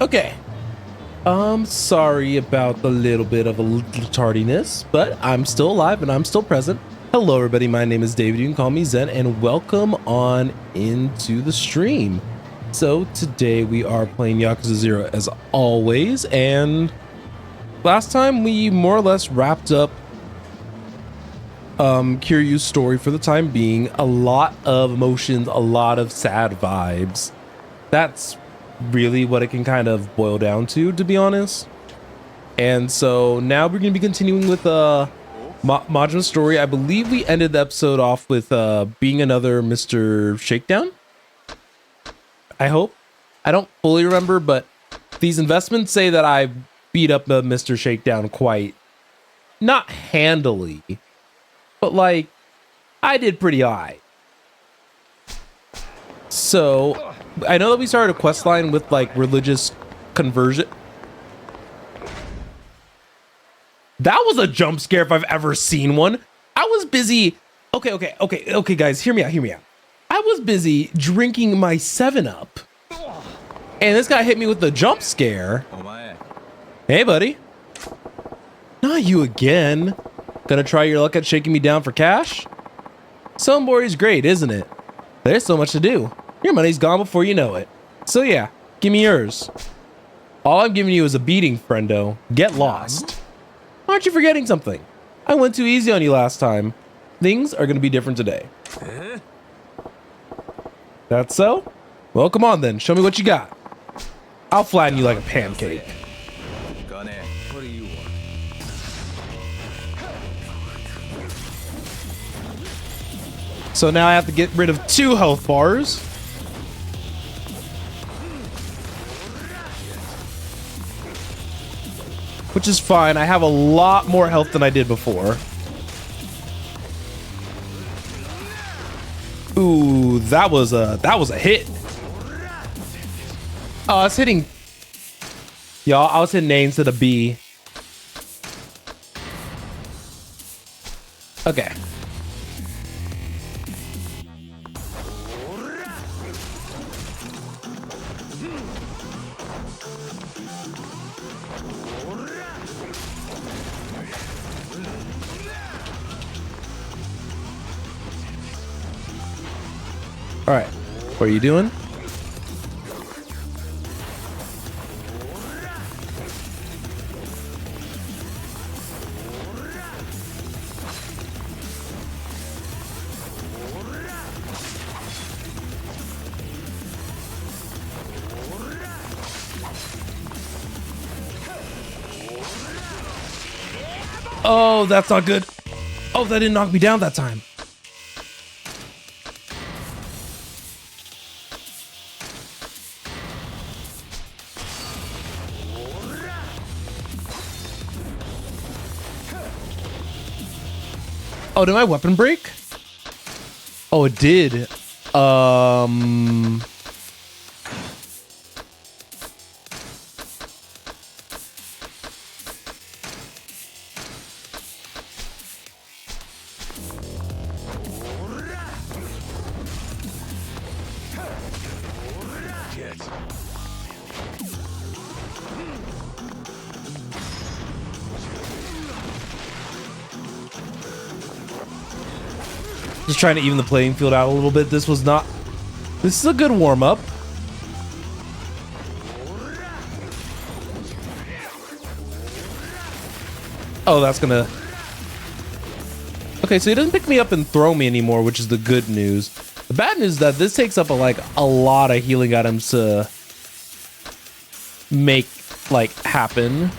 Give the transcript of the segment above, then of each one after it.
Okay. Sorry about the little bit of a little tardiness, but I'm still alive and I'm still present. Hello, everybody. My name is David. You can call me Zen, and welcome on into the stream. So today we are playing Yakuza 0 as always, and last time we more or less wrapped up Kiryu's story for the time being. A lot of emotions, a lot of sad vibes. That's really what it can kind of boil down to be honest. And so now we're going to be continuing with Majima's story. I believe we ended the episode off with being another Mr. Shakedown. I hope. I don't fully remember, but these investments say that I beat up Mr. Shakedown quite, not handily, but like I did pretty high. So I know that we started a quest line with like religious conversion. That was a jump scare if I've ever seen one. I was busy. Okay, guys, hear me out. I was busy drinking my 7-Up, and this guy hit me with the jump scare. Hey, buddy. Not you again. Gonna try your luck at shaking me down for cash? Somebody's great, isn't it? There's so much to do. Your money's gone before you know it. So yeah, give me yours. All I'm giving you is a beating, friendo. Get lost. Aren't you forgetting something? I went too easy on you last time. Things are gonna be different today. That's so? Well, come on then. Show me what you got. I'll flatten you like a pancake. What do you want? So now I have to get rid of 2 health bars. Which is fine. I have a lot more health than I did before. Ooh, that was a hit. Oh, I was hitting. Y'all, I was hitting A instead of B. Okay. All right, what are you doing? Oh, that's not good. Oh, that didn't knock me down that time. Oh, did my weapon break? Oh, it did. Just trying to even the playing field out a little bit. This is a good warm-up. Oh, that's gonna... Okay, so he doesn't pick me up and throw me anymore, which is the good news. The bad news is that this takes up a lot of healing items to make, like, happen.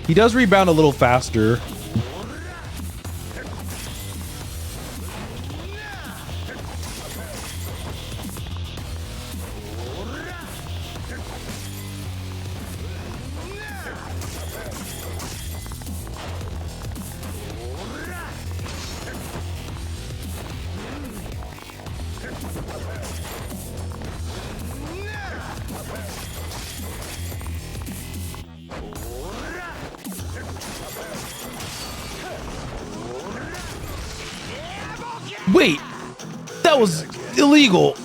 He does rebound a little faster. That was illegal.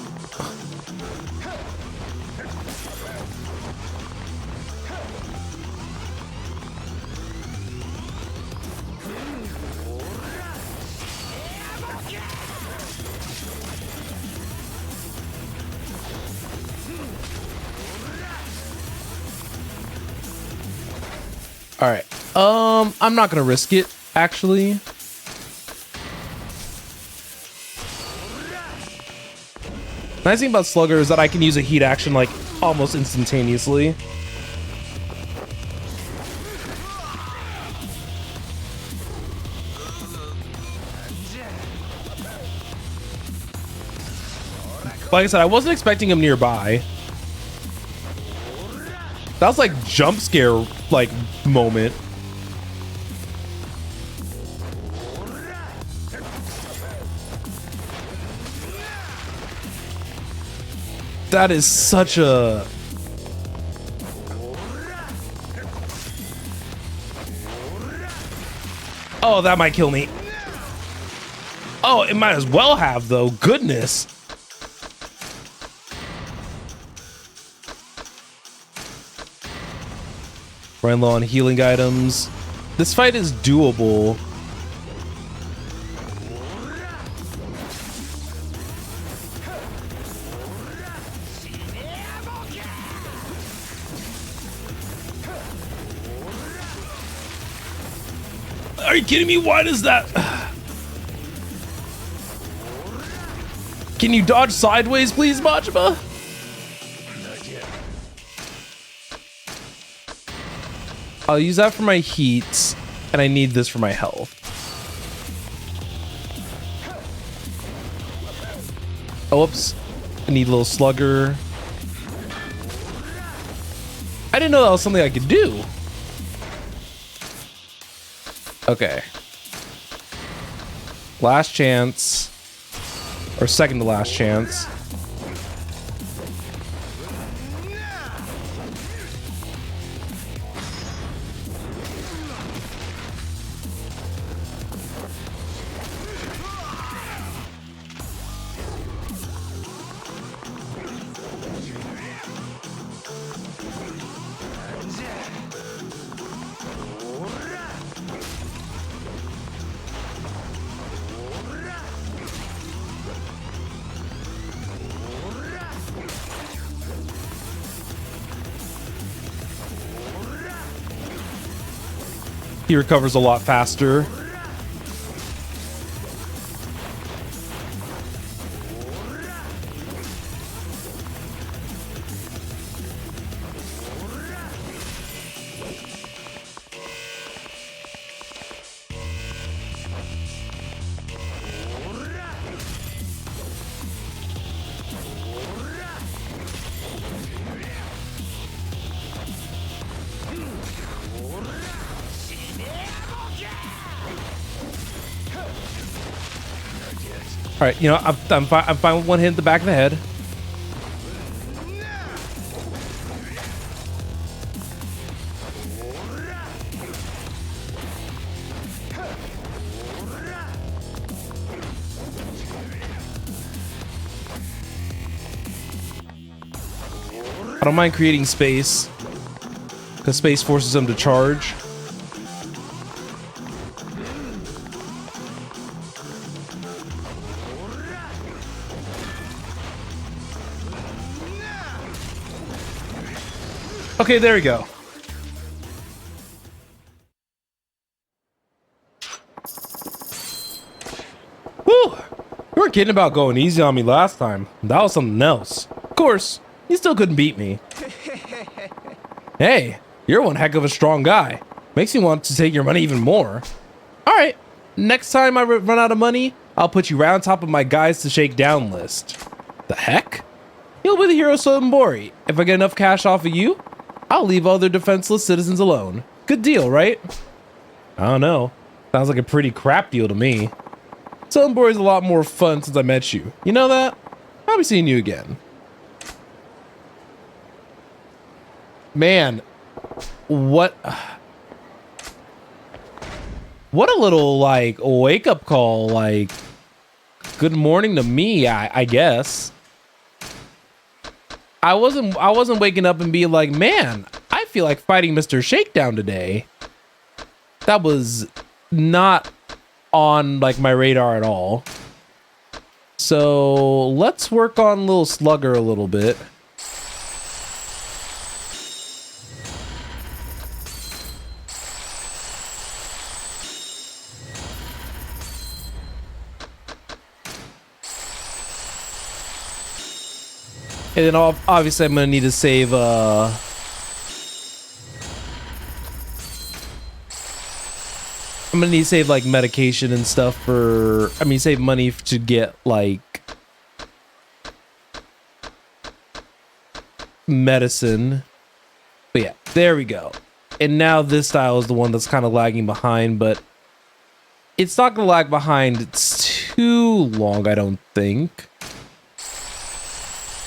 All right. I'm not gonna risk it, actually. Nice thing about Slugger is that I can use a heat action like almost instantaneously. Like I said, I wasn't expecting him nearby. That was like jump scare like moment. That is such a... Oh, that might kill me. Oh, it might as well have though. Goodness. Running low on healing items. This fight is doable. Are you kidding me? Why does that... Can you dodge sideways, please, Majima? I'll use that for my heat, and I need this for my health. Oh, whoops. I need a little slugger. I didn't know that was something I could do. Okay. Last chance. Or second to last chance. He recovers a lot faster. All right, you know, I'm fine with one hit in the back of the head. I don't mind creating space, because space forces him to charge. Okay, there we go. Woo! You weren't kidding about going easy on me last time. That was something else. Of course, you still couldn't beat me. Hey, you're one heck of a strong guy. Makes me want to take your money even more. All right, next time I run out of money, I'll put you right on top of my guys to shake down list. The heck? You'll be the hero Sombori. If I get enough cash off of you, I'll leave other defenseless citizens alone. Good deal, right? I don't know. Sounds like a pretty crap deal to me. Sombori's a lot more fun since I met you. You know that? I'll be seeing you again. Man, what a little like wake-up call, like, good morning to me, I guess. I wasn't waking up and being like, man, I feel like fighting Mr. Shakedown today. That was not on like my radar at all. So let's work on Little Slugger a little bit. And then obviously I'm gonna need to save I'm gonna need to save like medication and stuff for, I mean, save money to get like medicine. But yeah, there we go. And now this style is the one that's kind of lagging behind, but it's not gonna lag behind too long, I don't think.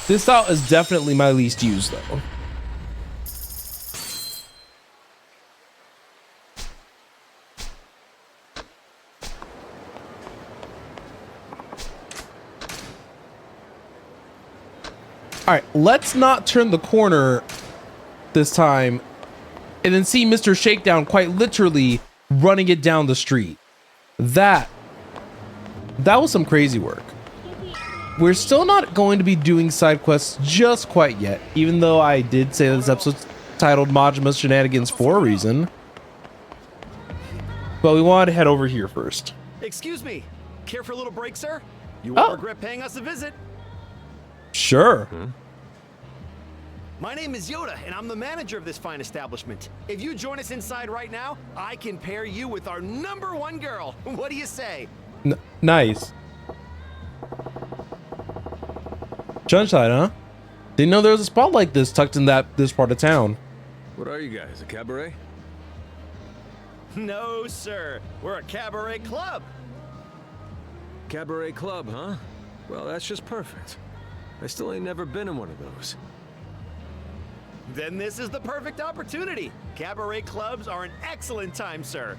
This style is definitely my least used though. All right, let's not turn the corner this time and then see Mr. Shakedown quite literally running it down the street. That was some crazy work. We're still not going to be doing side quests just quite yet, even though I did say this episode's titled Majima's Shenanigans for a reason. But we wanted to head over here first. Excuse me. Care for a little break, sir? You won't regret paying us a visit. Sure. My name is Yoda, and I'm the manager of this fine establishment. If you join us inside right now, I can pair you with our #1 girl. What do you say? Nice. Sunshine, huh? Didn't know there was a spot like this tucked in this part of town. What are you guys, a cabaret? No, sir. We're a cabaret club. Cabaret club, huh? Well, that's just perfect. I still ain't never been in one of those. Then this is the perfect opportunity. Cabaret clubs are an excellent time, sir.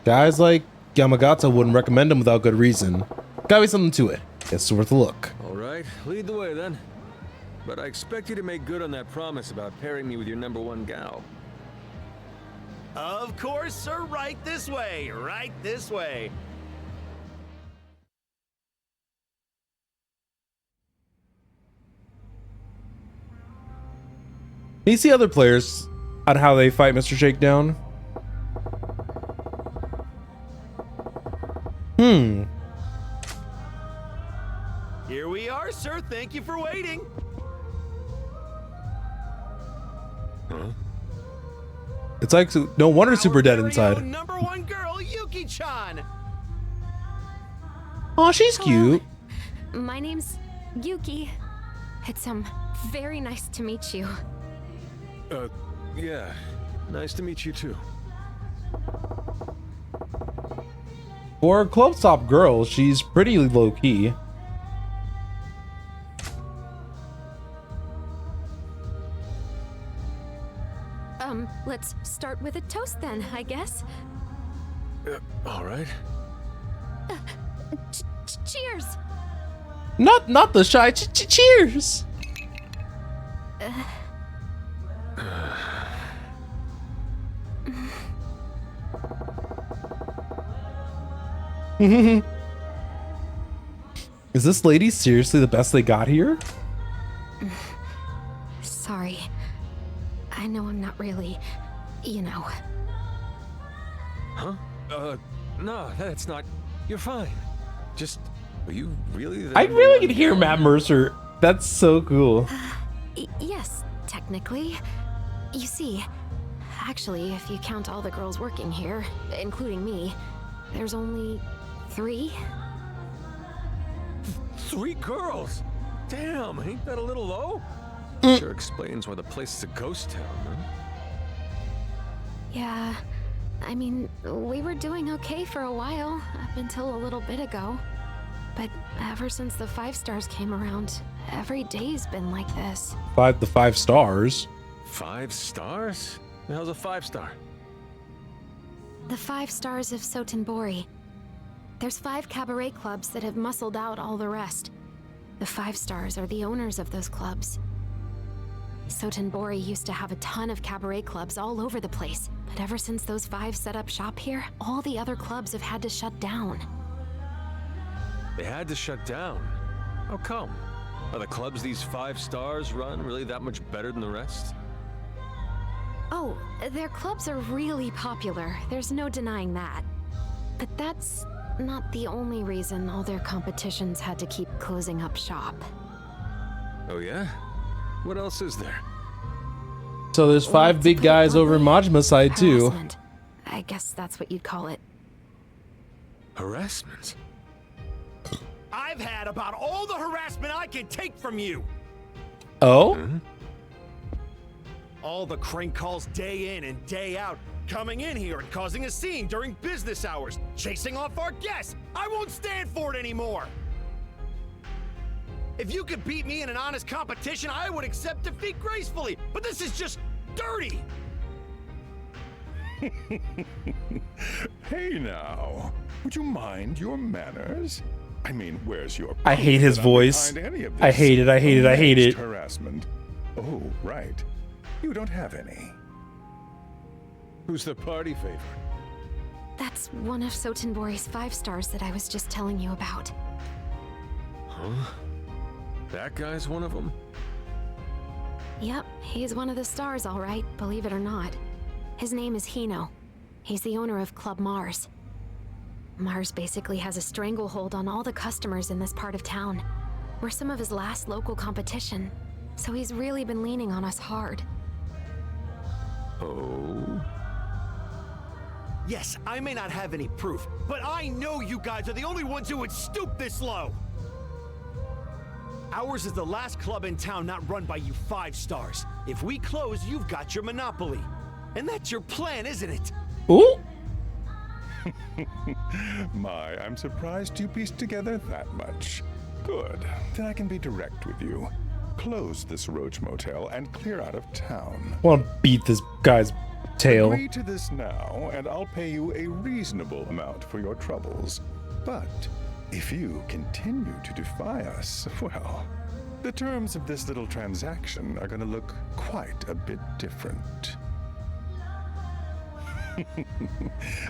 Guys like Yamagata wouldn't recommend them without good reason. Gotta be something to it. It's worth a look. All right, lead the way then. But I expect you to make good on that promise about pairing me with your #1 gal. Of course, sir. Right this way. Right this way. You see other players on how they fight Mr. Shakedown. Here we are, sir. Thank you for waiting. Huh? It's like no wonder Our Super dead very inside. own #1 girl, Yuki-chan. Oh, she's cute. My name's Yuki. It's very nice to meet you. Yeah. Nice to meet you too. For a club top girl, she's pretty low key. Let's start with a toast then, I guess. All right. Cheers. Not the shy. Cheers. Is this lady seriously the best they got here? Sorry. I know I'm not really, you know. Huh? No, that's not. You're fine. Just, are you really the I really #1 can hear gal? Matt Mercer. That's so cool. Yes, technically. You see, actually, if you count all the girls working here, including me, there's only 3. 3 girls? Damn, ain't that a little low? Sure explains why the place is a ghost town, huh? Yeah, I mean, we were doing okay for a while, up until a little bit ago. But ever since the 5 stars came around, every day's been like this. The 5 stars. 5 stars? The hell's a 5 star? The 5 stars of Sotenbori. There's 5 cabaret clubs that have muscled out all the rest. The 5 stars are the owners of those clubs. Sotenbori used to have a ton of cabaret clubs all over the place, but ever since those 5 set up shop here, all the other clubs have had to shut down. They had to shut down. How come? Are the clubs these 5 stars run really that much better than the rest? Oh, their clubs are really popular. There's no denying that. But that's not the only reason all their competitions had to keep closing up shop. Oh yeah? What else is there? So there's 5 To big put it guys over bluntly, Majima's side too. harassment. I guess that's what you'd call it. Harassment? I've had about all the harassment I can take from you. Oh? All the crank calls day in and day out, coming in here and causing a scene during business hours, chasing off our guests. I won't stand for it anymore. If you could beat me in an honest competition, I would accept defeat gracefully, but this is just dirty. Hey now, would you mind your manners? I mean, where's your I hate proof his that I'm voice. behind any of I this hate it, I hate it, I hate alleged it. Harassment. Oh, right. You don't have any. Who's the party favorite? That's one of Sotenbori's 5 stars that I was just telling you about. Huh? That guy's one of them? Yep, he's one of the stars, all right, believe it or not. His name is Hino. He's the owner of Club Mars. Mars basically has a stranglehold on all the customers in this part of town. We're some of his last local competition, so he's really been leaning on us hard. Oh? Yes, I may not have any proof, but I know you guys are the only ones who would stoop this low. Ours is the last club in town not run by you 5 stars. If we close, you've got your monopoly. And that's your plan, isn't it? Ooh? My, I'm surprised you pieced together that much. Good. Then I can be direct with you. Close this Roach Motel and clear out of town. Want to beat this guy's tail. Agree to this now, and I'll pay you a reasonable amount for your troubles. But if you continue to defy us, well, the terms of this little transaction are going to look quite a bit different.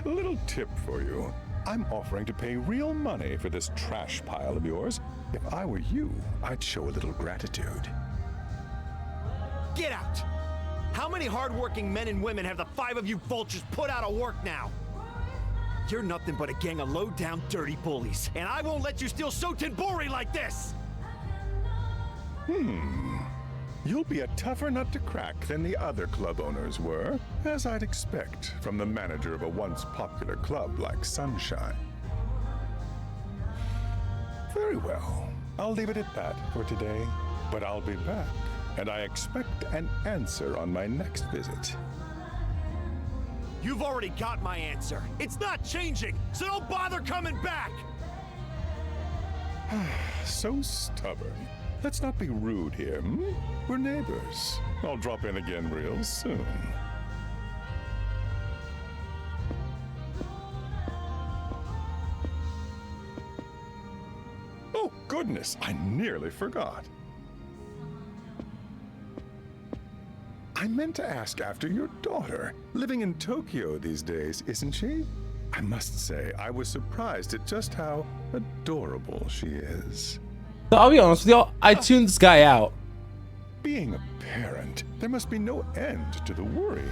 A little tip for you. I'm offering to pay real money for this trash pile of yours. If I were you, I'd show a little gratitude. Get out! How many hardworking men and women have the 5 of you vultures put out of work now? You're nothing but a gang of low-down, dirty bullies, and I won't let you steal Sotenbori like this! You'll be a tougher nut to crack than the other club owners were, as I'd expect from the manager of a once popular club like Sunshine. Very well. I'll leave it at that for today, but I'll be back, and I expect an answer on my next visit. You've already got my answer. It's not changing, so don't bother coming back! So stubborn. Let's not be rude here, We're neighbors. I'll drop in again real soon. Oh, goodness, I nearly forgot. I meant to ask after your daughter. Living in Tokyo these days, isn't she? I must say, I was surprised at just how adorable she is. So I'll be honest with y'all, I tuned this guy out. Being a parent, there must be no end to the worry.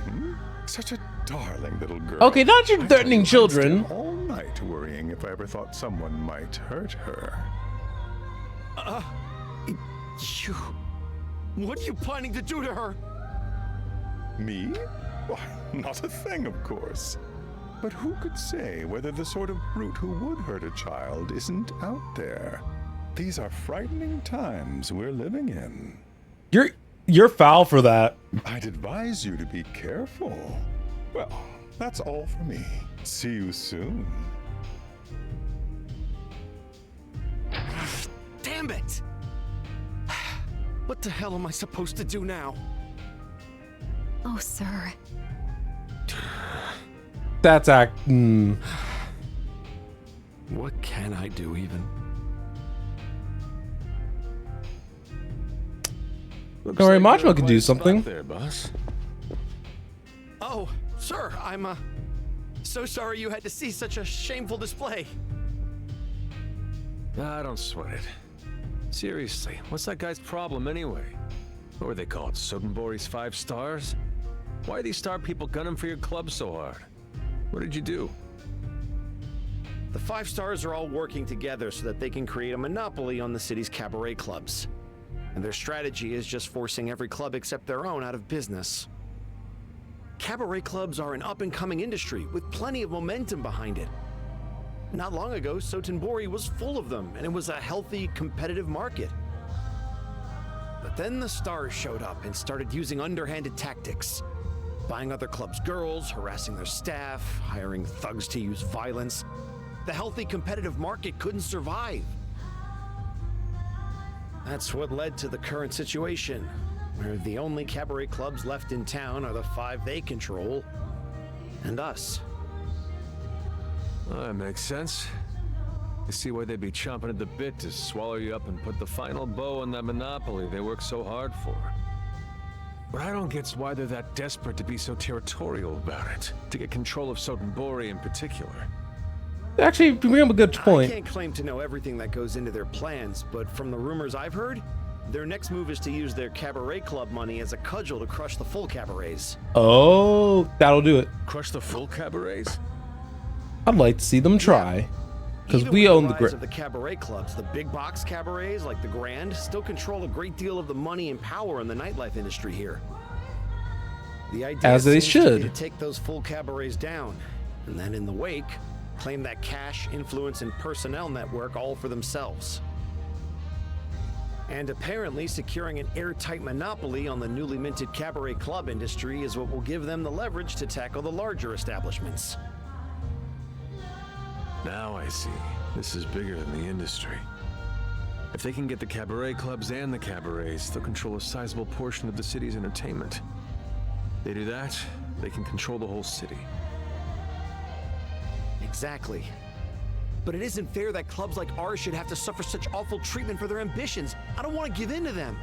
Such a darling little girl. Okay, not your I threatening tell you, I'd children. stay all night worrying if I ever thought someone might hurt her. You... What are you planning to do to her? Me? Why, not a thing, of course. But who could say whether the sort of brute who would hurt a child isn't out there? These are frightening times we're living in. You're foul for that. I'd advise you to be careful. Well, that's all for me. See you soon. Damn it! What the hell am I supposed to do now? Oh, sir. That's What can I do even? Looks Don't worry, like you're Majima could quite do a spot something. there, boss. Oh, sir, I'm so sorry you had to see such a shameful display. Nah, don't sweat it. Seriously, what's that guy's problem anyway? What were they called? Sotenbori's 5 stars? Why are these star people gunning for your club so hard? What did you do? The 5 stars are all working together so that they can create a monopoly on the city's cabaret clubs. And their strategy is just forcing every club except their own out of business. Cabaret clubs are an up-and-coming industry with plenty of momentum behind it. Not long ago, Sotenbori was full of them, and it was a healthy, competitive market. But then the stars showed up and started using underhanded tactics. Buying other clubs' girls, harassing their staff, hiring thugs to use violence. The healthy, competitive market couldn't survive. That's what led to the current situation, where the only cabaret clubs left in town are the 5 they control, and us. Well, that makes sense. I see why they'd be chomping at the bit to swallow you up and put the final bow on that monopoly they worked so hard for. What I don't get's why they're that desperate to be so territorial about it, to get control of Sotenbori in particular. Actually, you bring up a good point. I can't claim to know everything that goes into their plans, but from the rumors I've heard, their next move is to use their cabaret club money as a cudgel to crush the full cabarets. Oh, that'll do it. Crush the full cabarets? I'd like to see them try. Because Even we with own the the rise grip. of the cabaret clubs, the big box cabarets like the Grand still control a great deal of the money and power in the nightlife industry here. The idea As they seems to be should. to take those full cabarets down, and then in the wake, claim that cash, influence, and personnel network all for themselves. And apparently, securing an airtight monopoly on the newly minted cabaret club industry is what will give them the leverage to tackle the larger establishments. Now I see. This is bigger than the industry. If they can get the cabaret clubs and the cabarets, they'll control a sizable portion of the city's entertainment. They do that, they can control the whole city. Exactly. But it isn't fair that clubs like ours should have to suffer such awful treatment for their ambitions. I don't want to give in to them.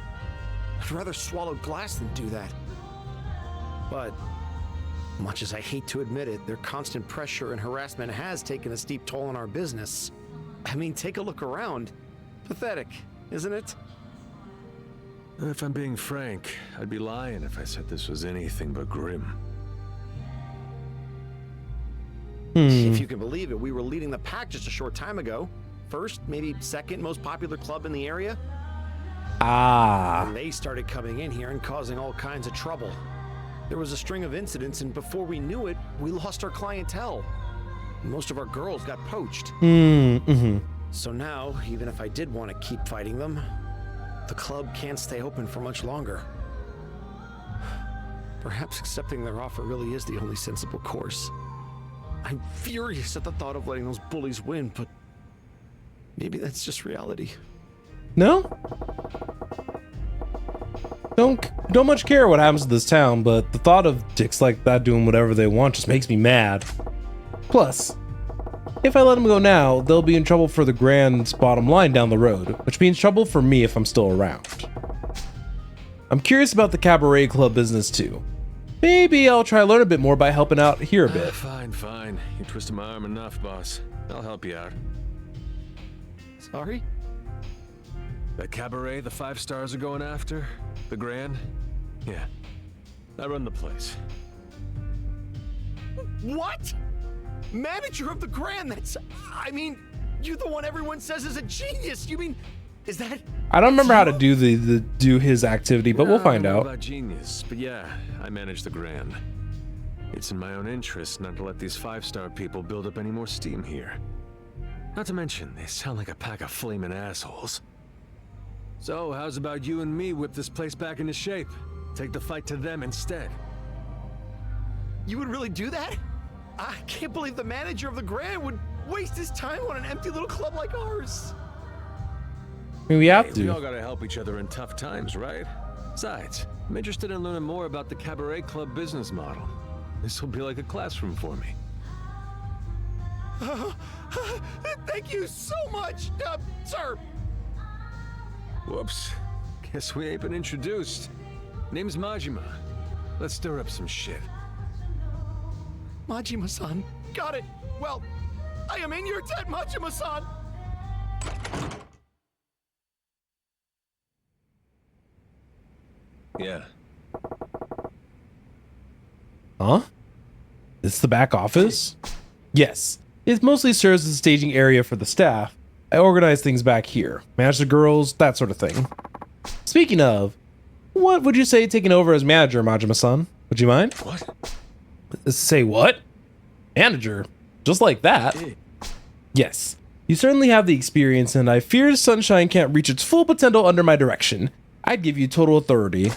I'd rather swallow glass than do that. But, much as I hate to admit it, their constant pressure and harassment has taken a steep toll on our business. I mean, take a look around. Pathetic, isn't it? If I'm being frank, I'd be lying if I said this was anything but grim. If you can believe it, we were leading the pack just a short time ago. First, maybe second most popular club in the area. Ah. And they started coming in here and causing all kinds of trouble. There was a string of incidents, and before we knew it, we lost our clientele. Most of our girls got poached. Mm-hmm. So now, even if I did want to keep fighting them, the club can't stay open for much longer. Perhaps accepting their offer really is the only sensible course. I'm furious at the thought of letting those bullies win, but maybe that's just reality. No? Don't much care what happens to this town, but the thought of dicks like that doing whatever they want just makes me mad. Plus, if I let them go now, they'll be in trouble for the Grand's bottom line down the road, which means trouble for me if I'm still around. I'm curious about the cabaret club business too. Maybe I'll try to learn a bit more by helping out here a bit. Fine. You twisted my arm enough, boss. I'll help you out. Sorry? That cabaret the 5 stars are going after? The Grand? Yeah. I run the place. What? Manager of the Grand? I mean, you're the one everyone says is a genius. You mean, is that? I don't remember how to do his activity, but we'll find I don't know out. about genius, but yeah, I manage the Grand. It's in my own interest not to let these 5-star people build up any more steam here. Not to mention, they sound like a pack of flaming assholes. So, how's about you and me whip this place back into shape? Take the fight to them instead. You would really do that? I can't believe the manager of the Grand would waste his time on an empty little club like ours. I mean, we have We all to. gotta help each other in tough times, right? Besides, I'm interested in learning more about the cabaret club business model. This will be like a classroom for me. Thank you so much, sir. Whoops. Guess we ain't been introduced. Name's Majima. Let's stir up some shit. Majima-san. Got it. Well, I am in your debt, Majima-san. Yeah. Huh? It's the back office? Yes. It mostly serves as a staging area for the staff. I organize things back here. Manage the girls, that sort of thing. Speaking of, what would you say taking over as manager, Majima-san? Would you mind? What? Say what? Manager? Just like that? Yes. You certainly have the experience, and I fear Sunshine can't reach its full potential under my direction. I'd give you total authority.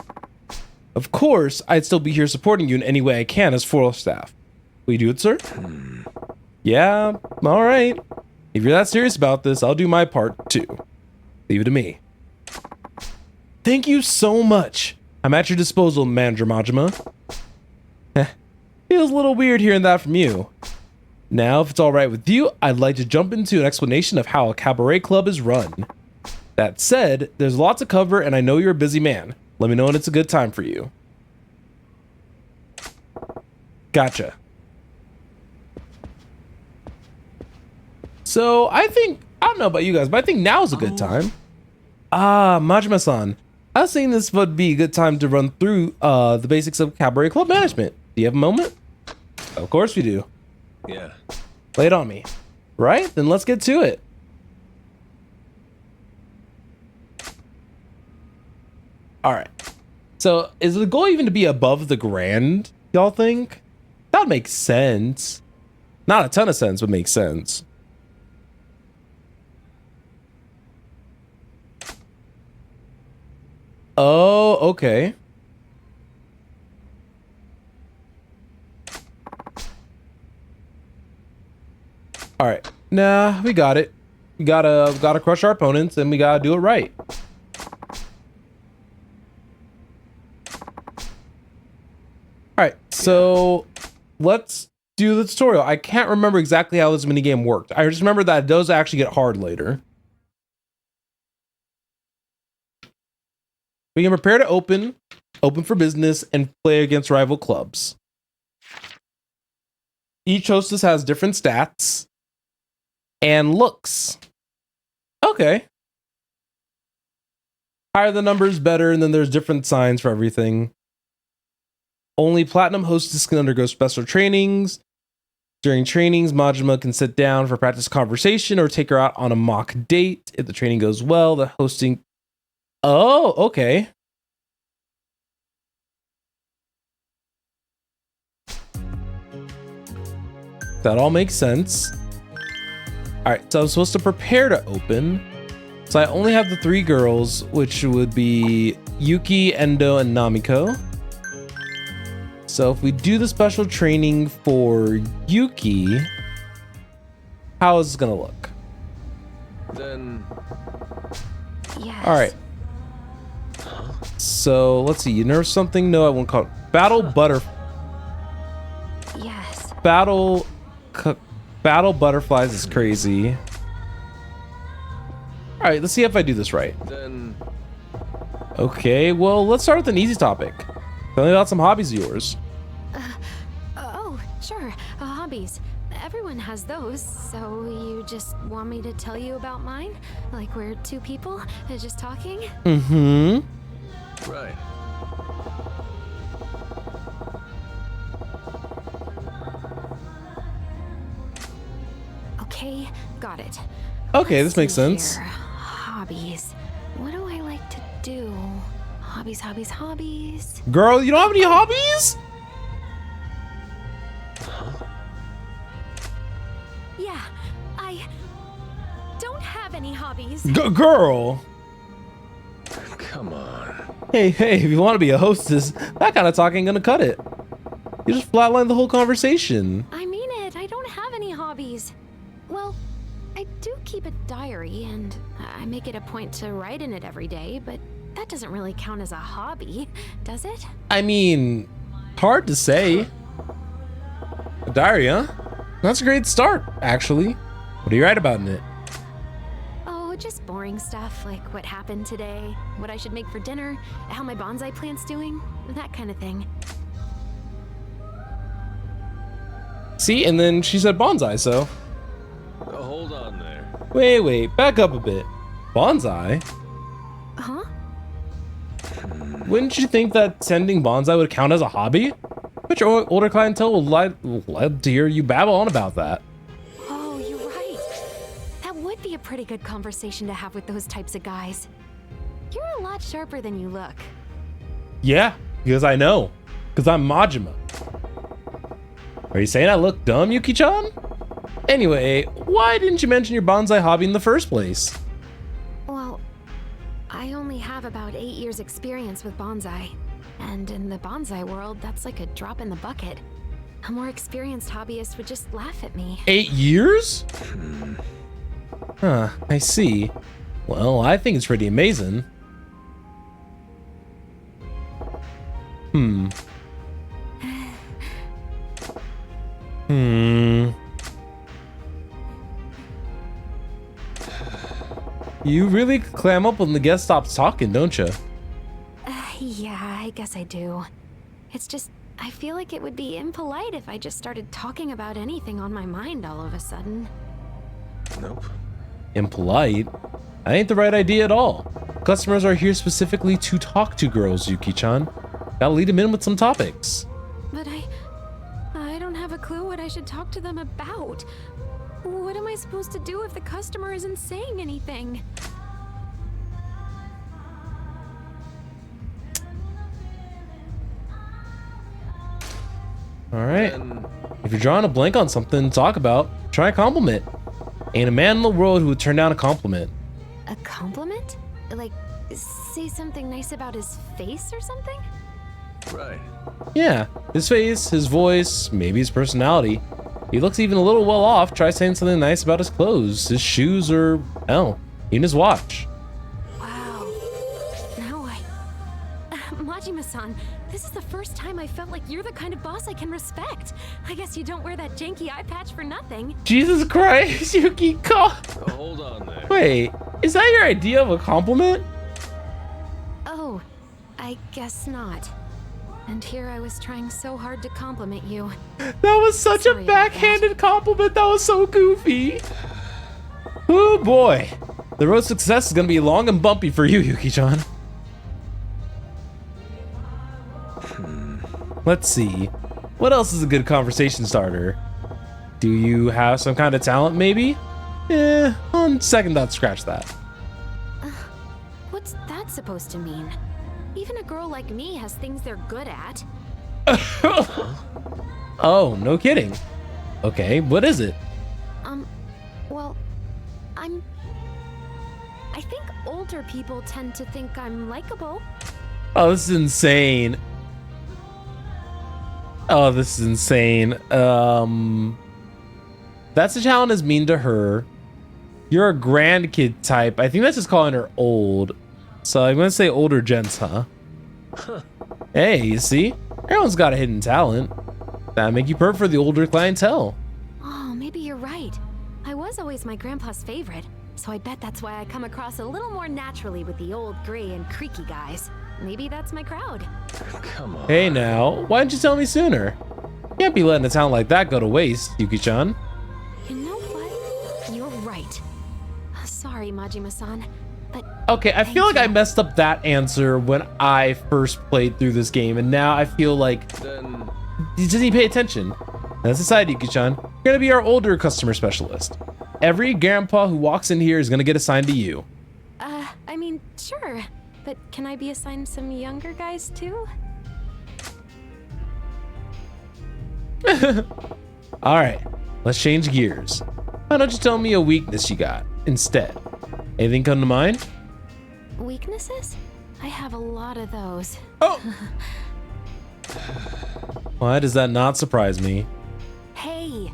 Of course, I'd still be here supporting you in any way I can as floor staff. Will you do it, sir? Yeah, alright. If you're that serious about this, I'll do my part, too. Leave it to me. Thank you so much. I'm at your disposal, Manager Majima. Feels a little weird hearing that from you. Now, if it's alright with you, I'd like to jump into an explanation of how a cabaret club is run. That said, there's lots to cover and I know you're a busy man. Let me know when it's a good time for you. Gotcha. So, I don't know about you guys, but I think now's a good time. Ah, Majima-san. I was thinking this would be a good time to run through the basics of cabaret club management. Do you have a moment? Of course we do. Yeah. Lay it on me. Right? Then let's get to it. Alright. So, is the goal even to be above the grand, y'all think? That would make sense. Not a ton of sense, but makes sense. Oh, okay. All right. Nah, we got it. We gotta crush our opponents and we gotta do it right. All right, so let's do the tutorial. I can't remember exactly how this minigame worked. I just remember that it does actually get hard later. We can prepare to open for business, and play against rival clubs. Each hostess has different stats and looks. Okay. Higher the numbers, better, and then there's different signs for everything. Only platinum hostess can undergo special trainings. During trainings, Majima can sit down for practice conversation or take her out on a mock date. If the training goes well, the hosting... Oh, okay. That all makes sense. All right, so I'm supposed to prepare to open. So I only have the 3 girls, which would be Yuki, Endo, and Namiko. So if we do the special training for Yuki, how is this gonna look? Then... Yes. All right. So let's see. You nerve something? No, I won't call it. Battle Yes. Battle butterflies is crazy. All right, let's see if I do this right. Then... Okay, well, let's start with an easy topic. Tell me about some hobbies of yours. Oh, sure. Hobbies. Everyone has those, so you just want me to tell you about mine? Like we're 2 people just talking? Mm-hmm. Right. Okay, got it. Okay, Let's this makes see sense. here. Hobbies. What do I like to do? Hobbies. Girl, you don't have any hobbies? Yeah, I don't have any hobbies. Girl. Come on. Hey, if you want to be a hostess, that kind of talk ain't gonna cut it. You just flatline the whole conversation. I mean it, I don't have any hobbies. Well, I do keep a diary, and I make it a point to write in it every day, but that doesn't really count as a hobby, does it? I mean, hard to say. A diary, huh? That's a great start, actually. What do you write about in it? Oh, just boring stuff, like what happened today, what I should make for dinner, how my bonsai plant's doing, that kind of thing. See, and then she said bonsai, so. Hold on there. Wait, back up a bit. Bonsai? Huh? Wouldn't you think that tending bonsai would count as a hobby? But your older clientele will love to hear you babble on about that. Oh, you're right. That would be a pretty good conversation to have with those types of guys. You're a lot sharper than you look. Yeah, because I know. Because I'm Majima. Are you saying I look dumb, Yuki-chan? Anyway, why didn't you mention your bonsai hobby in the first place? Well, I only have about 8 years experience with bonsai. And in the bonsai world, that's like a drop in the bucket. A more experienced hobbyist would just laugh at me. 8 years? Huh, I see. Well, I think it's pretty amazing. You really clam up when the guest stops talking, don't you? Yeah, I guess I do. It's just, I feel like it would be impolite if I just started talking about anything on my mind all of a sudden. Nope. Impolite? That ain't the right idea at all. Customers are here specifically to talk to girls, Yuki-chan. Gotta lead them in with some topics. But I don't have a clue what I should talk to them about. What am I supposed to do if the customer isn't saying anything? Alright. If you're drawing a blank on something to talk about, try a compliment. Ain't a man in the world who would turn down a compliment. A compliment? Like, say something nice about his face or something? Right. Yeah, his face, his voice, maybe his personality. He looks even a little well off. Try saying something nice about his clothes, his shoes, or, hell, even his watch. Wow. Now Majima-san, this is the first time I felt like you're the kind of boss I can respect. I guess you don't wear that janky eye patch for nothing. Jesus Christ, Yukiko! Hold on there. Wait, is that your idea of a compliment? Oh, I guess not. And here I was trying so hard to compliment you. That was such Sorry a about backhanded compliment. That was so goofy. Oh boy. The road to success is going to be long and bumpy for you, Yuki-chan. Let's see. What else is a good conversation starter? Do you have some kind of talent, maybe? On second thought, scratch that. What's that supposed to mean? Even a girl like me has things they're good at. Oh, no kidding. Okay, what is it? Well, I think older people tend to think I'm likable. Oh, this is insane. Oh, this is insane. That's a talent is mean to her. You're a grandkid type. I think that's just calling her old. So I'm gonna say older gents, huh? Hey, you see? Everyone's got a hidden talent. That'd make you perfect for the older clientele. Oh, maybe you're right. I was always my grandpa's favorite, so I bet that's why I come across a little more naturally with the old gray and creaky guys. Maybe that's my crowd. Come on. Hey now, why didn't you tell me sooner? Can't be letting a talent like that go to waste, Yuki-chan. You know what? You're right. Sorry, Majima-san, but Okay, I feel like I messed up that answer when I first played through this game, and now I feel like Then you just need to pay attention. That's aside, Yuki-chan. You're gonna be our older customer specialist. Every grandpa who walks in here is gonna get assigned to you. I mean, sure. But can I be assigned some younger guys too? All right, let's change gears. Why don't you tell me a weakness you got instead? Anything come to mind? Weaknesses? I have a lot of those. Oh! Why does that not surprise me? Hey,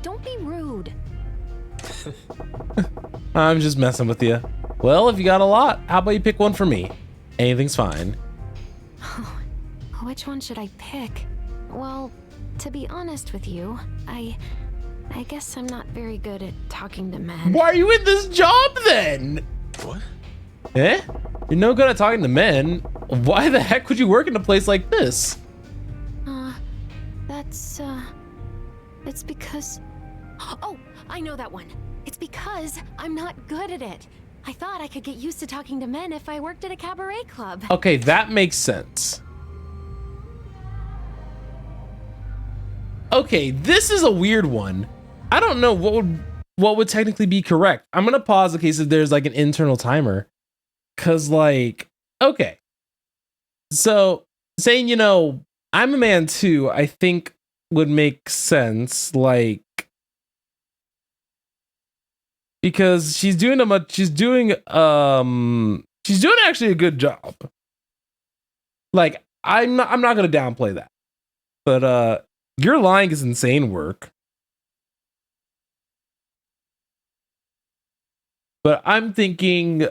don't be rude. I'm just messing with you. Well, if you got a lot, how about you pick one for me? Anything's fine. Which one should I pick? Well, to be honest with you, I I guess I'm not very good at talking to men. Why are you in this job then? What? Eh? You're no good at talking to men. Why the heck would you work in a place like this? It's because... Oh, I know that one. It's because I'm not good at it. I thought I could get used to talking to men if I worked at a cabaret club. Okay, that makes sense. Okay, this is a weird one. I don't know what would technically be correct. I'm gonna pause in case if there's like an internal timer. Cause like, okay. So saying, you know, I'm a man too, I think would make sense, like, because she's doing actually a good job. Like, I'm not gonna downplay that. But your lying is insane work. But I'm thinking,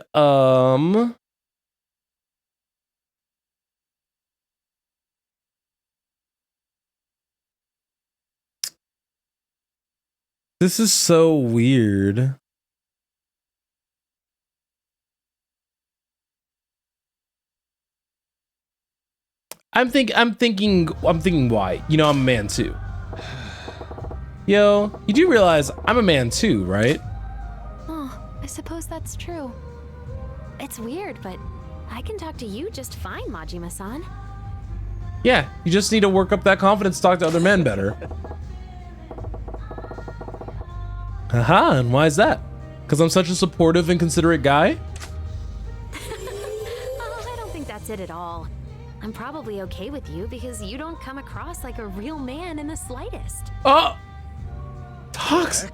this is so weird. I'm thinking why. You know, I'm a man too. Yo, you do realize I'm a man too, right? Oh, I suppose that's true. It's weird, but I can talk to you just fine, Majima-san. Yeah, you just need to work up that confidence to talk to other men better. Haha, and why is that? Because I'm such a supportive and considerate guy? Oh, I don't think that's it at all. I'm probably okay with you because you don't come across like a real man in the slightest. Oh! Toxic.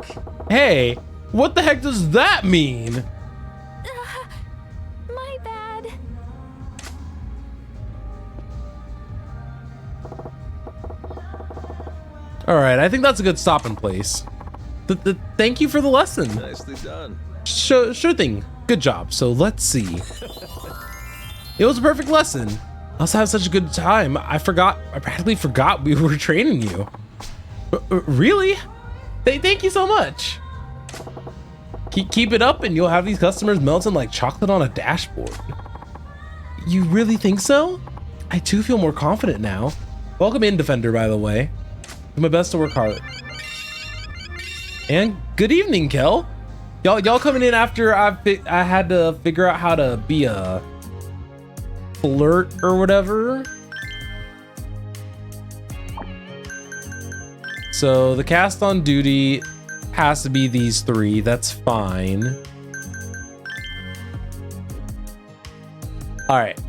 Hey, what the heck does that mean? My bad. All right, I think that's a good stopping place. Thank you for the lesson. Nicely done. Sure thing. Good job. So let's see. It was a perfect lesson. I also had such a good time. I practically forgot we were training you. Really? Thank you so much. Keep it up and you'll have these customers melting like chocolate on a dashboard. You really think so? I too feel more confident now. Welcome in, Defender, by the way. Do my best to work hard. And good evening, Kel. Y'all coming in after I had to figure out how to be a flirt or whatever. So the cast on duty has to be these three. That's fine. All right.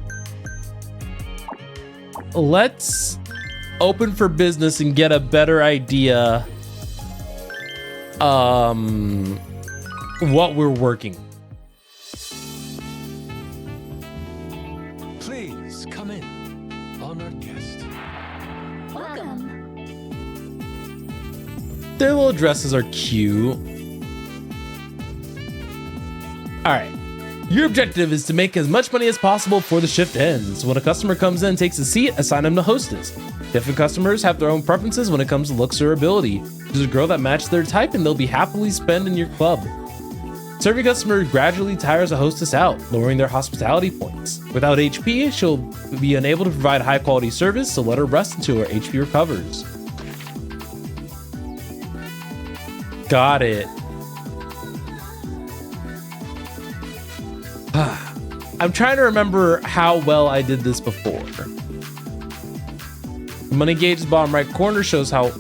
Let's open for business and get a better idea what we're working. Please come in, honored guest. Welcome. Their little dresses are cute. All right. Your objective is to make as much money as possible before the shift ends. When a customer comes in and takes a seat, assign them to hostess. Different customers have their own preferences when it comes to looks or ability. Choose a girl that matches their type and they'll be happily spent in your club. Serving customers gradually tires a hostess out, lowering their hospitality points. Without HP, she'll be unable to provide high quality service, so let her rest until her HP recovers. Got it. I'm trying to remember how well I did this before. The money gauge in the bottom right corner shows how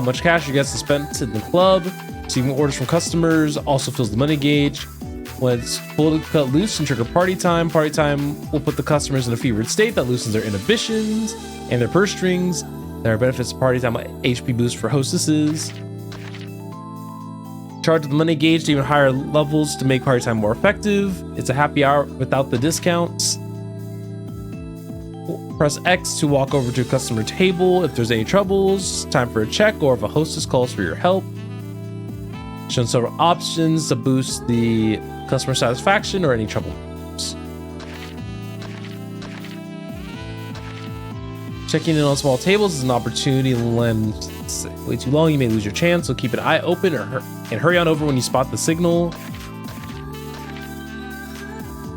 much cash you get to spend in the club. Receiving orders from customers also fills the money gauge. When it's fully cut loose and trigger party time will put the customers in a fevered state that loosens their inhibitions and their purse strings. There are benefits to party time like HP boost for hostesses. Charge the money gauge to even higher levels to make party time more effective. It's a happy hour without the discounts. Press X to walk over to a customer table if there's any troubles, time for a check, or if a hostess calls for your help. Shown several options to boost the customer satisfaction or any trouble. Checking in on small tables is an opportunity to lend guests way too long, you may lose your chance, so keep an eye open and hurry on over when you spot the signal.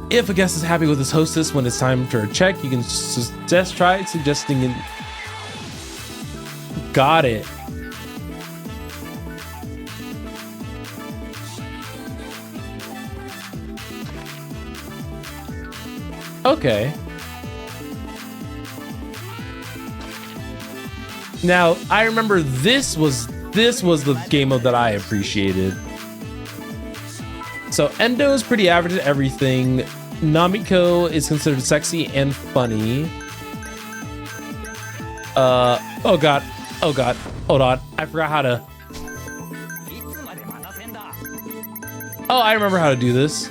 If a guest is happy with his hostess when it's time for a check, you can just try suggesting it. Got it. Okay. Now, I remember this was the game mode that I appreciated. So Endo is pretty average at everything. Namiko is considered sexy and funny. Oh god. Hold on. I forgot how to. Oh, I remember how to do this.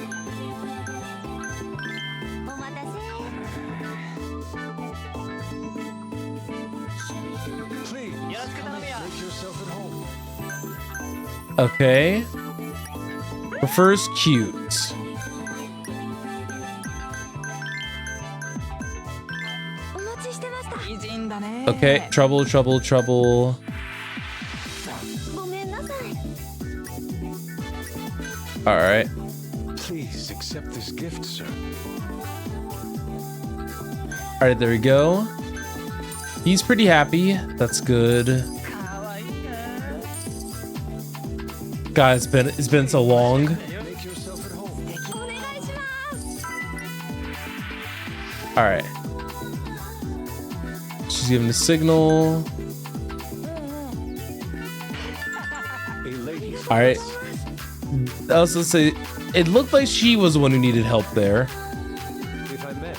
Okay. Prefers cute. Okay, trouble. All right. Please accept this gift, sir. All right, there we go. He's pretty happy. That's good. God, it's been so long. Make yourself at home. All right. She's giving the signal. All right. I was gonna say, it looked like she was the one who needed help there. If I may.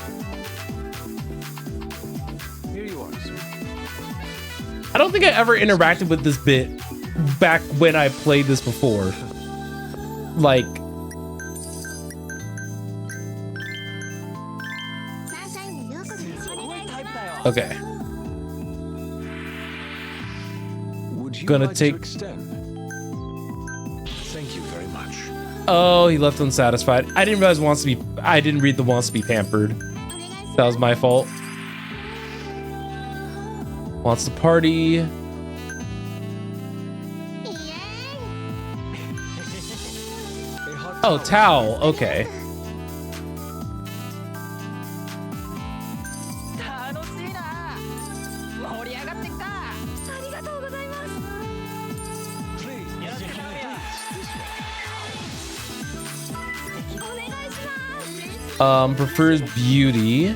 Here you are, sir. I don't think I ever interacted with this bit back when I played this before. Like, okay. Would you Gonna like take- to extend? Thank you very much. Oh, he left unsatisfied. I didn't realize I didn't read the wants to be pampered. That was my fault. Wants to party. Oh, towel. Okay. Prefers beauty.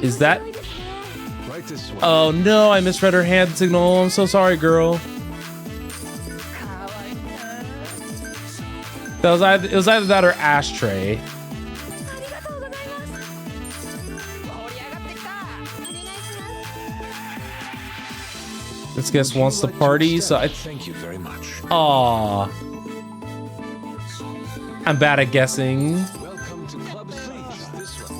Is that? Right this way. Oh no, I misread her hand signal. I'm so sorry, girl. That was it was either that or ashtray. This guest wants to party, so I. Thank you very much. Aw. I'm bad at guessing. Welcome to Club Please. This way.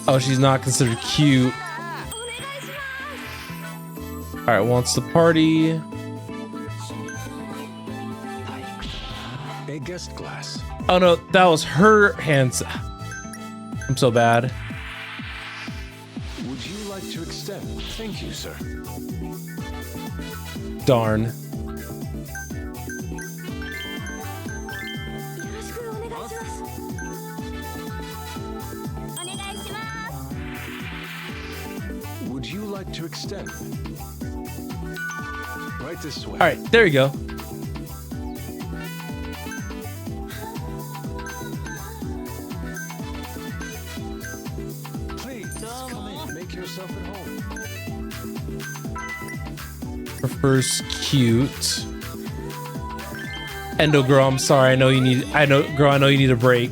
Oh, she's not considered cute. All right, wants to party. A guest glass. Oh no, that was her hands. I'm so bad. Would you like to extend? Thank you, sir. Darn. Would you like to extend? Right this way. All right, there you go. Please come in. Make yourself at home. Prefers cute. Endo girl, I'm sorry. I know you need a break.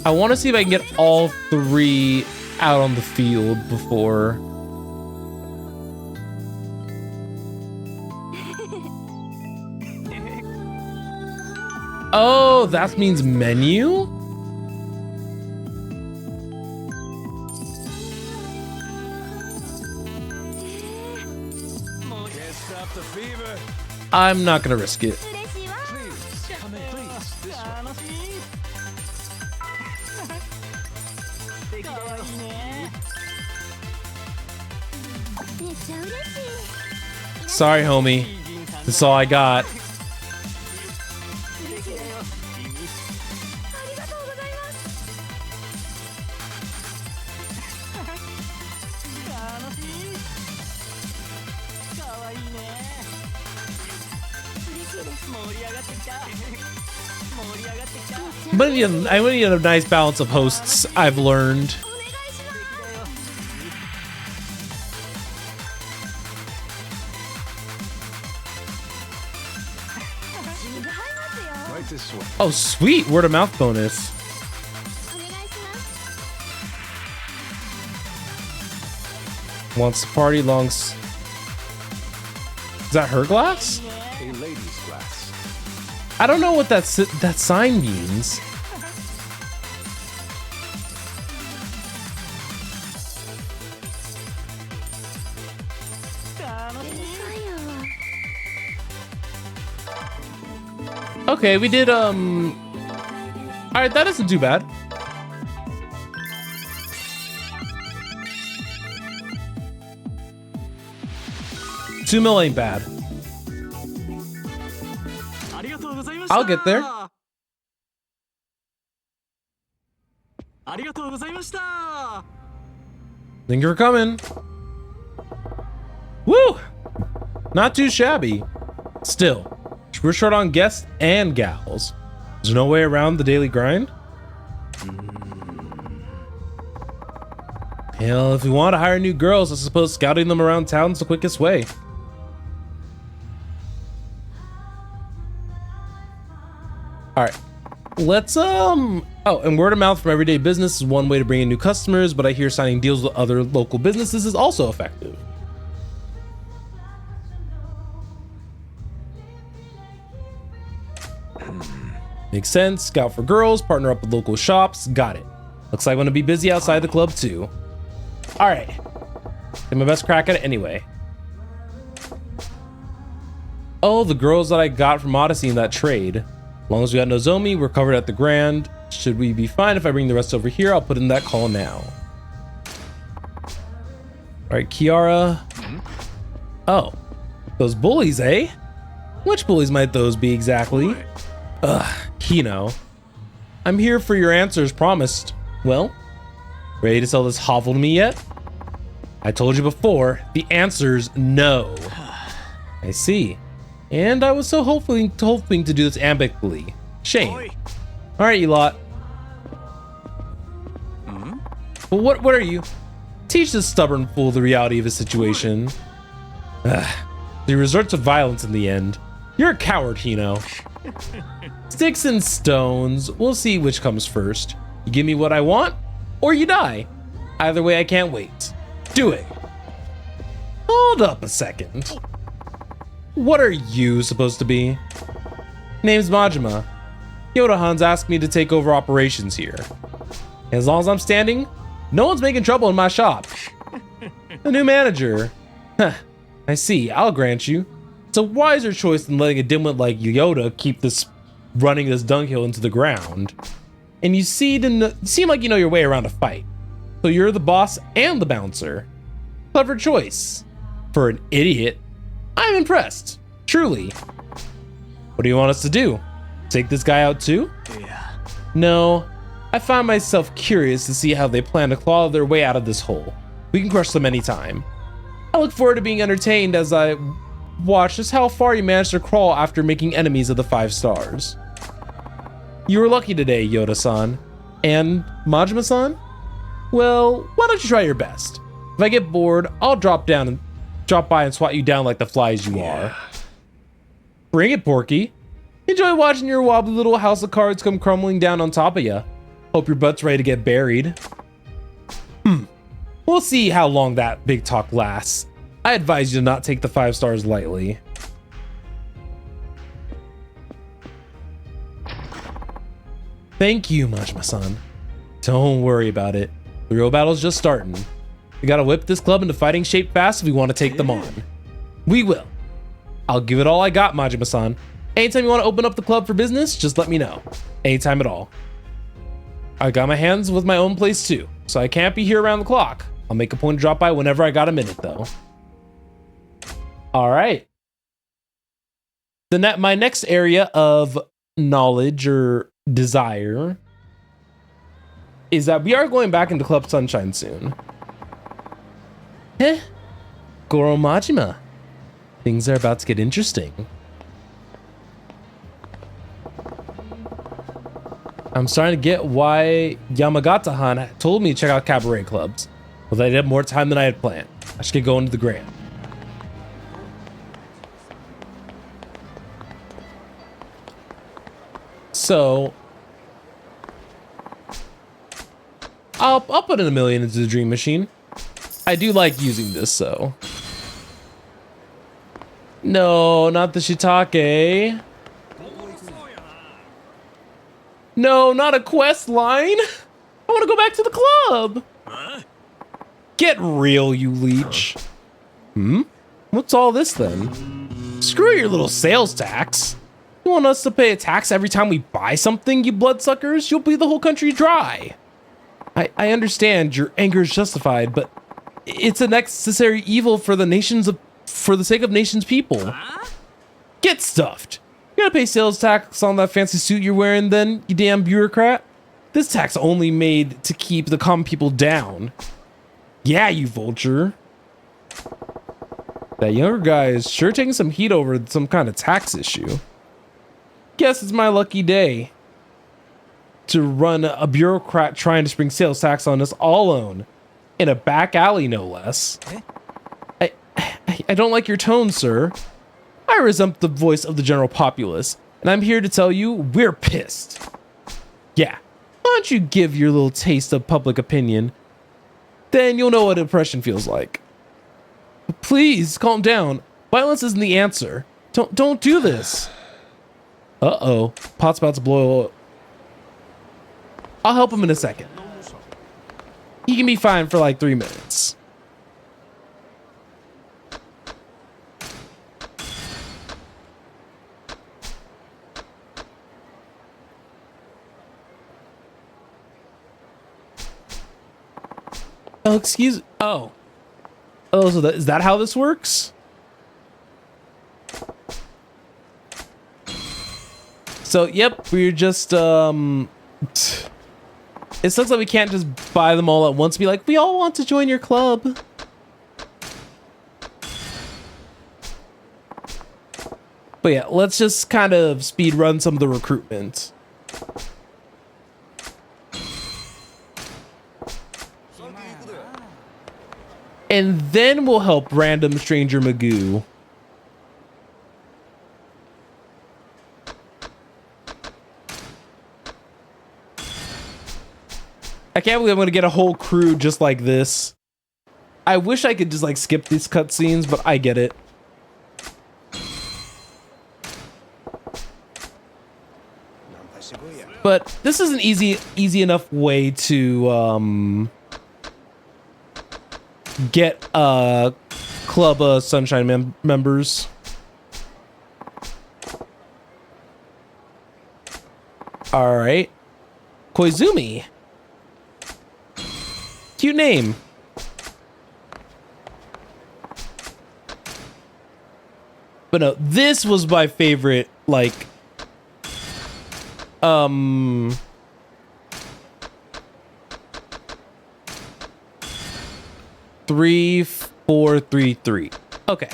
I want to see if I can get all three out on the field before. Oh, that means menu? up the fever. I'm not gonna risk it. Please, come in, please. This way. Sorry, homie. That's all I got. But I need a nice balance of hosts, I've learned. Right this way. Oh, sweet. Word of mouth bonus. Wants to party longs. Is that her glass? A lady's glass. I don't know what that sign means. Okay, we did all right, that isn't too bad. $2 mil ain't bad. I'll get there. Thank you for coming. Woo! Not too shabby. Still, we're short on guests and gals. There's no way around the daily grind. Hell, if we want to hire new girls, I suppose scouting them around town's the quickest way. All right, let's oh, and word of mouth from everyday business is one way to bring in new customers, but I hear signing deals with other local businesses is also effective. Makes sense. Scout for girls, partner up with local shops. Got it. Looks like I'm gonna be busy outside the club too. All right, take my best crack at it anyway. Oh, the girls that I got from Odyssey in that trade. As long as we got Nozomi, we're covered at the Grand. Should we be fine if I bring the rest over here? I'll put in that call now. All right, Kiara. Oh, those bullies, eh? Which bullies might those be exactly? Ugh, Hino. I'm here for your answers promised. Well, ready to sell this hovel to me yet? I told you before, the answer's no. I see. And I was so hoping to do this amicably. Shame. All right, you lot. But what are you? Teach this stubborn fool the reality of his situation. He resorts to violence in the end. You're a coward, Hino. Sticks and stones. We'll see which comes first. You give me what I want, or you die. Either way, I can't wait. Do it. Hold up a second. What are you supposed to be? Name's Majima. Yoda-han's asked me to take over operations here. As long as I'm standing, no one's making trouble in my shop. A new manager. Huh, I see, I'll grant you. It's a wiser choice than letting a dimwit like Yoda keep running this dunghill into the ground. And you seem like you know your way around a fight. So you're the boss and the bouncer. Clever choice. For an idiot. I'm impressed, truly. What do you want us to do? Take this guy out too? Yeah. No, I find myself curious to see how they plan to claw their way out of this hole. We can crush them anytime. I look forward to being entertained as I watch just how far you managed to crawl after making enemies of the 5 stars. You were lucky today, Yoda-san. And Majima-san? Well, why don't you try your best? If I get bored, I'll drop by and swat you down like the flies you are. Bring it, Porky. Enjoy watching your wobbly little house of cards come crumbling down on top of you. Hope your butt's ready to get buried. We'll see how long that big talk lasts. I advise you to not take the 5 stars lightly. Thank you, Majima-san. Don't worry about it. The real battle's just starting. We gotta whip this club into fighting shape fast if we want to take them on. We will. I'll give it all I got, Majima-san. Anytime you want to open up the club for business, just let me know. Anytime at all. I got my hands with my own place too, so I can't be here around the clock. I'll make a point to drop by whenever I got a minute though. All right. My next area of knowledge or desire is that we are going back into Club Sunshine soon. Goro Majima. Things are about to get interesting. I'm starting to get why Yamagata-han told me to check out cabaret clubs. Well, I had more time than I had planned. I should get going to the Grand. So, I'll put in $1 million into the Dream Machine. I do like using this, so. No, not the shiitake. No, not a quest line. I want to go back to the club. Get real, you leech. What's all this then? Screw your little sales tax. You want us to pay a tax every time we buy something, you bloodsuckers? You'll bleed the whole country dry. I understand your anger is justified, but it's a necessary evil for the sake of nation's people. Get stuffed. You gotta pay sales tax on that fancy suit you're wearing then, you damn bureaucrat. This tax only made to keep the common people down. Yeah, you vulture. That younger guy is sure taking some heat over some kind of tax issue. Guess it's my lucky day to run a bureaucrat trying to spring sales tax on us all alone. In a back alley, no less. I don't like your tone, sir. I resent the voice of the general populace, and I'm here to tell you we're pissed. Yeah, why don't you give your little taste of public opinion? Then you'll know what oppression feels like. Please, calm down. Violence isn't the answer. Don't do this. Uh-oh, pot's about to blow. I'll help him in a second. He can be fine for like 3 minutes. Oh, excuse. Oh, so is that how this works? So, yep, we're just, it sucks that we can't just buy them all at once and be like, we all want to join your club. But yeah, let's just kind of speed run some of the recruitment. And then we'll help random stranger Magoo. I can't believe I'm gonna get a whole crew just like this. I wish I could just like skip these cutscenes, but I get it. But this is an easy enough way to get Club Sunshine members. All right, Koizumi. Cute name. But no, this was my favorite, like, 3, 4, 3, 3. Okay.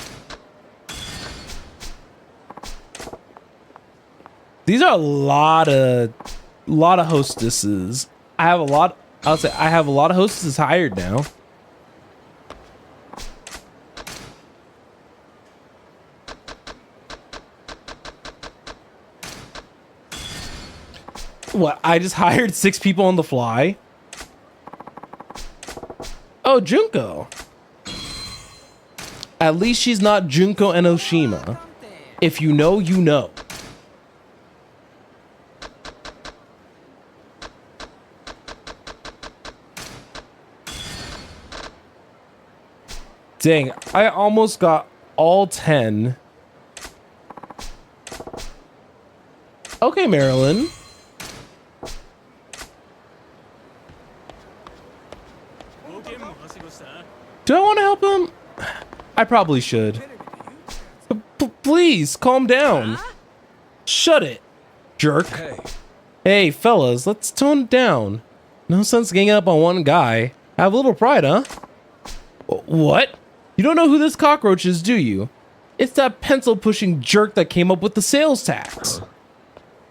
These are a lot of hostesses. I'll say I have a lot of hostesses hired now. What? I just hired 6 people on the fly? Oh, Junko. At least she's not Junko Enoshima. If you know, you know. Dang, I almost got all 10. Okay, Marilyn. Do I want to help him? I probably should. Please, calm down. Shut it, jerk. Hey, fellas, let's tone it down. No sense ganging up on one guy. Have a little pride, huh? What? You don't know who this cockroach is, do you? It's that pencil-pushing jerk that came up with the sales tax.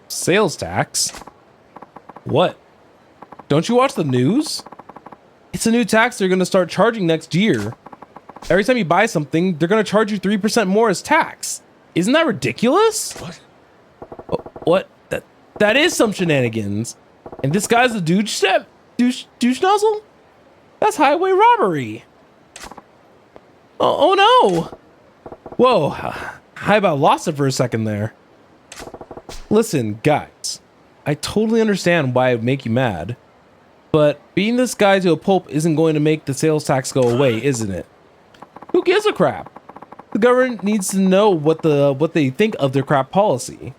Sales tax? What? Don't you watch the news? It's a new tax they're going to start charging next year. Every time you buy something, they're going to charge you 3% more as tax. Isn't that ridiculous? What? What? That is some shenanigans. And this guy's a douche nozzle? That's highway robbery. Oh no. Whoa, I about lost it for a second there. Listen, guys, I totally understand why it would make you mad, but beating this guy to a pulp isn't going to make the sales tax go away, isn't it? Who gives a crap? The government needs to know what they think of their crap policy.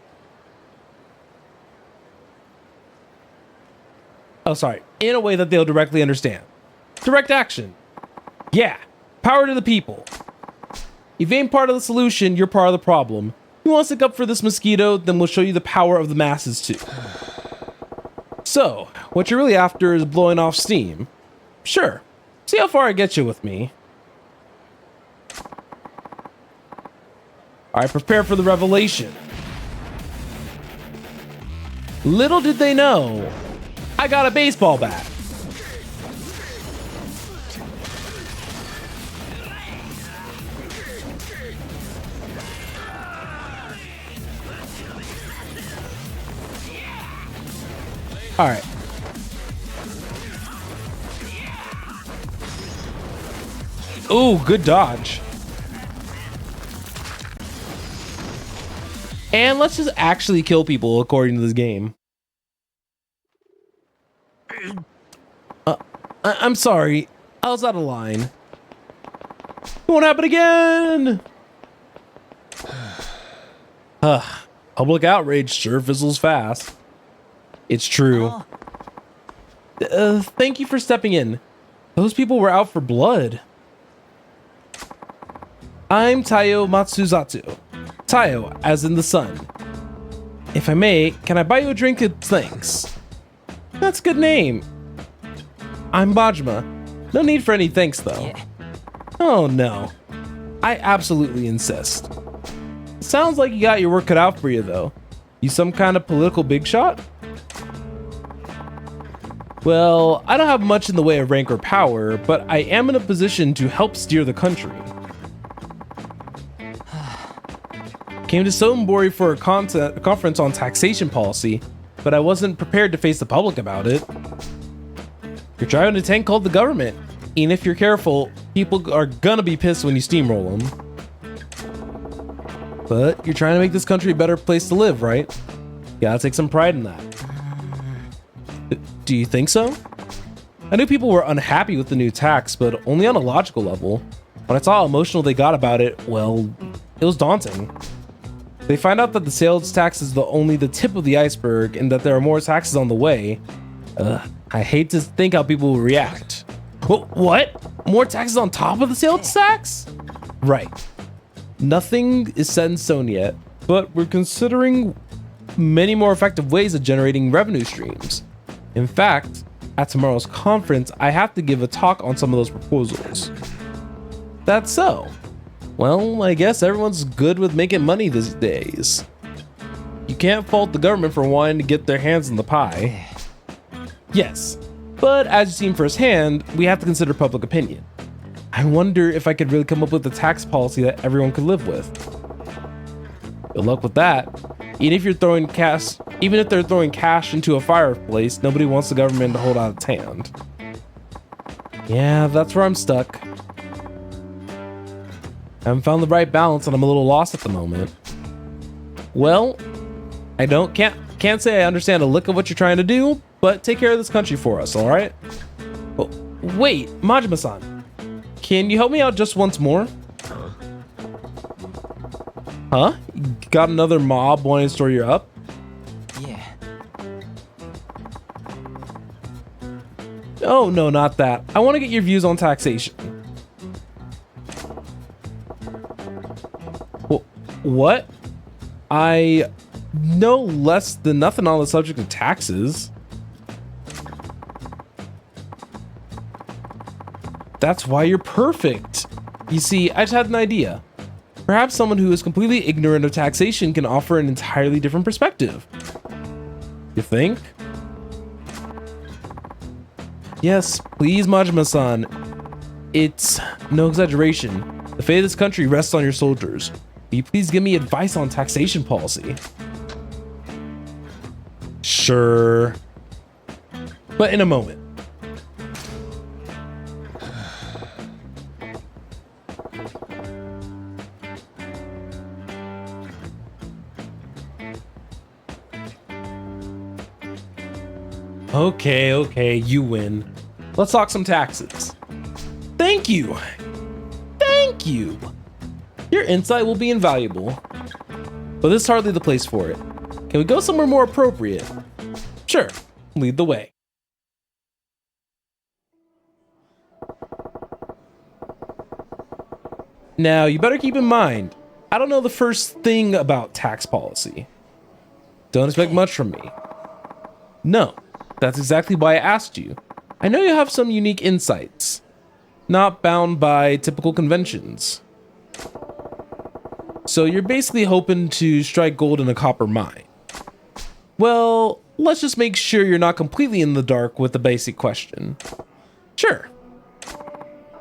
Oh, sorry. In a way that they'll directly understand. Direct action. Yeah. Power to the people. If you ain't part of the solution, you're part of the problem. You want to stick up for this mosquito, then we'll show you the power of the masses too. So, what you're really after is blowing off steam. Sure. See how far I get you with me. Alright, prepare for the revelation. Little did they know, I got a baseball bat. All right. Ooh, good dodge. And let's just actually kill people according to this game. I'm sorry. I was out of line. It won't happen again. Public outrage sure fizzles fast. It's true. Thank you for stepping in. Those people were out for blood. I'm Taiyo Matsuzatsu. Taiyo, as in the sun. If I may, can I buy you a drink? Thanks. That's a good name. I'm Majima. No need for any thanks, though. Yeah. Oh, no. I absolutely insist. Sounds like you got your work cut out for you, though. You some kind of political big shot? Well, I don't have much in the way of rank or power, but I am in a position to help steer the country. Came to Sotenbori for a conference on taxation policy, but I wasn't prepared to face the public about it. You're driving a tank called the government, and if you're careful, people are gonna be pissed when you steamroll them. But you're trying to make this country a better place to live, right? You gotta take some pride in that. Do you think so? I knew people were unhappy with the new tax, but only on a logical level. When I saw how emotional they got about it, well, it was daunting. They find out that the sales tax is only the tip of the iceberg and that there are more taxes on the way. I hate to think how people will react. What? More taxes on top of the sales tax? Right. Nothing is set in stone yet, but we're considering many more effective ways of generating revenue streams. In fact, at tomorrow's conference, I have to give a talk on some of those proposals. That's so. Well, I guess everyone's good with making money these days. You can't fault the government for wanting to get their hands on the pie. Yes, but as you've seen firsthand, we have to consider public opinion. I wonder if I could really come up with a tax policy that everyone could live with. Good luck with that. Even if they're throwing cash into a fireplace, nobody wants the government to hold out its hand. Yeah, that's where I'm stuck. I haven't found the right balance and I'm a little lost at the moment. Well, I can't say I understand a lick of what you're trying to do, but take care of this country for us, alright? Oh, wait, Majima-san. Can you help me out just once more? Huh? You got another mob wanting to store you up? Oh, no, not that. I want to get your views on taxation. What? I know less than nothing on the subject of taxes. That's why you're perfect. You see, I just had an idea. Perhaps someone who is completely ignorant of taxation can offer an entirely different perspective. You think? Yes, please, Majima-san. It's no exaggeration. The fate of this country rests on your soldiers. Will you please give me advice on taxation policy? Sure. But in a moment. Okay, you win. Let's talk some taxes. Thank you. Thank you. Your insight will be invaluable, but this is hardly the place for it. Can we go somewhere more appropriate? Sure, lead the way. Now, you better keep in mind, I don't know the first thing about tax policy. Don't expect much from me. No, that's exactly why I asked you. I know you have some unique insights, not bound by typical conventions. So you're basically hoping to strike gold in a copper mine. Well, let's just make sure you're not completely in the dark with the basic question. Sure.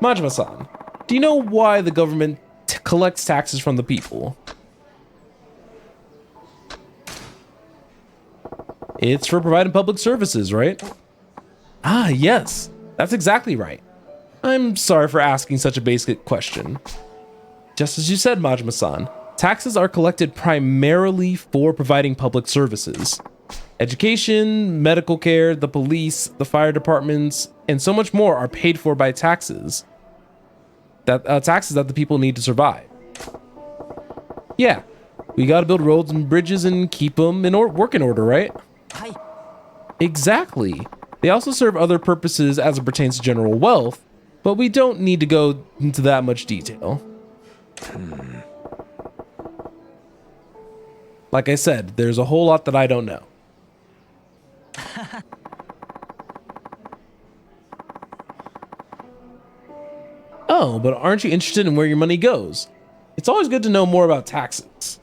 Majima-san, do you know why the government collects taxes from the people? It's for providing public services, right? Ah, yes, that's exactly right. I'm sorry for asking such a basic question. Just as you said, Majima-san, taxes are collected primarily for providing public services. Education, medical care, the police, the fire departments, and so much more are paid for by taxes. Taxes that the people need to survive. Yeah, we gotta build roads and bridges and keep them in working order, right? Exactly. They also serve other purposes as it pertains to general wealth, but we don't need to go into that much detail. Like I said, there's a whole lot that I don't know. Oh, but aren't you interested in where your money goes? It's always good to know more about taxes.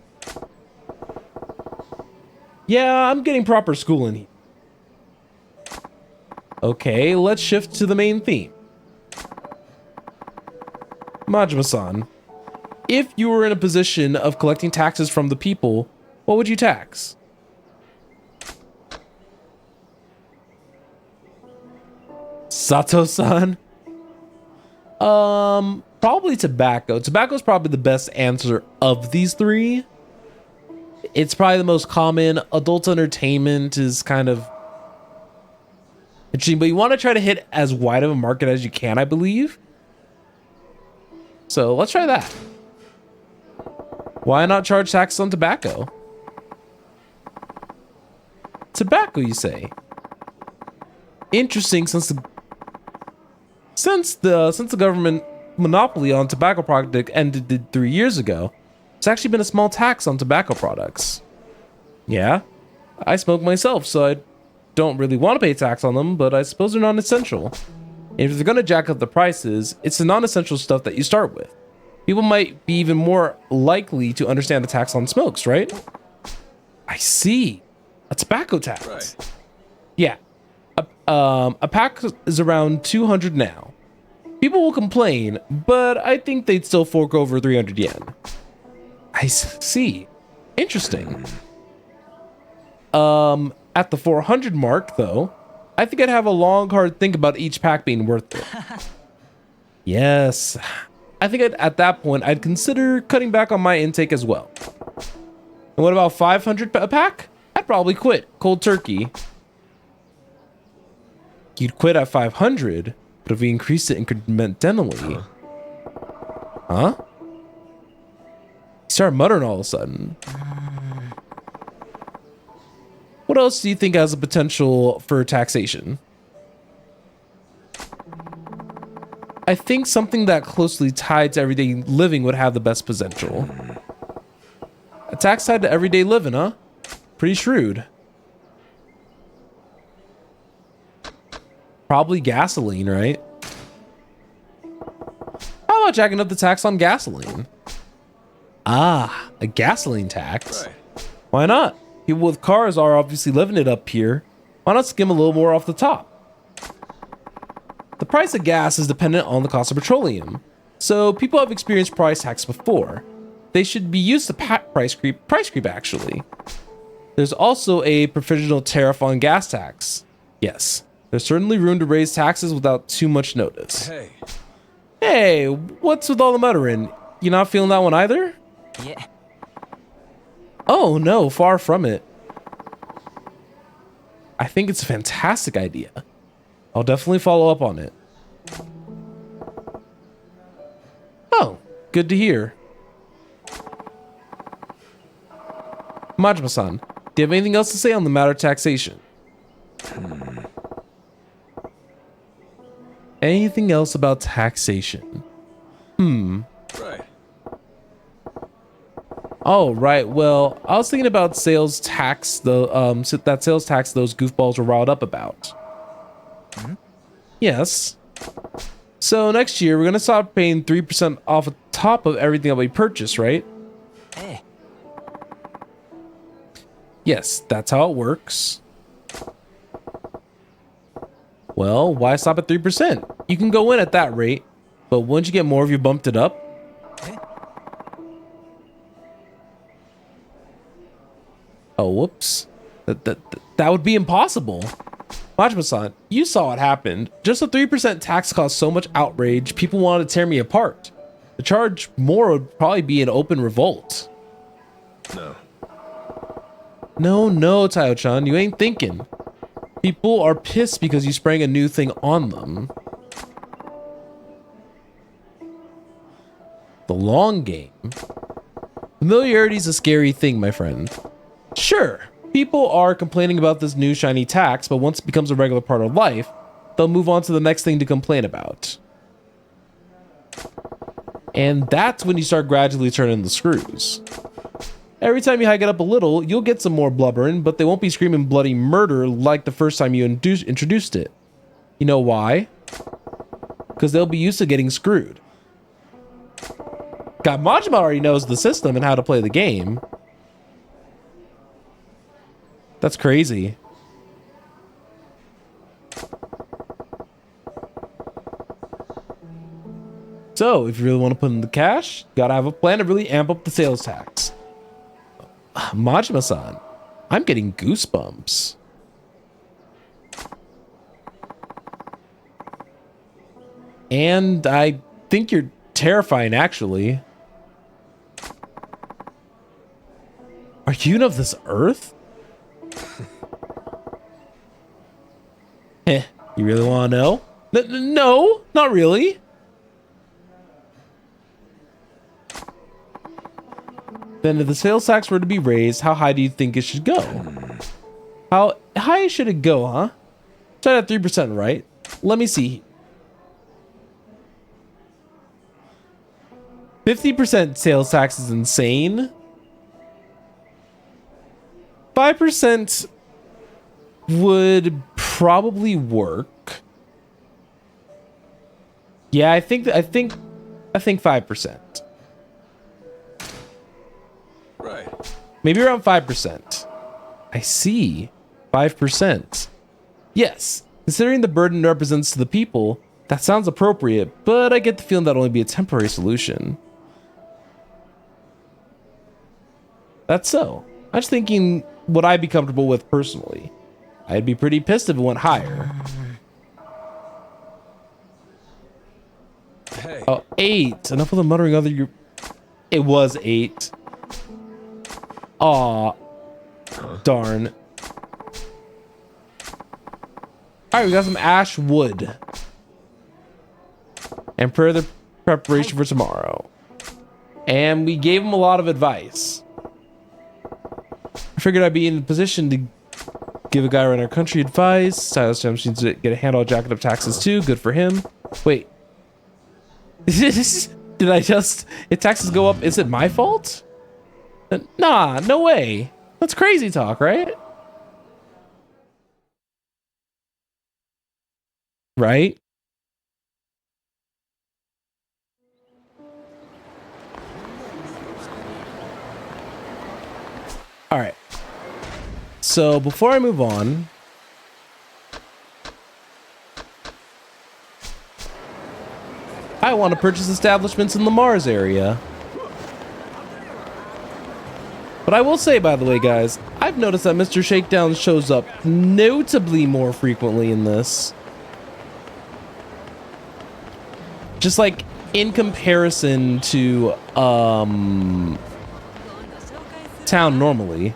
Yeah, I'm getting proper schooling here. Okay, let's shift to the main theme. Majima-san, if you were in a position of collecting taxes from the people, what would you tax? Sato-san? Probably tobacco. Tobacco is probably the best answer of these three. It's probably the most common. Adult entertainment is kind of interesting, but you want to try to hit as wide of a market as you can, I believe. So let's try that. Why not charge taxes on tobacco? Tobacco, you say? Interesting, since the government monopoly on tobacco product ended 3 years ago, there's actually been a small tax on tobacco products. Yeah, I smoke myself, so I don't really want to pay tax on them, but I suppose they're non-essential. If they're gonna jack up the prices, it's the non-essential stuff that you start with. People might be even more likely to understand the tax on smokes, right? I see. A tobacco tax. Right. Yeah. A pack is around 200 now. People will complain, but I think they'd still fork over 300 yen. I see. Interesting. At the 400 mark, though, I think I'd have a long, hard think about each pack being worth it. Yes. I think at that point, I'd consider cutting back on my intake as well. And what about 500 a pack? I'd probably quit cold turkey. You'd quit at 500, but if we increase it incrementally... Huh? You start muttering all of a sudden. What else do you think has a potential for taxation? I think something that closely tied to everyday living would have the best potential. A tax tied to everyday living, huh? Pretty shrewd. Probably gasoline, right? How about jacking up the tax on gasoline? Ah, a gasoline tax. Right. Why not? People with cars are obviously living it up here. Why not skim a little more off the top? The price of gas is dependent on the cost of petroleum, so people have experienced price hikes before. They should be used to price creep actually. There's also a provisional tariff on gas tax. Yes, there's certainly room to raise taxes without too much notice. Hey. Hey, what's with all the muttering? You not feeling that one either? Yeah. Oh no, far from it. I think it's a fantastic idea. I'll definitely follow up on it. Oh, good to hear. Majima-san, do you have anything else to say on the matter of taxation? Anything else about taxation? Right. Oh, right. Well, I was thinking about sales tax, that sales tax those goofballs were riled up about. Yes. So next year, we're going to start paying 3% off the top of everything that we purchase, right? Eh. Yes, that's how it works. Well, why stop at 3%? You can go in at that rate, but once you get more of you bumped it up. Oh, whoops. That would be impossible. Majima-san, you saw what happened. Just a 3% tax caused so much outrage, people wanted to tear me apart. To charge more would probably be an open revolt. No. No, Tayo-chan, you ain't thinking. People are pissed because you sprang a new thing on them. The long game. Familiarity is a scary thing, my friend. Sure, people are complaining about this new shiny tax, but once it becomes a regular part of life, they'll move on to the next thing to complain about. And that's when you start gradually turning the screws. Every time you hike it up a little, you'll get some more blubbering, but they won't be screaming bloody murder like the first time you introduced it. You know why? Because they'll be used to getting screwed. God, Majima already knows the system and how to play the game. That's crazy. So, if you really want to put in the cash, you gotta have a plan to really amp up the sales tax. Majima-san, I'm getting goosebumps. And I think you're terrifying, actually. Are you of this earth? You really want to know? No, not really. Then if the sales tax were to be raised, how high do you think it should go? How high should it go, huh? Start at 3%, right? Let me see. 50% sales tax is insane. 5% would probably work. Yeah, I think 5%. Right. Maybe around 5%. I see. 5%. Yes, considering the burden it represents to the people, that sounds appropriate, but I get the feeling that'll only be a temporary solution. That's so. I'm just thinking what I'd be comfortable with personally. I'd be pretty pissed if it went higher. Hey. Oh, 8. Enough of the muttering other you. It was 8. Aw. Darn. Alright, we got some ash wood. And further preparation for tomorrow. And we gave him a lot of advice. I figured I'd be in a position to give a guy around our country advice. Silas James needs to get a handle on jacking up taxes too. Good for him. Wait. Did I just... If taxes go up, is it my fault? Nah, no way. That's crazy talk, right? Right? All right. So before I move on, I want to purchase establishments in the Mars area. But I will say, by the way, guys, I've noticed that Mr. Shakedown shows up notably more frequently in this. Just like in comparison to town normally.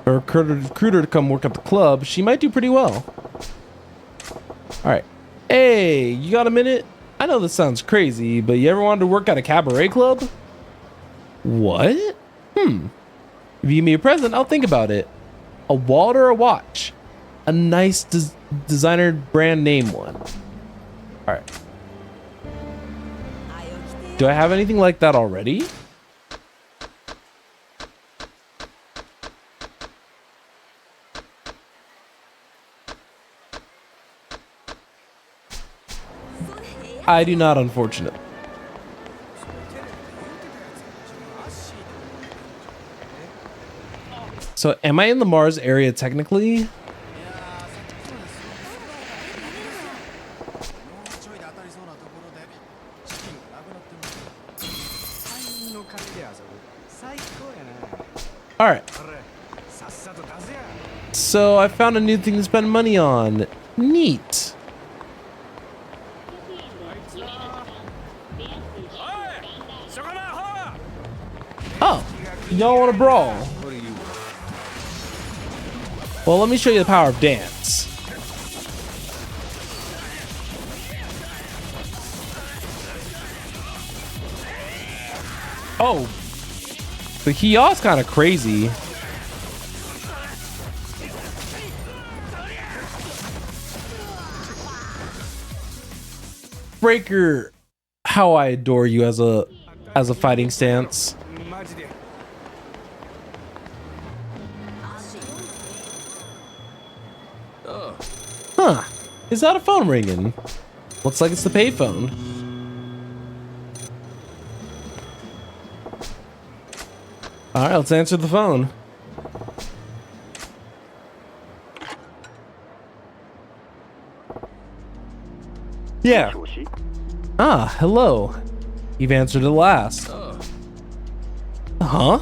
For a recruiter to come work at the club, she might do pretty well. Alright. Hey, you got a minute? I know this sounds crazy, but you ever wanted to work at a cabaret club? What? If you give me a present, I'll think about it. A wallet or a watch? A nice designer brand name one. Alright. Do I have anything like that already? I do not, unfortunately. So, am I in the Mars area technically? Alright. So, I found a new thing to spend money on. Neat. Oh, y'all want to brawl? Well, let me show you the power of dance. Oh, the Hiyaw's kind of crazy. Breaker, how I adore you as a fighting stance. Huh, is that a phone ringing? Looks like it's the payphone. All right, let's answer the phone. Yeah. Ah, hello. You've answered at last. Huh?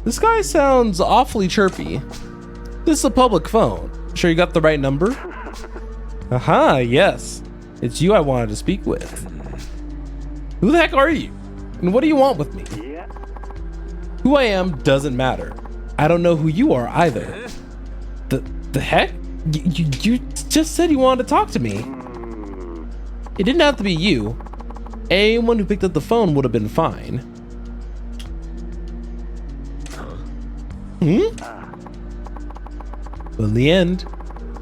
This guy sounds awfully chirpy. This is a public phone. Sure you got the right number? Aha, yes. It's you I wanted to speak with. Who the heck are you? And what do you want with me? Who I am doesn't matter. I don't know who you are either. The heck? You just said you wanted to talk to me. It didn't have to be you. Anyone who picked up the phone would have been fine. But in the end,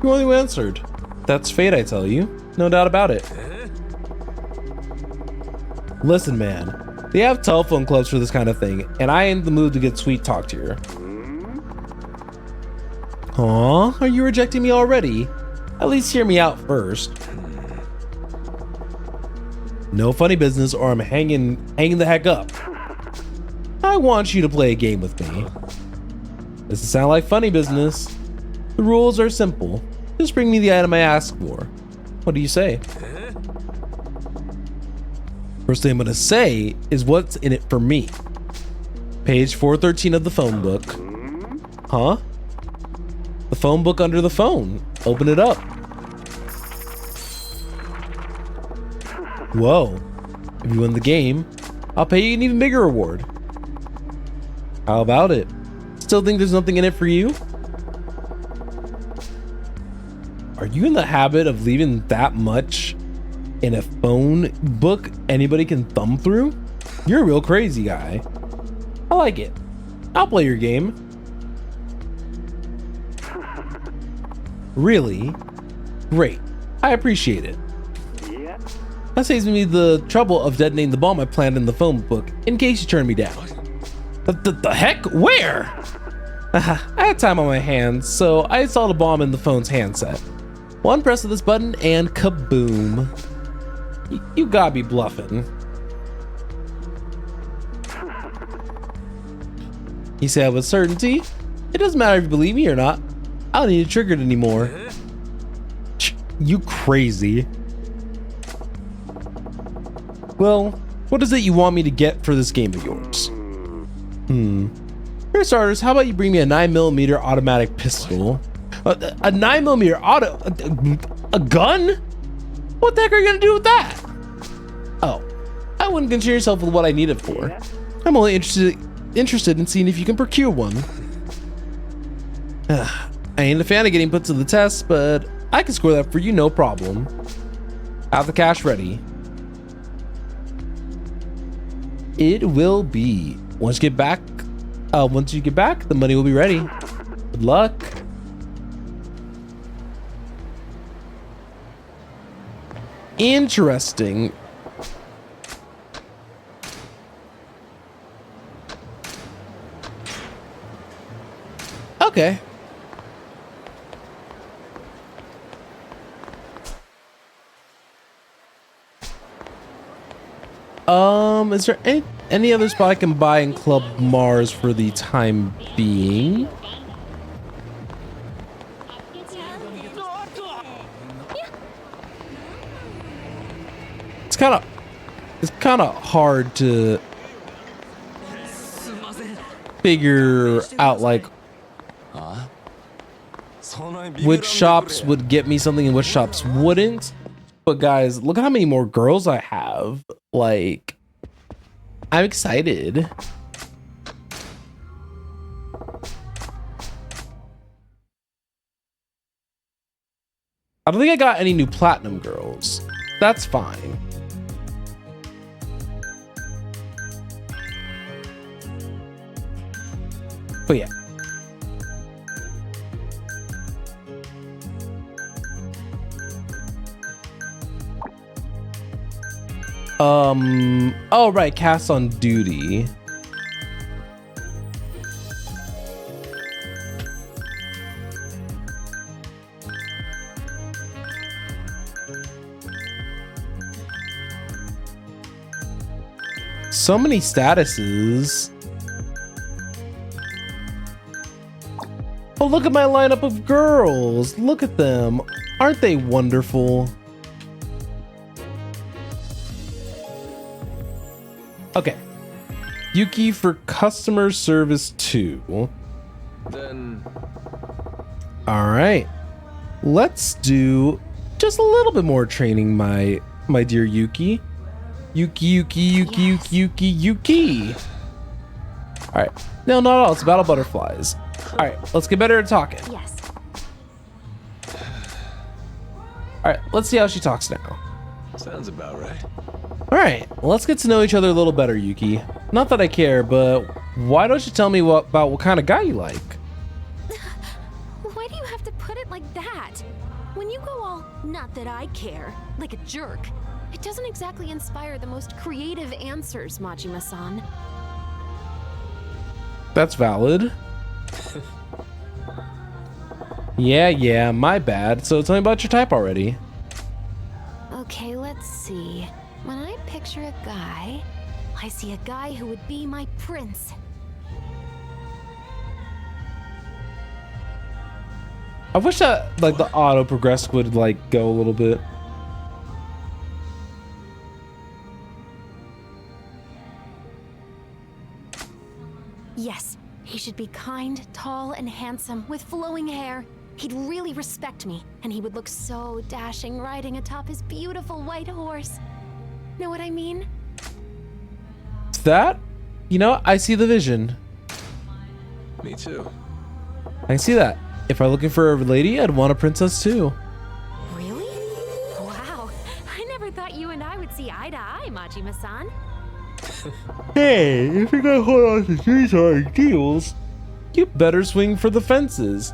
you only answered. That's fate, I tell you. No doubt about it. Listen, man. They have telephone clubs for this kind of thing, and I ain't in the mood to get sweet talked here. Aw, are you rejecting me already? At least hear me out first. No funny business or I'm hanging the heck up. I want you to play a game with me. Does it sound like funny business? The rules are simple. Just bring me the item I ask for. What do you say? First thing I'm gonna say is what's in it for me. Page 413 of the phone book. Huh? The phone book under the phone. Open it up. Whoa. If you win the game, I'll pay you an even bigger reward. How about it? Still think there's nothing in it for you? Are you in the habit of leaving that much in a phone book anybody can thumb through? You're a real crazy guy. I like it. I'll play your game. Really? Great. I appreciate it. That saves me the trouble of detonating the bomb I planned in the phone book in case you turn me down. The heck? Where? I had time on my hands, so I installed a bomb in the phone's handset. One press of this button and kaboom. You gotta be bluffing. He said with certainty, it doesn't matter if you believe me or not. I don't need to trigger it anymore. You crazy. Well, what is it you want me to get for this game of yours? For starters, how about you bring me a 9mm automatic pistol? A 9mm auto... A gun? What the heck are you gonna do with that? Oh, I wouldn't concern yourself with what I need it for. I'm only interested in seeing if you can procure one. I ain't a fan of getting put to the test, but I can score that for you, no problem. Have the cash ready. It will be. Once you get back, the money will be ready. Good luck. Interesting. Okay. Is there any other spot I can buy in Club Mars for the time being? It's kind of hard to figure out like which shops would get me something and which shops wouldn't. But guys, look at how many more girls I have. Like, I'm excited. I don't think I got any new platinum girls. That's fine. But yeah. Oh right, cast on duty. So many statuses. Oh, look at my lineup of girls. Look at them. Aren't they wonderful? Okay. Yuki for customer service 2. Then... Alright. Let's do just a little bit more training, my dear Yuki. Yuki. Alright. No, not all. It's battle butterflies. Alright, let's get better at talking. Yes. Alright, let's see how she talks now. Sounds about right. Alright, well, let's get to know each other a little better, Yuki. Not that I care, but why don't you tell me about what kind of guy you like? Why do you have to put it like that? When you go all, not that I care, like a jerk, it doesn't exactly inspire the most creative answers, Majima-san. That's valid. Yeah, my bad. So tell me about your type already. Okay, let's see. When I picture a guy, I see a guy who would be my prince. I wish that like the auto progress would like go a little bit. Yes, he should be kind, tall, and handsome with flowing hair. He'd really respect me, and he would look so dashing riding atop his beautiful white horse. Know what I mean? That, you know, I see the vision. Me too. I can see that. If I'm looking for a lady, I'd want a princess too. Really? Wow, I never thought you and I would see eye to eye, Majima-san. Hey, if you're gonna hold on to these ideals, you better swing for the fences.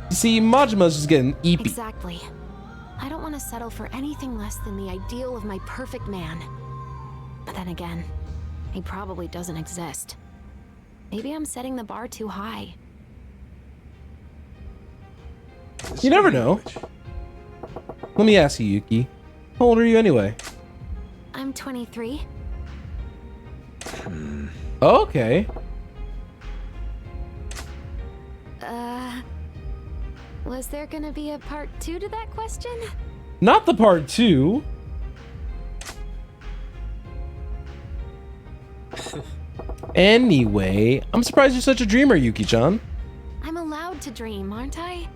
You see, Majima's just getting eepy. Exactly. I don't want to settle for anything less than the ideal of my perfect man. But then again, he probably doesn't exist. Maybe I'm setting the bar too high. You never know. Let me ask you, Yuki. How old are you anyway? I'm 23. Okay. Was there gonna be a part 2 to that question? Not the part 2. Anyway, I'm surprised you're such a dreamer, Yuki-chan. I'm allowed to dream, aren't I?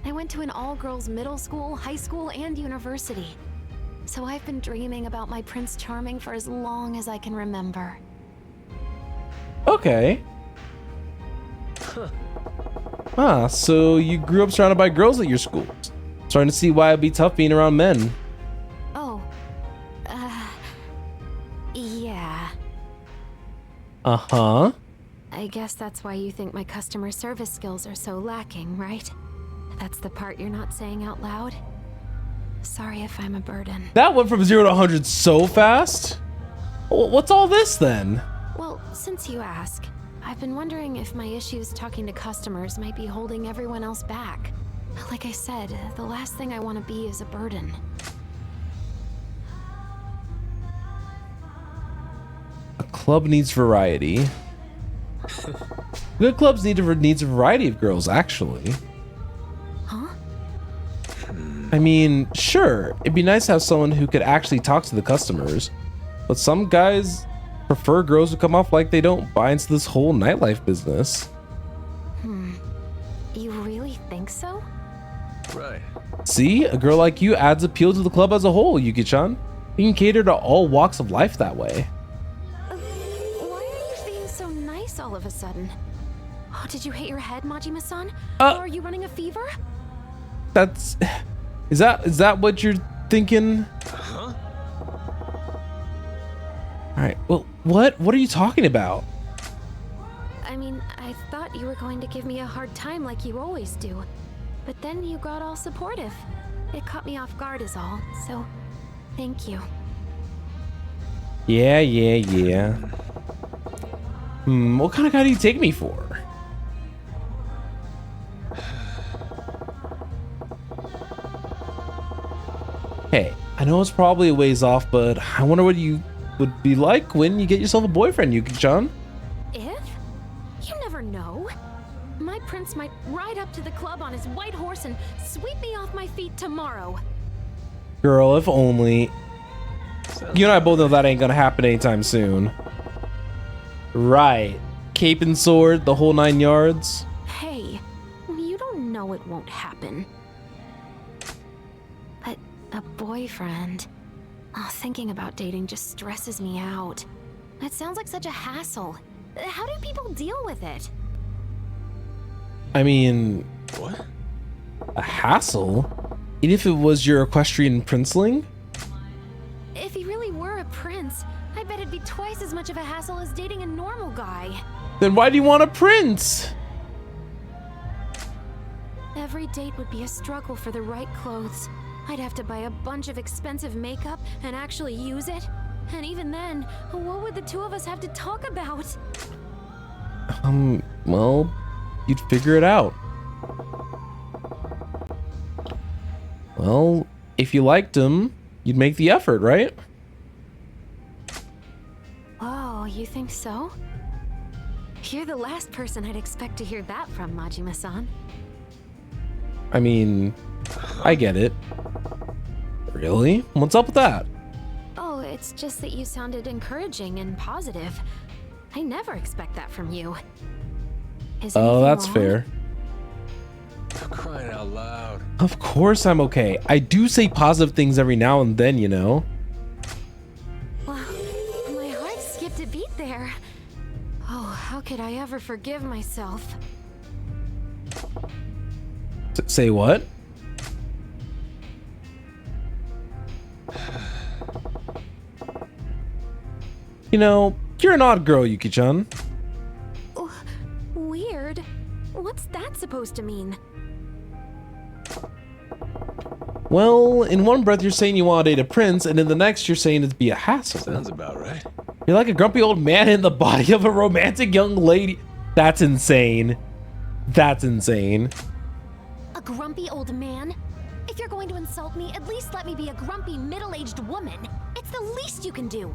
I went to an all-girls middle school, high school, and university. So I've been dreaming about my Prince Charming for as long as I can remember. Okay. Ah, so you grew up surrounded by girls at your school. Starting to see why it'd be tough being around men. Oh. Yeah. Uh-huh. I guess that's why you think my customer service skills are so lacking, right? That's the part you're not saying out loud? Sorry if I'm a burden. That went from 0 to 100 so fast? What's all this then? Well, since you ask, I've been wondering if my issues talking to customers might be holding everyone else back. Like I said, the last thing I want to be is a burden. A club needs variety. Good clubs needs a variety of girls, actually. Huh? I mean, sure, it'd be nice to have someone who could actually talk to the customers, but some guys prefer girls who come off like they don't buy into this whole nightlife business. You really think so? Right. See, a girl like you adds appeal to the club as a whole, Yuki-chan. You can cater to all walks of life that way. Why are you being so nice all of a sudden? Oh, did you hit your head, Majima-san? Or are you running a fever? That's... Is that what you're thinking? Huh? Alright, well, what are you talking about? I mean, I thought you were going to give me a hard time like you always do. But then you got all supportive. It caught me off guard is all, so thank you. Yeah. What kind of guy do you take me for? Hey, I know it's probably a ways off, but I wonder what you would be like when you get yourself a boyfriend, Yuki-chan. If? You never know. My prince might ride up to the club on his white horse and sweep me off my feet tomorrow. Girl, if only. You and I both know that ain't gonna happen anytime soon. Right. Cape and sword, the whole 9 yards. Hey, you don't know it won't happen. But a boyfriend... Oh, thinking about dating just stresses me out. It sounds like such a hassle. How do people deal with it? I mean, What? a hassle? Even if it was your equestrian princeling? If he really were a prince, I bet it'd be twice as much of a hassle as dating a normal guy. Then why do you want a prince? Every date would be a struggle for the right clothes. I'd have to buy a bunch of expensive makeup and actually use it. And even then, what would the two of us have to talk about? Well, you'd figure it out. Well, if you liked him, you'd make the effort, right? Oh, you think so? You're the last person I'd expect to hear that from, Majima-san. I mean, I get it. Really? What's up with that? Oh, it's just that you sounded encouraging and positive. I never expect that from you. Is Oh, anything that's wrong? fair. For crying out loud. Of course I'm okay. I do say positive things every now and then, you know? Wow, my heart skipped a beat there. Oh, how could I ever forgive myself? Say what? You know, you're an odd girl, Yuki-chan. Weird. What's that supposed to mean? Well, in one breath you're saying you want to date a prince, and in the next you're saying it'd be a hassle. Sounds about right. You're like a grumpy old man in the body of a romantic young lady. That's insane. That's insane. A grumpy old man? If you're going to insult me, at least let me be a grumpy middle-aged woman. It's the least you can do.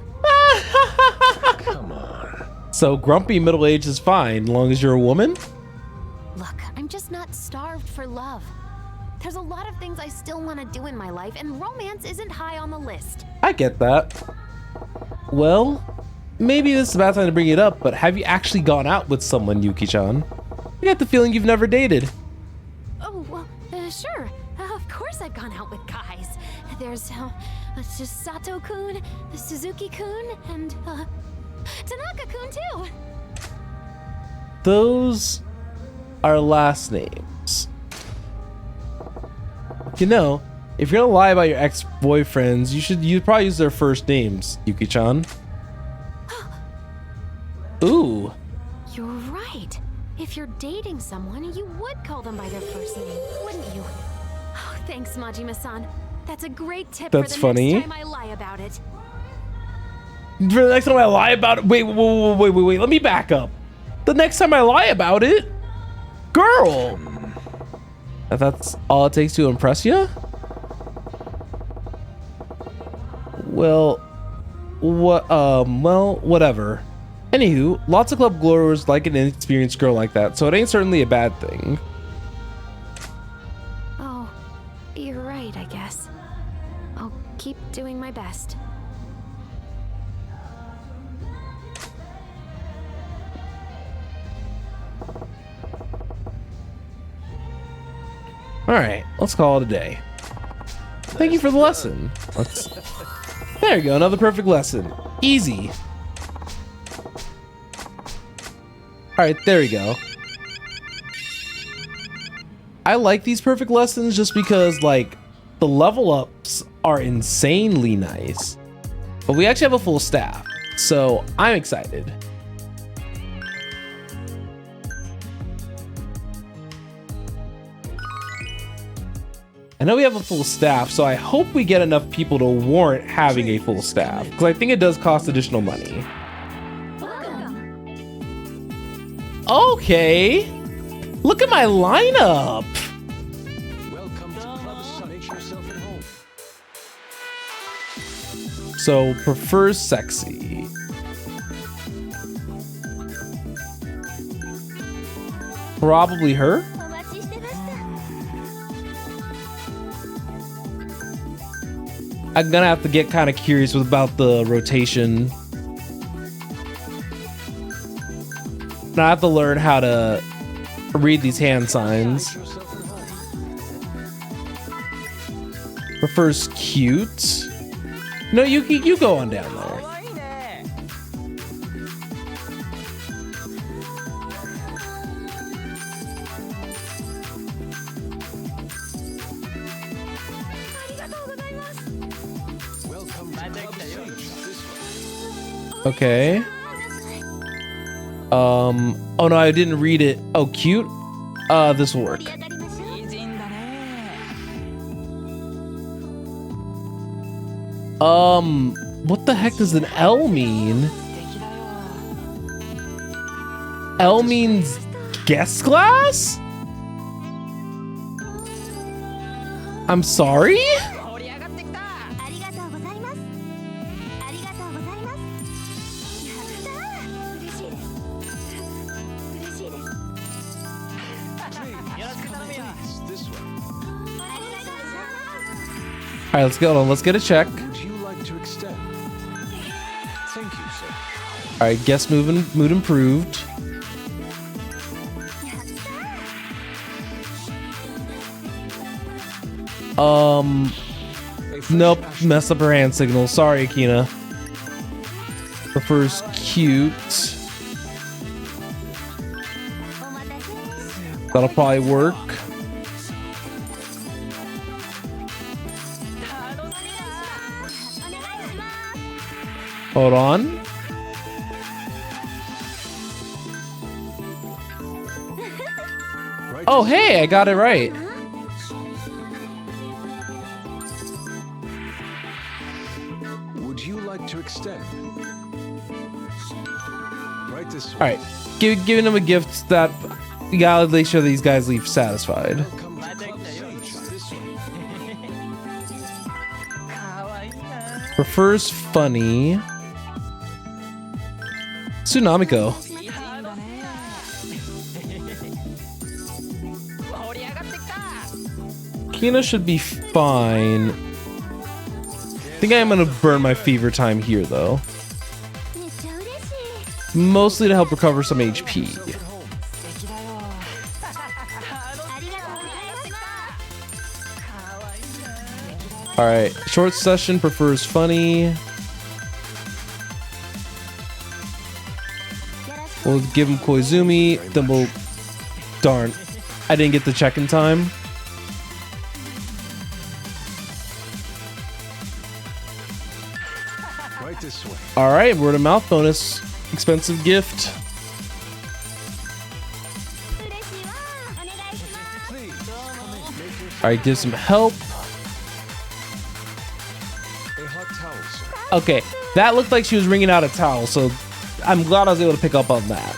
Come on. So grumpy middle-aged is fine, as long as you're a woman? Look, I'm just not starved for love. There's a lot of things I still want to do in my life, and romance isn't high on the list. I get that. Well, maybe this is a bad time to bring it up, but have you actually gone out with someone, Yuki-chan? I got the feeling you've never dated. Oh, well, sure. Of course I've gone out with guys. There's Sato-kun, Suzuki-kun, and Tanaka-kun too. Those are last names. You know, if you're gonna lie about your ex-boyfriends, you'd probably use their first names, Yuki-chan. Ooh. You're right. If you're dating someone, you would call them by their first name, wouldn't you? Oh, thanks, Majima-san. That's a great tip That's for the funny. next time I lie about it. For the next time I lie about it, wait, let me back up. The next time I lie about it, girl. That's all it takes to impress you? Well, whatever. Anywho, lots of club goers like an inexperienced girl like that, so it ain't certainly a bad thing. Oh, you're right, I guess. I'll keep doing my best. All right, let's call it a day. Thank you for the lesson. There you go, another perfect lesson. Easy. All right, there we go. I like these perfect lessons just because, like, the level ups are insanely nice. But we actually have a full staff, so I'm excited. I know we have a full staff, so I hope we get enough people to warrant having a full staff, because I think it does cost additional money. Okay, look at my lineup. Welcome to Club. Make yourself at home. So prefers sexy. Probably her. I'm gonna have to get kind of curious about the rotation. And I have to learn how to read these hand signs. Prefers cute. No, you go on down there. Okay. Oh no, I didn't read it. Oh, cute. This will work. What the heck does an L mean? L means guest class? I'm sorry? All right, let's go. Let's get a check. Would you like to extend? Thank you, sir. All right, guest mood improved. Nope, messed up her hand signal. Sorry, Akina. Prefers cute. That'll probably work. Hold on. Oh, hey, I got it right. Would you like to extend? Right this way. All right, giving them a gift that we gotta make sure these guys leave satisfied. Welcome to Club Sage. This way. Prefers funny. Tsunamiko. Kina should be fine. I think I am gonna burn my fever time here though. Mostly to help recover some HP. Alright, short session prefers funny. We'll give him Koizumi, then we'll... Darn, I didn't get the check in time. Right this way. Alright, word of mouth bonus. Expensive gift. Alright, give some help. A hot towel, sir. Okay, that looked like she was wringing out a towel, so I'm glad I was able to pick up on that.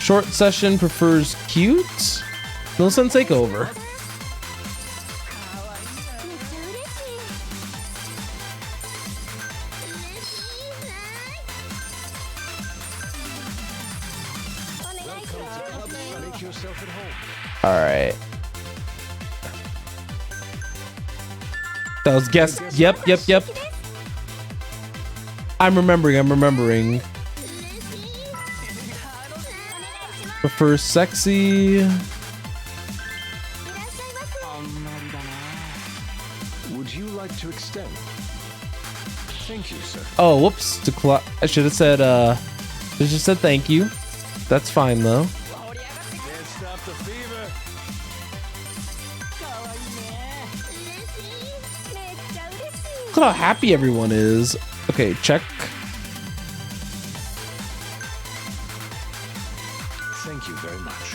Short session prefers cute. No sensei over. Make yourself at home. All right. That was guess. Yep. I'm remembering. Prefers sexy. Would you like to extend? Thank you, sir. Oh, whoops. I should have said, I just said thank you. That's fine, though. Can't stop the fever. Look at how happy everyone is. Okay, check. Thank you very much.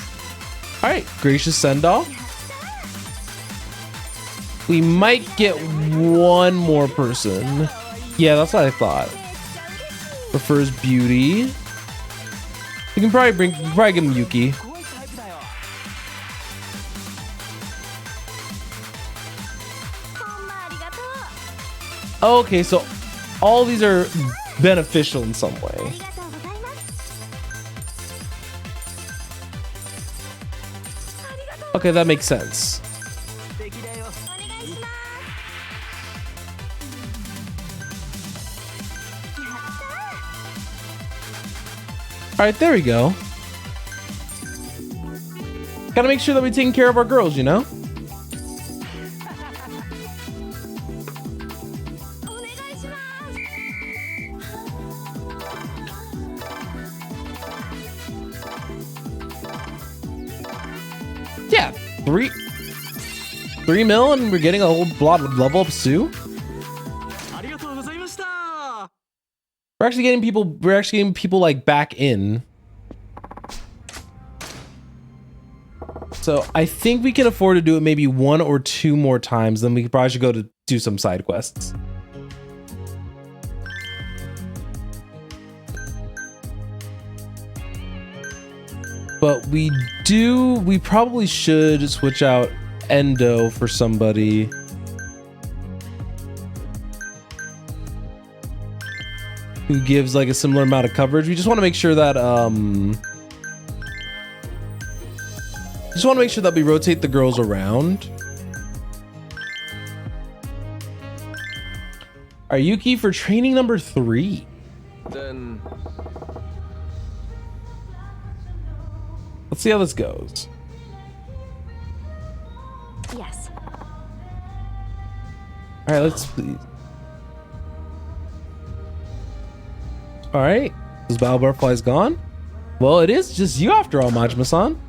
All right, gracious send-off. We might get one more person. Yeah, that's what I thought. Prefers beauty. We can probably give him Yuki. Okay, so all these are beneficial in some way. Okay, that makes sense. All right, there we go. Gotta make sure that we're taking care of our girls, you know? Yeah, 3 mil and we're getting a whole lot of level up Sue. We're actually getting people like back in. So I think we can afford to do it maybe 1 or 2 more times, then we probably should go to do some side quests. But we probably should switch out Endo for somebody. Who gives like a similar amount of coverage. We just want to make sure that we rotate the girls around. Are Yuki for training number 3? Then Let's see how this goes. Yes. All right, let's please. All right, this battle butterfly's gone. Well, it is just you after all, Majima-san.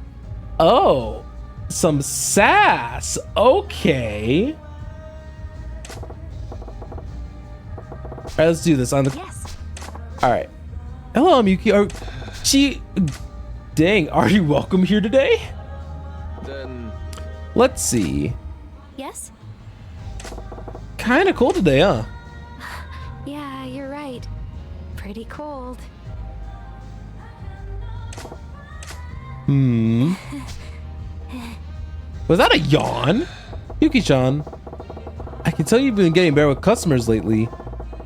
Oh, some sass. Okay. All right, let's do this on the. Yes. All right. Hello, Miyuki. Dang, are you welcome here today? then Let's see. Yes? kind of cold today, huh? Yeah, you're right. Pretty cold. Was that a yawn? Yuki-chan, I can tell you've been getting better with customers lately,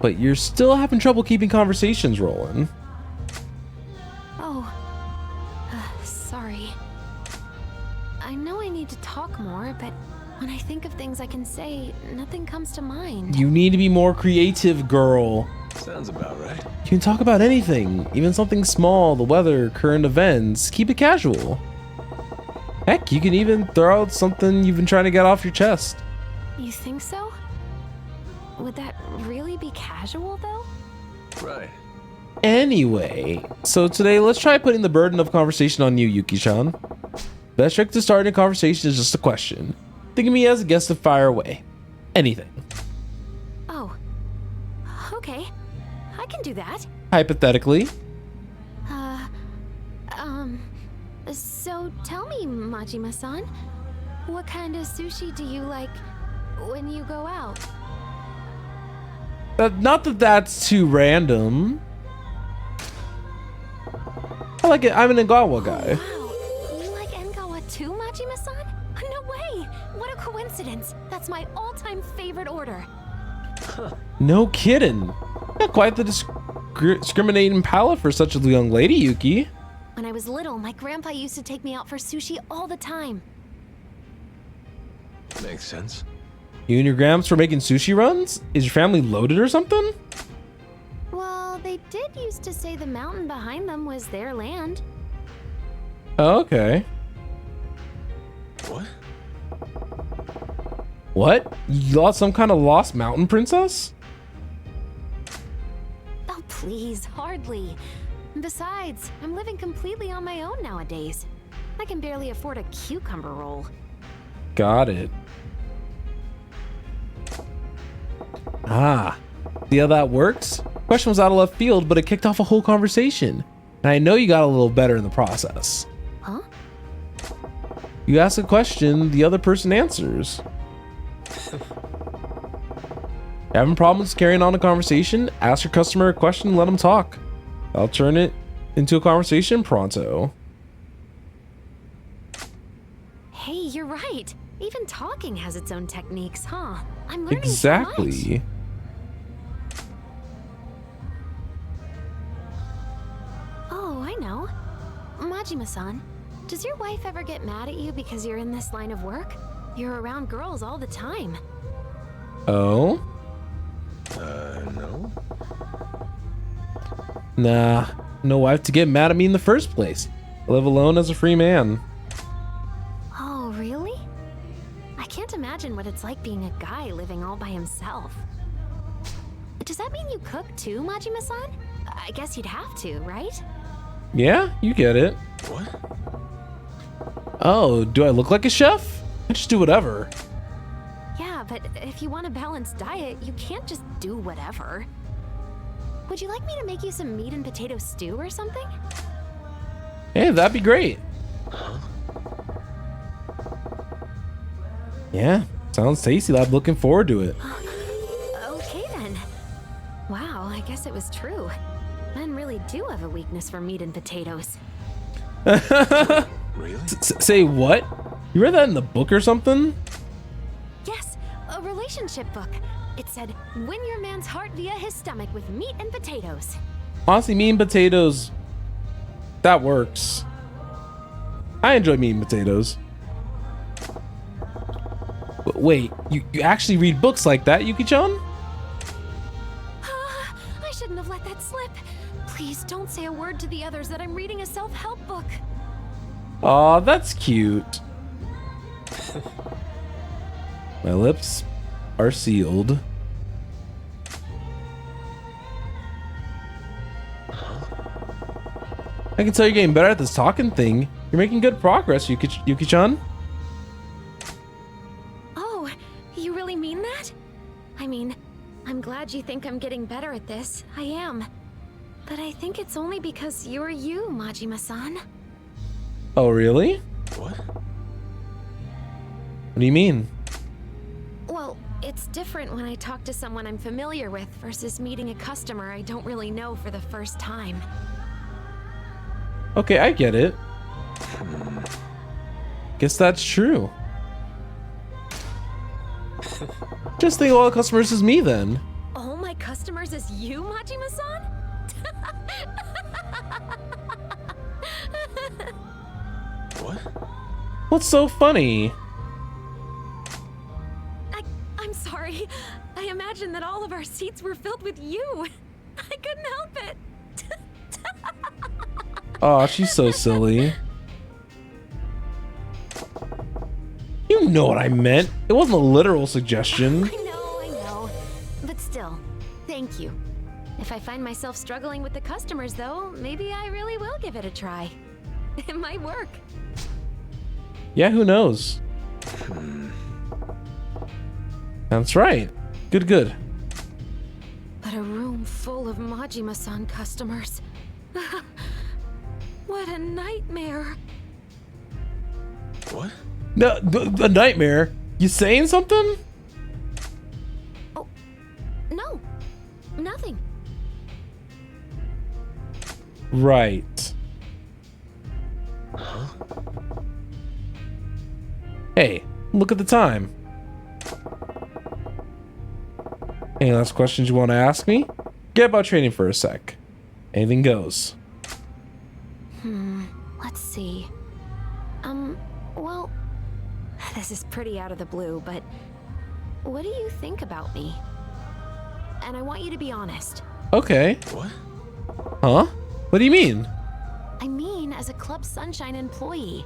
but you're still having trouble keeping conversations rolling. Oh, sorry. I know I need to talk more, but when I think of things I can say, nothing comes to mind. You need to be more creative, girl. Sounds about right. You can talk about anything, even something small, the weather, current events. Keep it casual. Heck, you can even throw out something you've been trying to get off your chest. You think so? Would that really be casual, though? Right. Anyway, so today let's try putting the burden of conversation on you, Yuki-chan. Best trick to starting a conversation is just a question. Think of me as a guest to fire away. Anything. Oh. Okay. I can do that. Hypothetically. So tell me, Majima-san, what kind of sushi do you like when you go out? Not that that's too random. I like it. I'm an Engawa guy. Wow, you like Engawa too, Majima-san? No way! What a coincidence! That's my all-time favorite order. No kidding. Not quite the discriminating palate for such a young lady, Yuki. When I was little, my grandpa used to take me out for sushi all the time. Makes sense. You and your gramps were making sushi runs? Is your family loaded or something? Well, they did used to say the mountain behind them was their land. Oh, okay. What? What? You lost some kind of lost mountain princess? Oh, please, hardly. Besides, I'm living completely on my own nowadays. I can barely afford a cucumber roll. Got it. Ah, see how that works? Question was out of left field, but it kicked off a whole conversation. And I know you got a little better in the process. Huh? You ask a question, the other person answers. Having problems carrying on a conversation? Ask your customer a question and let them talk. I'll turn it into a conversation pronto. Hey, you're right. Even talking has its own techniques, huh? I'm learning Exactly. so much. Oh, I know. Majima-san, does your wife ever get mad at you because you're in this line of work? You're around girls all the time. Oh? No. Nah, no wife to get mad at me in the first place. I live alone as a free man. Oh, really? I can't imagine what it's like being a guy living all by himself. Does that mean you cook too, Majima-san? I guess you'd have to, right? Yeah, you get it. What? Oh, do I look like a chef? I just do whatever. Yeah, but if you want a balanced diet, you can't just do whatever. Would you like me to make you some meat and potato stew or something? Hey, that'd be great. Yeah, sounds tasty. I'm looking forward to it. Okay then. Wow, I guess it was true. Men really do have a weakness for meat and potatoes. Really? Say what? You read that in the book or something? Yes, a relationship book. It said, win your man's heart via his stomach with meat and potatoes. Honestly, meat and potatoes, that works. I enjoy meat and potatoes. But wait, you actually read books like that, Yuki-chan? I shouldn't have let that slip. Please don't say a word to the others that I'm reading a self-help book. Aw, that's cute. My lips are sealed. I can tell you're getting better at this talking thing. You're making good progress, Yuki-chan. Oh, you really mean that? I mean, I'm glad you think I'm getting better at this. I am. But I think it's only because you're you, Majima-san. Oh, really? What? What do you mean? Well, it's different when I talk to someone I'm familiar with versus meeting a customer I don't really know for the first time. Okay, I get it. Guess that's true. Just think of all the customers as me then. All my customers is you, Majima-san? What? What's so funny? I'm sorry. I imagined that all of our seats were filled with you. I couldn't help it. Oh, she's so silly. You know what I meant. It wasn't a literal suggestion. I know. But still, thank you. If I find myself struggling with the customers, though, maybe I really will give it a try. It might work. Yeah, who knows? That's right. Good. But a room full of Majima-san customers. What a nightmare. What? No, a nightmare. You saying something? Oh, no. Nothing. Right. Huh? Hey, look at the time. Any last questions you want to ask me? Get about training for a sec. Anything goes. Let's see. Well, this is pretty out of the blue, but what do you think about me? And I want you to be honest. Okay. What? Huh? What do you mean? I mean, as a Club Sunshine employee.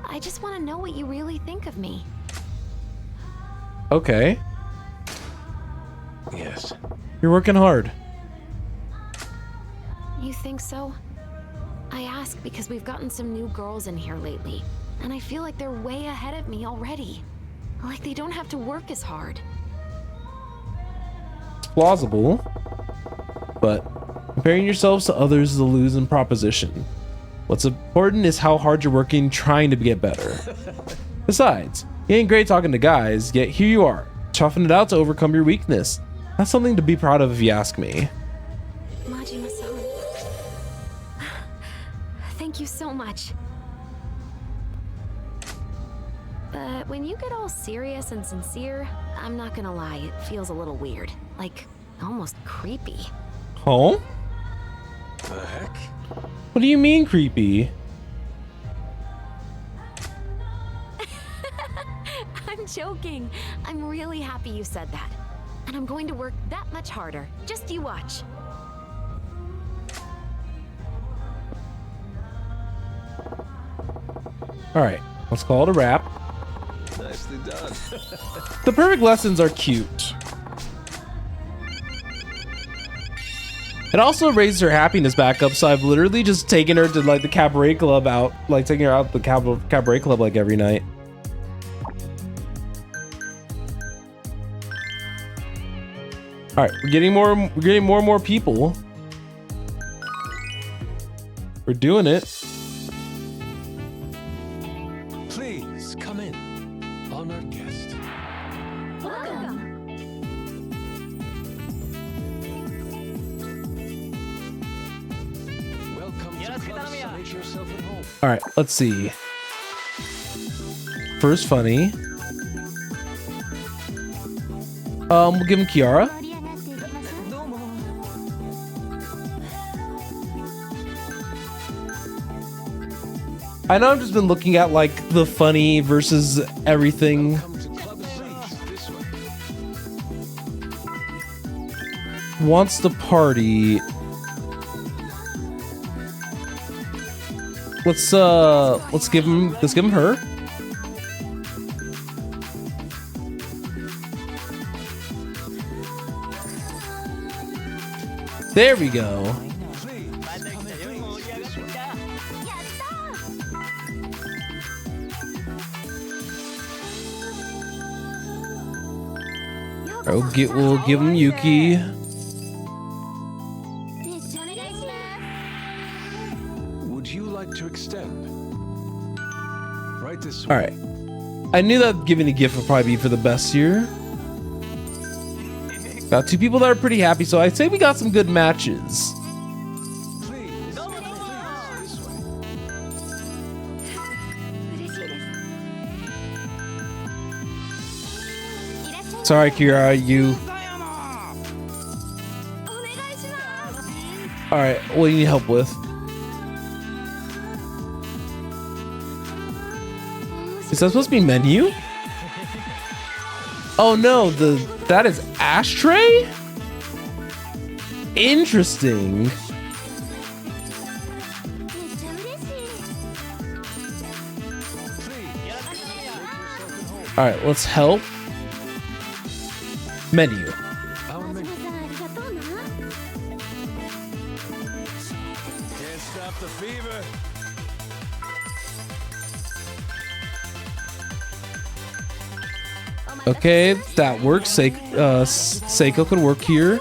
I just want to know what you really think of me. Okay. Yes. You're working hard. You think so? I ask because we've gotten some new girls in here lately, and I feel like they're way ahead of me already. Like they don't have to work as hard. It's plausible. But comparing yourselves to others is a losing proposition. What's important is how hard you're working trying to get better. Besides, you ain't great talking to guys, yet here you are, toughing it out to overcome your weakness. That's something to be proud of if you ask me. Majima-san. Thank you so much. But when you get all serious and sincere, I'm not gonna lie, it feels a little weird. Like, almost creepy. Huh? The heck? What do you mean creepy? I'm joking. I'm really happy you said that. And I'm going to work that much harder. Just you watch. Alright, let's call it a wrap. Nicely done. The perfect lessons are cute. It also raises her happiness back up, so I've literally just taken her to like the cabaret club taking her out to the cabaret club like every night. All right, we're getting more and more people. We're doing it. Please come in, honored guest. Welcome. Welcome to Club. Make yourself at home. All right, let's see. First funny. We'll give him Kiara. I know I've just been looking at like the funny versus everything. Come to Club. Please, this way. Wants to party. Let's give him her. There we go. We'll give him Yuki. Would you like to extend? Right this All way. right. I knew that giving a gift would probably be for the best here. Got two people that are pretty happy, so I'd say we got some good matches. Sorry, Kira, you. Alright, what do you need help with? Is that supposed to be menu? Oh no, that is ashtray? Interesting. Alright, let's help. Menu. Can't stop the fever. Okay, that works. Seiko could work here.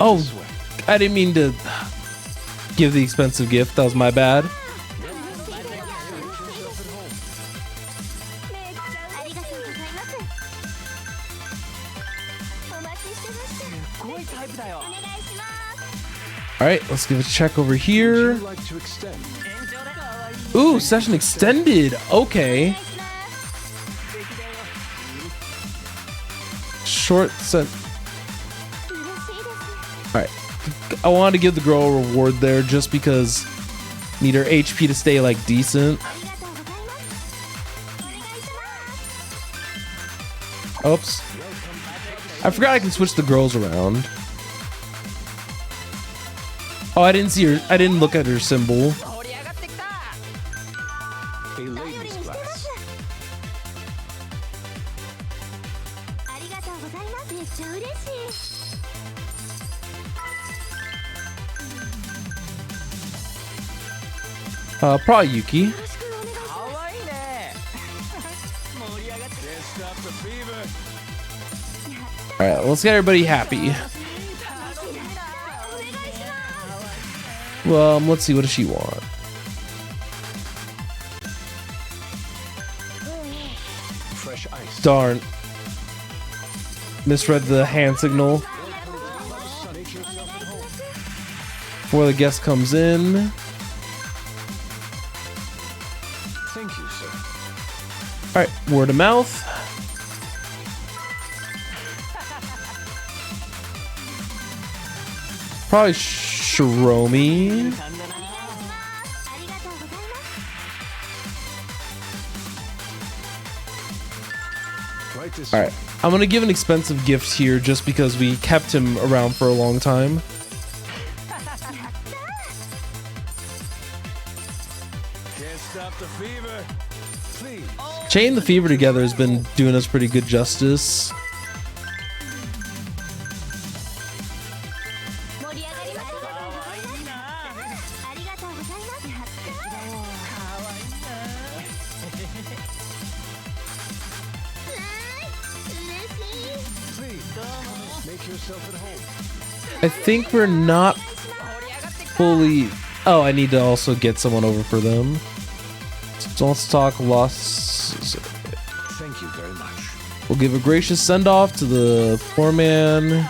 Oh, I didn't mean to give the expensive gift. That was my bad. All right, let's give a check over here. Like to extend. Ooh, session extended. Okay. Short set. All right. I wanted to give the girl a reward there just because need her HP to stay like decent. Oops. I forgot I can switch the girls around. Oh, I didn't see her. I didn't look at her symbol. A lady's glass. Probably Yuki. Can't stop the fever. All right, let's get everybody happy. Let's see. What does she want? Fresh ice. Darn. Misread the hand signal. Before the guest comes in. Thank you, sir. All right, word of mouth. Probably Shiromi. Right this All right, I'm gonna give an expensive gift here just because we kept him around for a long time. Can't stop the fever. Please. Chain the Fever together has been doing us pretty good justice. Make yourself at home. I think we're not fully... Oh, I need to also get someone over for them. So let's talk loss. Thank you very much. We'll give a gracious send-off to the poor man.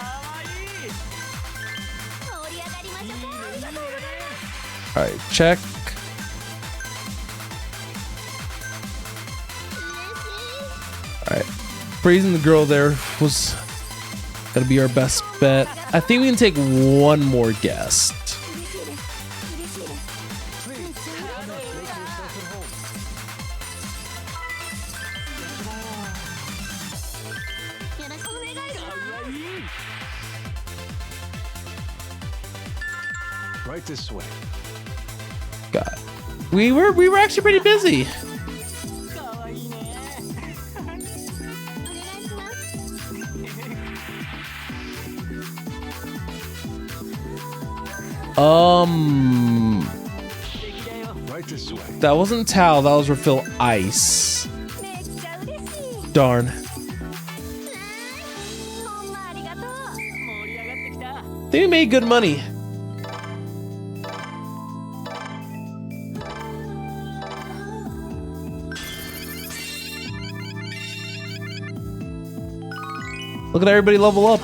Alright, check. Alright. Praising the girl there was gonna be our best bet. I think we can take one more guest. Right this way. God. We were actually pretty busy. Right this way. That wasn't Tao, that was refill ice. Darn. I think we made good money. Look at everybody level up.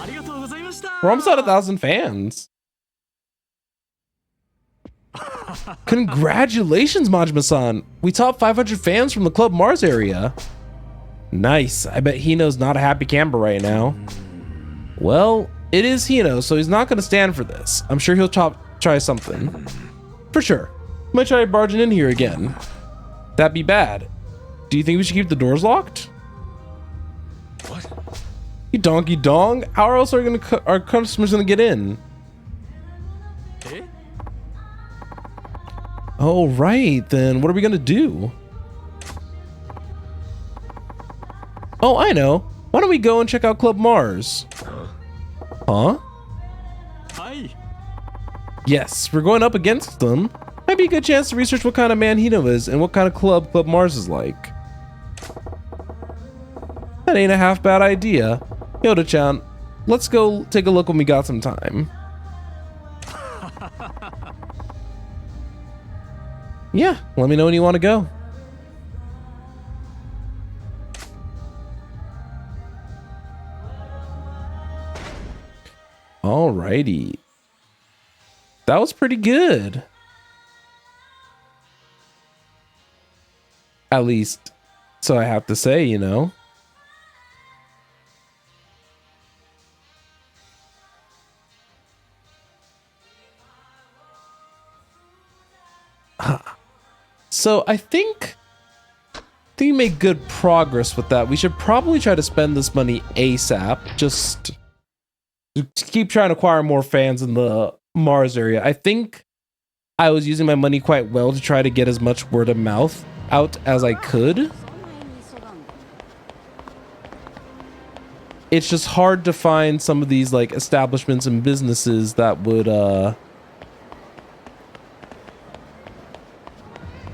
We're almost at 1,000 fans. Congratulations, Majima-san. We topped 500 fans from the Club Mars area. Nice. I bet Hino's not a happy camper right now. Well, it is Hino, so he's not going to stand for this. I'm sure he'll try something. For sure. Might try barging in here again. That'd be bad. Do you think we should keep the doors locked? What? You donkey dong. How else are our customers gonna get in? Eh? Oh, right. Then what are we gonna do? Oh, I know. Why don't we go and check out Club Mars? Huh? Hi. Yes, we're going up against them. Might be a good chance to research what kind of man Hino is and what kind of Club Mars is like. That ain't a half bad idea. Yoda-chan, let's go take a look when we got some time. Yeah, let me know when you want to go. Alrighty. That was pretty good. At least, so I have to say, you know. So I think you made good progress with that. We should probably try to spend this money ASAP, just to keep trying to acquire more fans in the Mars area. I think I was using my money quite well to try to get as much word of mouth out as I could. It's just hard to find some of these like establishments and businesses that would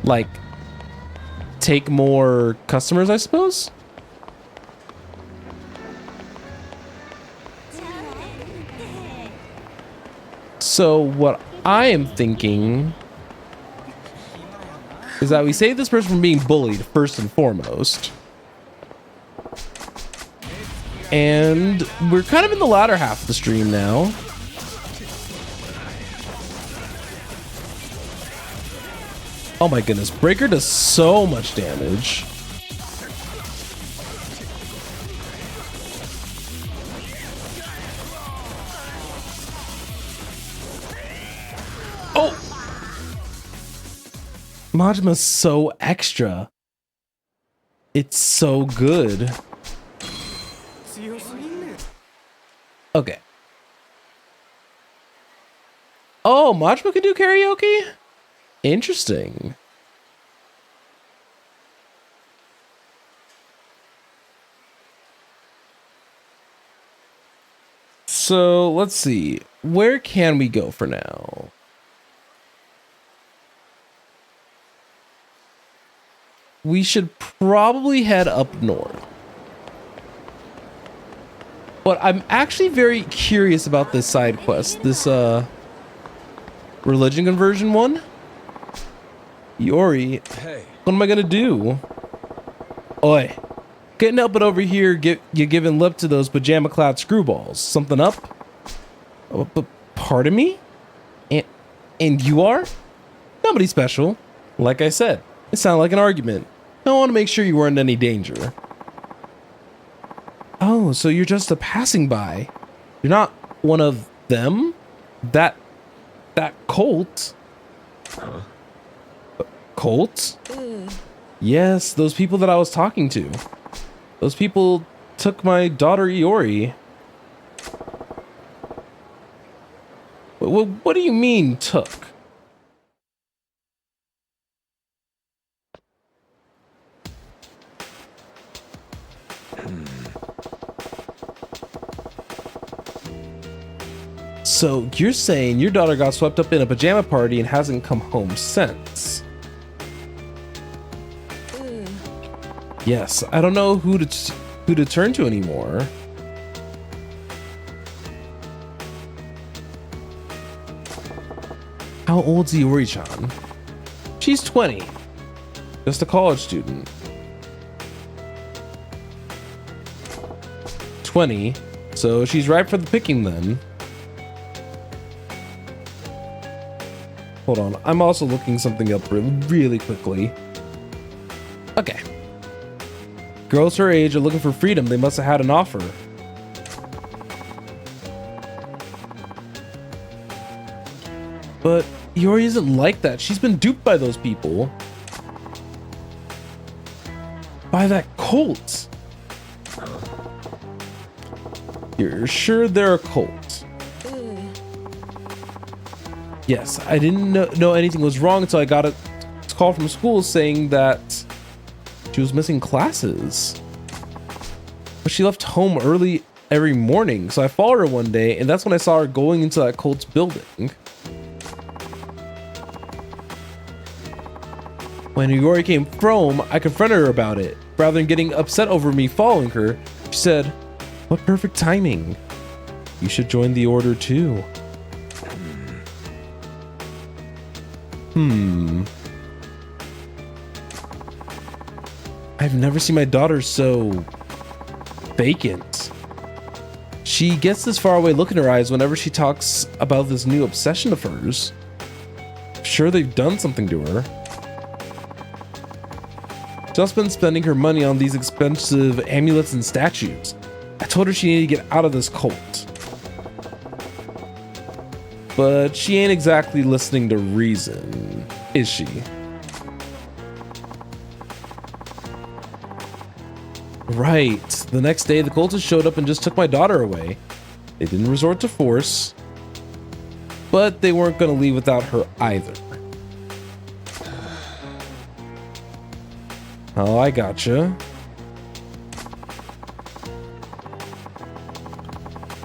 like take more customers, I suppose. So what I am thinking is that we save this person from being bullied first and foremost. And we're kind of in the latter half of the stream now. Oh my goodness, Breaker does so much damage. Oh! Majima's so extra. It's so good. Okay. Oh, Majima can do karaoke? Interesting. So let's see. Where can we go for now? We should probably head up north. But I'm actually very curious about this side quest. This religion conversion one. Iori, Hey. what am I gonna do? Oi, getting up and over here, you're giving lip to those pajama-clad screwballs. Something up? Oh, but pardon me? And you are? Nobody special. Like I said, it sounded like an argument. I want to make sure you weren't in any danger. Oh, so you're just a passing by. You're not one of them? That cult? Huh? Cult? Yes, those people that I was talking to. Those people took my daughter Iori. What do you mean, took? So you're saying your daughter got swept up in a pajama party and hasn't come home since? Yes, I don't know who to turn to anymore. How old's Iori-chan? She's 20. Just a college student. 20. So she's ripe for the picking then. Hold on, I'm also looking something up really quickly. Okay. Girls her age are looking for freedom. They must have had an offer. But Iori isn't like that. She's been duped by those people. By that cult. You're sure they're a cult? Yes, I didn't know anything was wrong until I got a call from school saying that she was missing classes. But she left home early every morning, so I followed her one day, and that's when I saw her going into that cult's building. When Iori came home, I confronted her about it. Rather than getting upset over me following her, she said, "What perfect timing. You should join the order too." I've never seen my daughter so vacant. She gets this far away look in her eyes whenever she talks about this new obsession of hers. I'm sure they've done something to her. Just been spending her money on these expensive amulets and statues. I told her she needed to get out of this cult. But she ain't exactly listening to reason, is she? Right. The next day, the cultists showed up and just took my daughter away. They didn't resort to force, but they weren't going to leave without her either. Oh, I gotcha.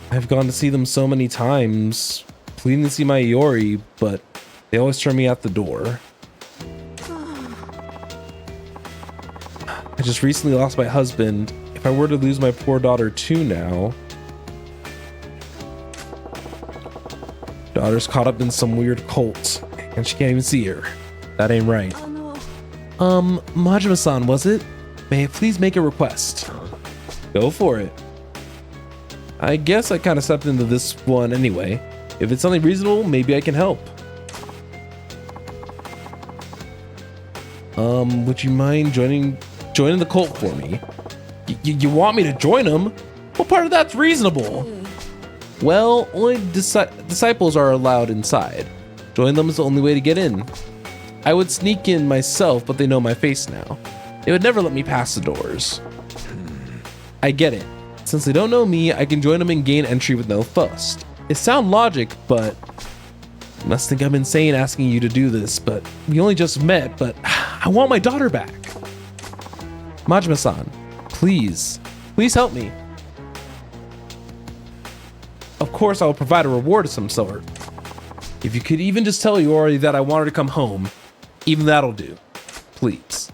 I've gone to see them so many times, pleading to see my Iori, but they always turn me out the door. I just recently lost my husband. If I were to lose my poor daughter too now. Daughter's caught up in some weird cult, and she can't even see her. That ain't right. Majima-san, was it? May I please make a request? Go for it. I guess I kind of stepped into this one anyway. If it's something reasonable, maybe I can help. Would you mind joining the cult for me? You want me to join them? What part of that's reasonable? Well, only disciples are allowed inside. Join them is the only way to get in. I would sneak in myself, but they know my face now. They would never let me pass the doors. I get it. Since they don't know me, I can join them and gain entry with no fuss. It sounds logic, but you must think I'm insane asking you to do this, but we only just met, but I want my daughter back. Majima-san, please help me. Of course, I will provide a reward of some sort. If you could even just tell Iori that I want her to come home, even that'll do. Please.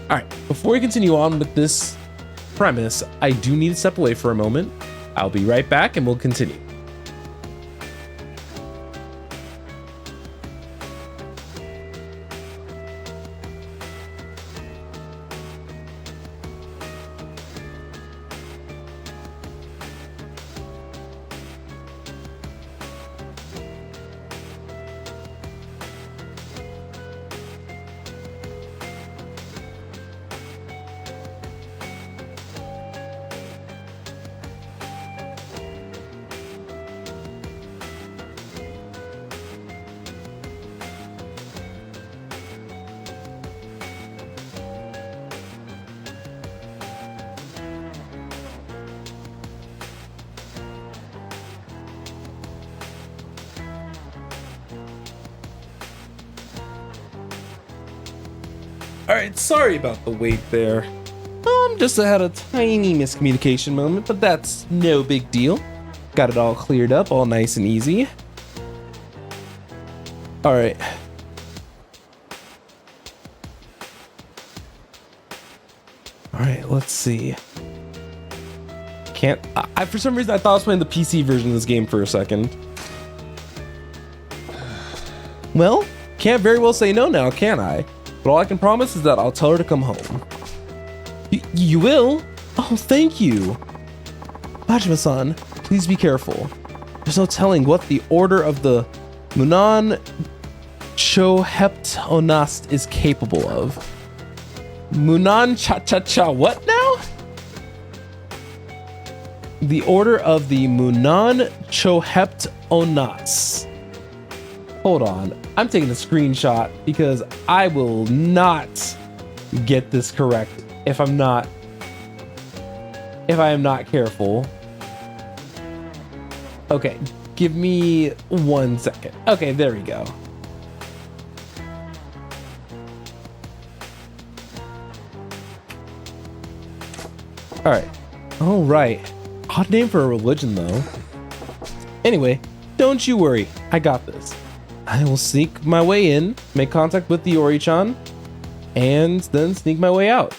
Alright, before we continue on with this premise, I do need to step away for a moment. I'll be right back and we'll continue. Alright, sorry about the wait there. Just had a tiny miscommunication moment, but that's no big deal. Got it all cleared up, all nice and easy. Alright. Alright, let's see. For some reason I thought I was playing the PC version of this game for a second. Well, can't very well say no now, can I? But all I can promise is that I'll tell her to come home. You will? Oh, thank you. Majima-san, please be careful. There's no telling what the order of the Munan Choheptonast is capable of. Munan Cha-Cha-Cha what now? The order of the Munan Choheptonas. Hold on, I'm taking a screenshot because I will not get this correct if I am not careful. Okay, give me 1 second. Okay, there we go. All right. Odd name for a religion, though. Anyway, don't you worry. I got this. I will sneak my way in, make contact with the Ori-chan, and then sneak my way out.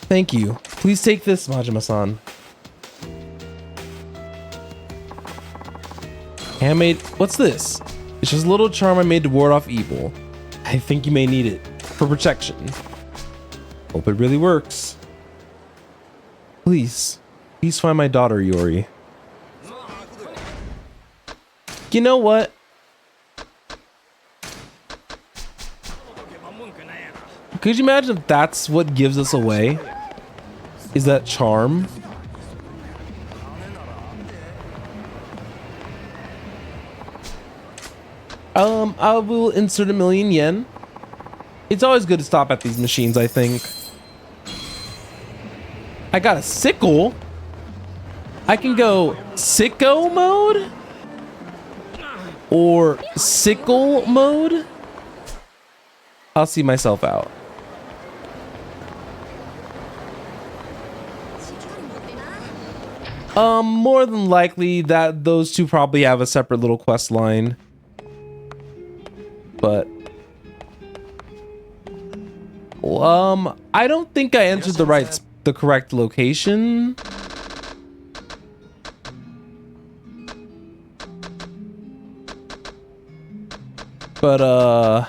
Thank you. Please take this, Majima-san. Handmade. What's this? It's just a little charm I made to ward off evil. I think you may need it for protection. Hope it really works. Please find my daughter, Yori. You know what? Could you imagine if that's what gives us away? Is that charm? I will insert $1,000,000 yen. It's always good to stop at these machines, I think. I got a sickle. I can go sicko mode or sickle mode. I'll see myself out. More than likely that those two probably have a separate little quest line. But I don't think I entered the correct location. But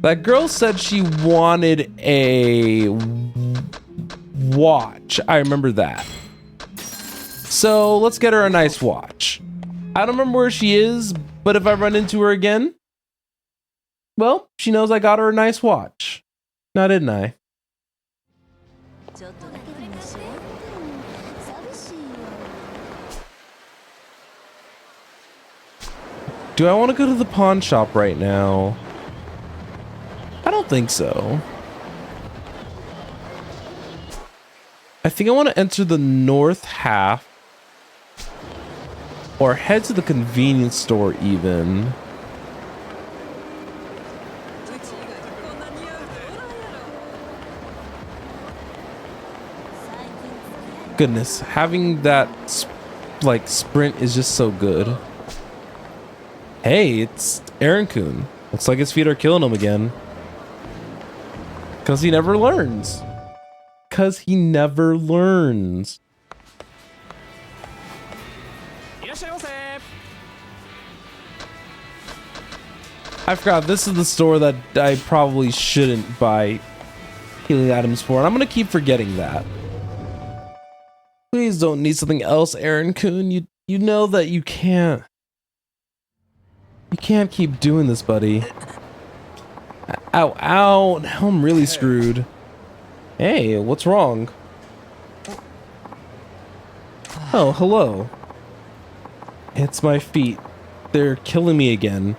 that girl said she wanted a watch. I remember that. So let's get her a nice watch. I don't remember where she is, but if I run into her again, well, she knows I got her a nice watch. Now, didn't I? Do I want to go to the pawn shop right now? I don't think so. I think I want to enter the north half or head to the convenience store even. Goodness, having that like sprint is just so good. Hey, it's Aaron-kun. Looks like his feet are killing him again. Because he never learns. Because he never learns. I forgot, this is the store that I probably shouldn't buy healing items for, and I'm going to keep forgetting that. Please don't need something else, Aaron-kun. You know that you can't. You can't keep doing this, buddy. Ow, ow. Now I'm really screwed. Hey, what's wrong? Oh, hello. It's my feet. They're killing me again.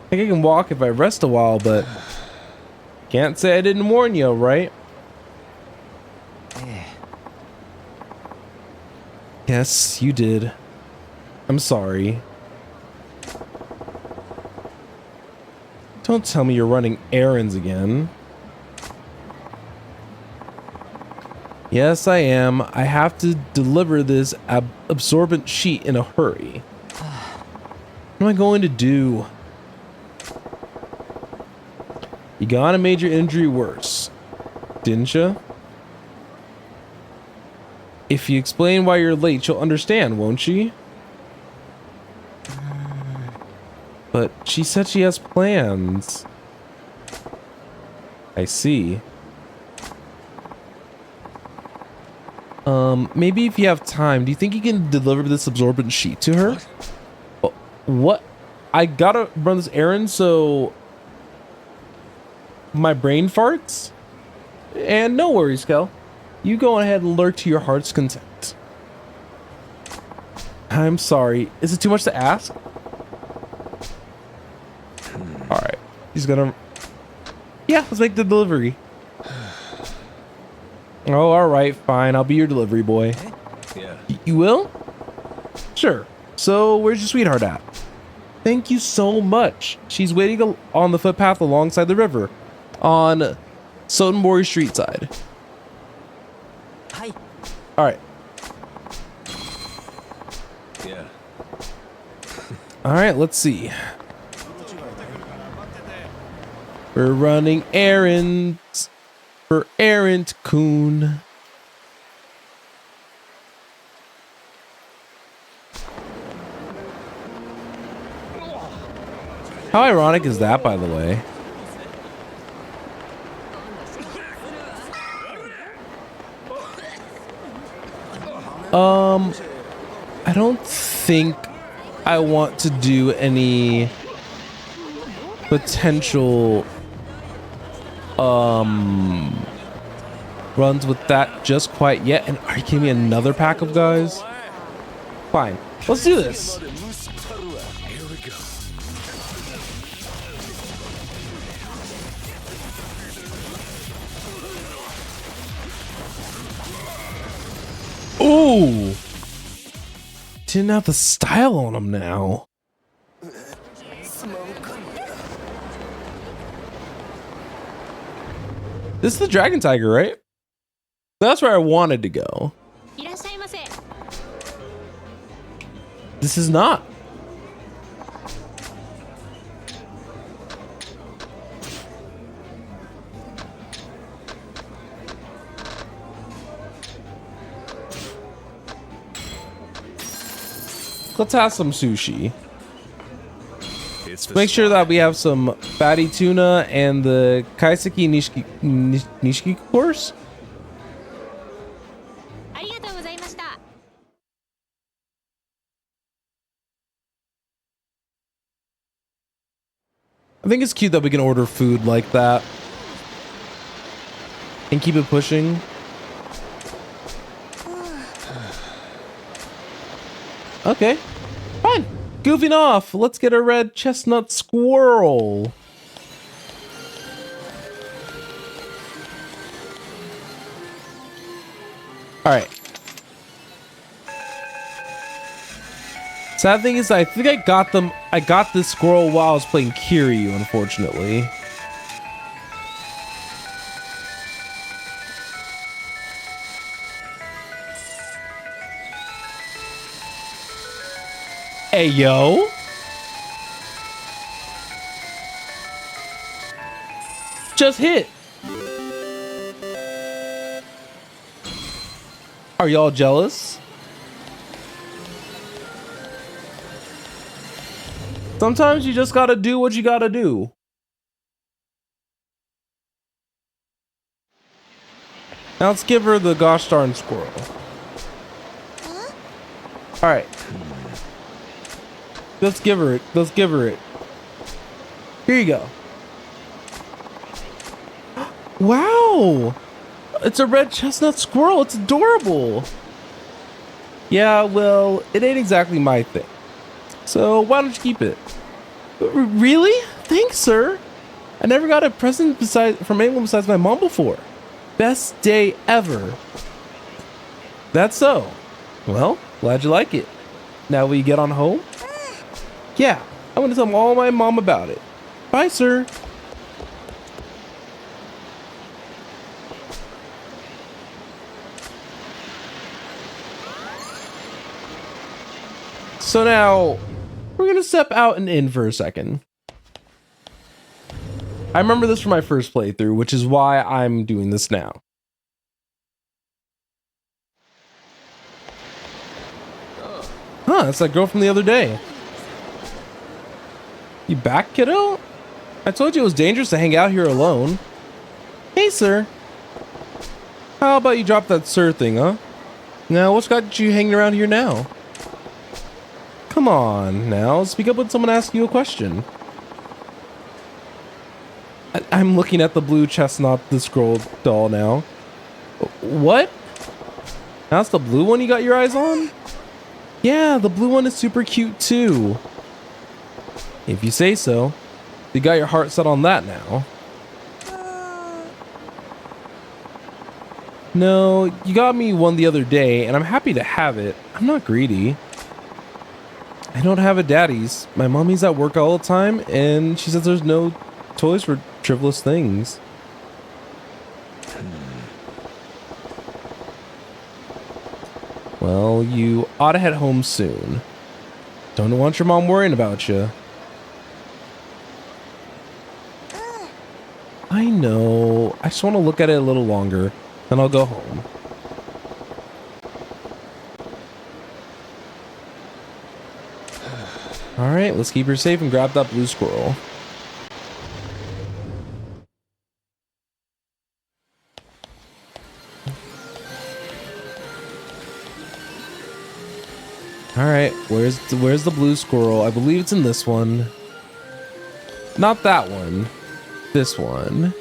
I think I can walk if I rest a while, but can't say I didn't warn you, right? Yes, you did. I'm sorry. Don't tell me you're running errands again. Yes, I am. I have to deliver this absorbent sheet in a hurry. What am I going to do? You got a major injury worse, didn't you? If you explain why you're late, she'll understand, won't she? But she said she has plans. I see. Maybe if you have time, do you think you can deliver this absorbent sheet to her? What? I gotta run this errand so my brain farts? And no worries, Kel. You go ahead and lurk to your heart's content. I'm sorry. Is it too much to ask? Alright. He's gonna... Yeah, let's make the delivery. Oh, alright, fine. I'll be your delivery boy. Yeah. You will? Sure. So, where's your sweetheart at? Thank you so much. She's waiting on the footpath alongside the river on Sotenbori Street side. Hi. Alright. Yeah. Alright, let's see. We're running errands for Errant Coon. How ironic is that, by the way? I don't think I want to do any potential runs with that just quite yet. And are you giving me another pack of guys? Fine, let's do this. Here we go. Ooh, didn't have the style on them now. This is the Dragon Tiger, right? That's where I wanted to go. This is not. Let's have some sushi. It's the Make sure that we have some fatty tuna and the kaiseki nishiki course. I think it's cute that we can order food like that and keep it pushing. Okay, fine. Goofing off. Let's get a red chestnut squirrel. All right. Sad thing is, I think I got them. I got this squirrel while I was playing Kiryu, unfortunately. Hey, yo. Just hit. Are y'all jealous? Sometimes you just gotta do what you gotta do. Now let's give her the gosh darn squirrel. Alright. Let's give her it. Let's give her it. Here you go. Wow! It's a red chestnut squirrel. It's adorable. Yeah, well, it ain't exactly my thing. So why don't you keep it? Really? Thanks, sir. I never got a present from anyone besides my mom before. Best day ever. That's so. Well, glad you like it. Now will you get on home? Yeah, I'm gonna tell all my mom about it. Bye, sir. So now, we're gonna step out and in for a second. I remember this from my first playthrough, which is why I'm doing this now. Huh, it's that girl from the other day. You back, kiddo? I told you it was dangerous to hang out here alone. Hey, sir. How about you drop that sir thing, huh? Now, what's got you hanging around here now? Come on, now. Speak up when someone asks you a question. I'm looking at the blue chestnut, the scroll doll now. What? That's the blue one you got your eyes on? Yeah, the blue one is super cute too. If you say so. You got your heart set on that now. No, you got me one the other day, and I'm happy to have it. I'm not greedy. I don't have a daddy's. My mommy's at work all the time, and she says there's no toys for frivolous things. Well, you ought to head home soon. Don't want your mom worrying about you. I know. I just want to look at it a little longer, then I'll go home. All right, let's keep her safe and grab that blue squirrel. All right, where's the blue squirrel? I believe it's in this one. Not that one. This one.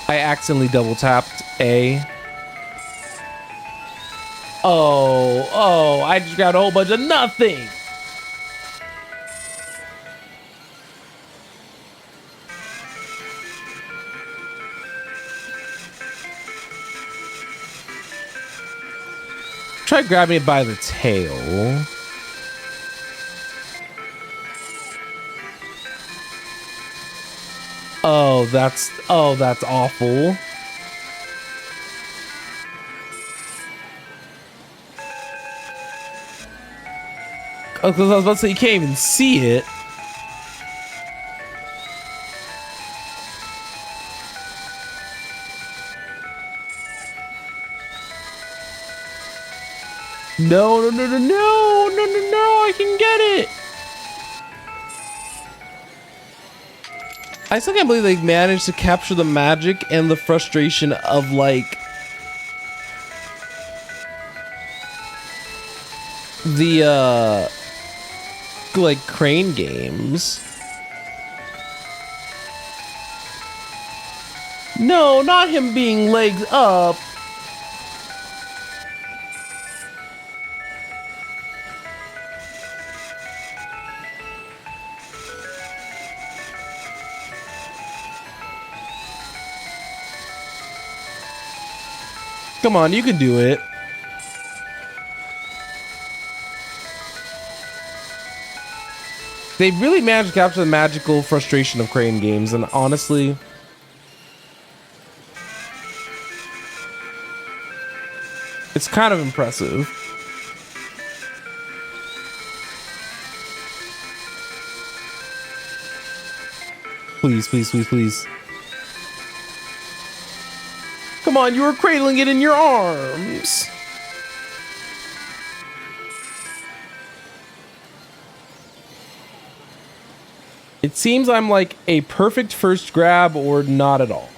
I accidentally double tapped A. Oh, I just got a whole bunch of nothing. Try grabbing it by the tail. Oh, that's awful. Oh, because I was about to say you can't even see it. No, I can get it. I still can't believe they managed to capture the magic and the frustration of like the like crane games. No, not him being legs up. Come on, you can do it. They really managed to capture the magical frustration of crane games, and honestly, it's kind of impressive. Please, please, please, please. Come on, you were cradling it in your arms. It seems I'm like a perfect first grab or not at all.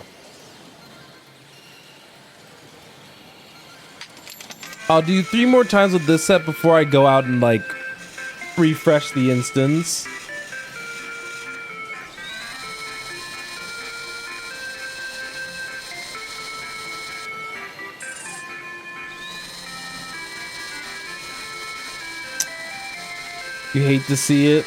I'll do 3 more times with this set before I go out and like refresh the instance. You hate to see it.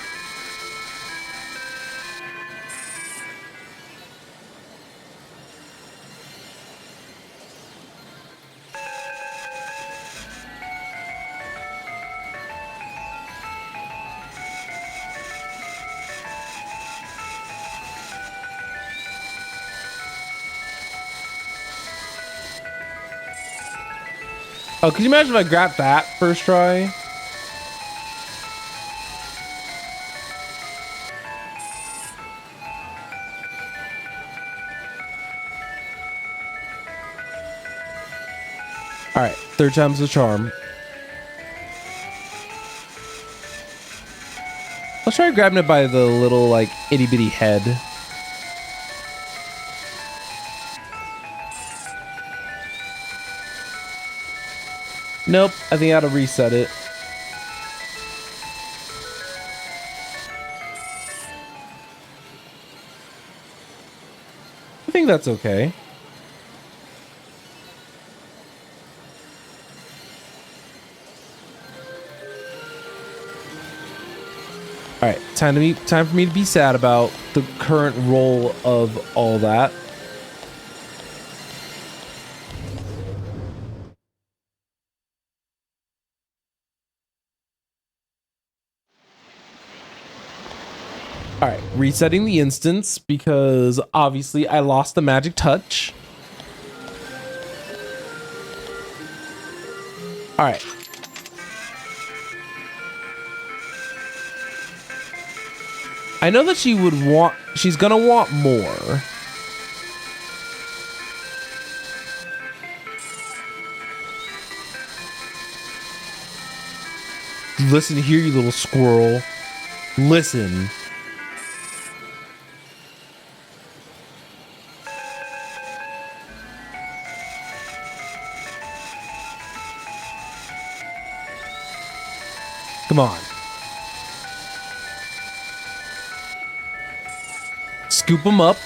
Oh, could you imagine if I grabbed that first try? All right, 3rd time's the charm. Let's try grabbing it by the little like itty bitty head. Nope, I think I gotta reset it. I think that's okay. All right, time for me to be sad about the current role of all that. All right, resetting the instance because obviously I lost the magic touch. All right. I know that she's gonna want more. Listen here, you little squirrel. Listen. Come on. Scoop them up.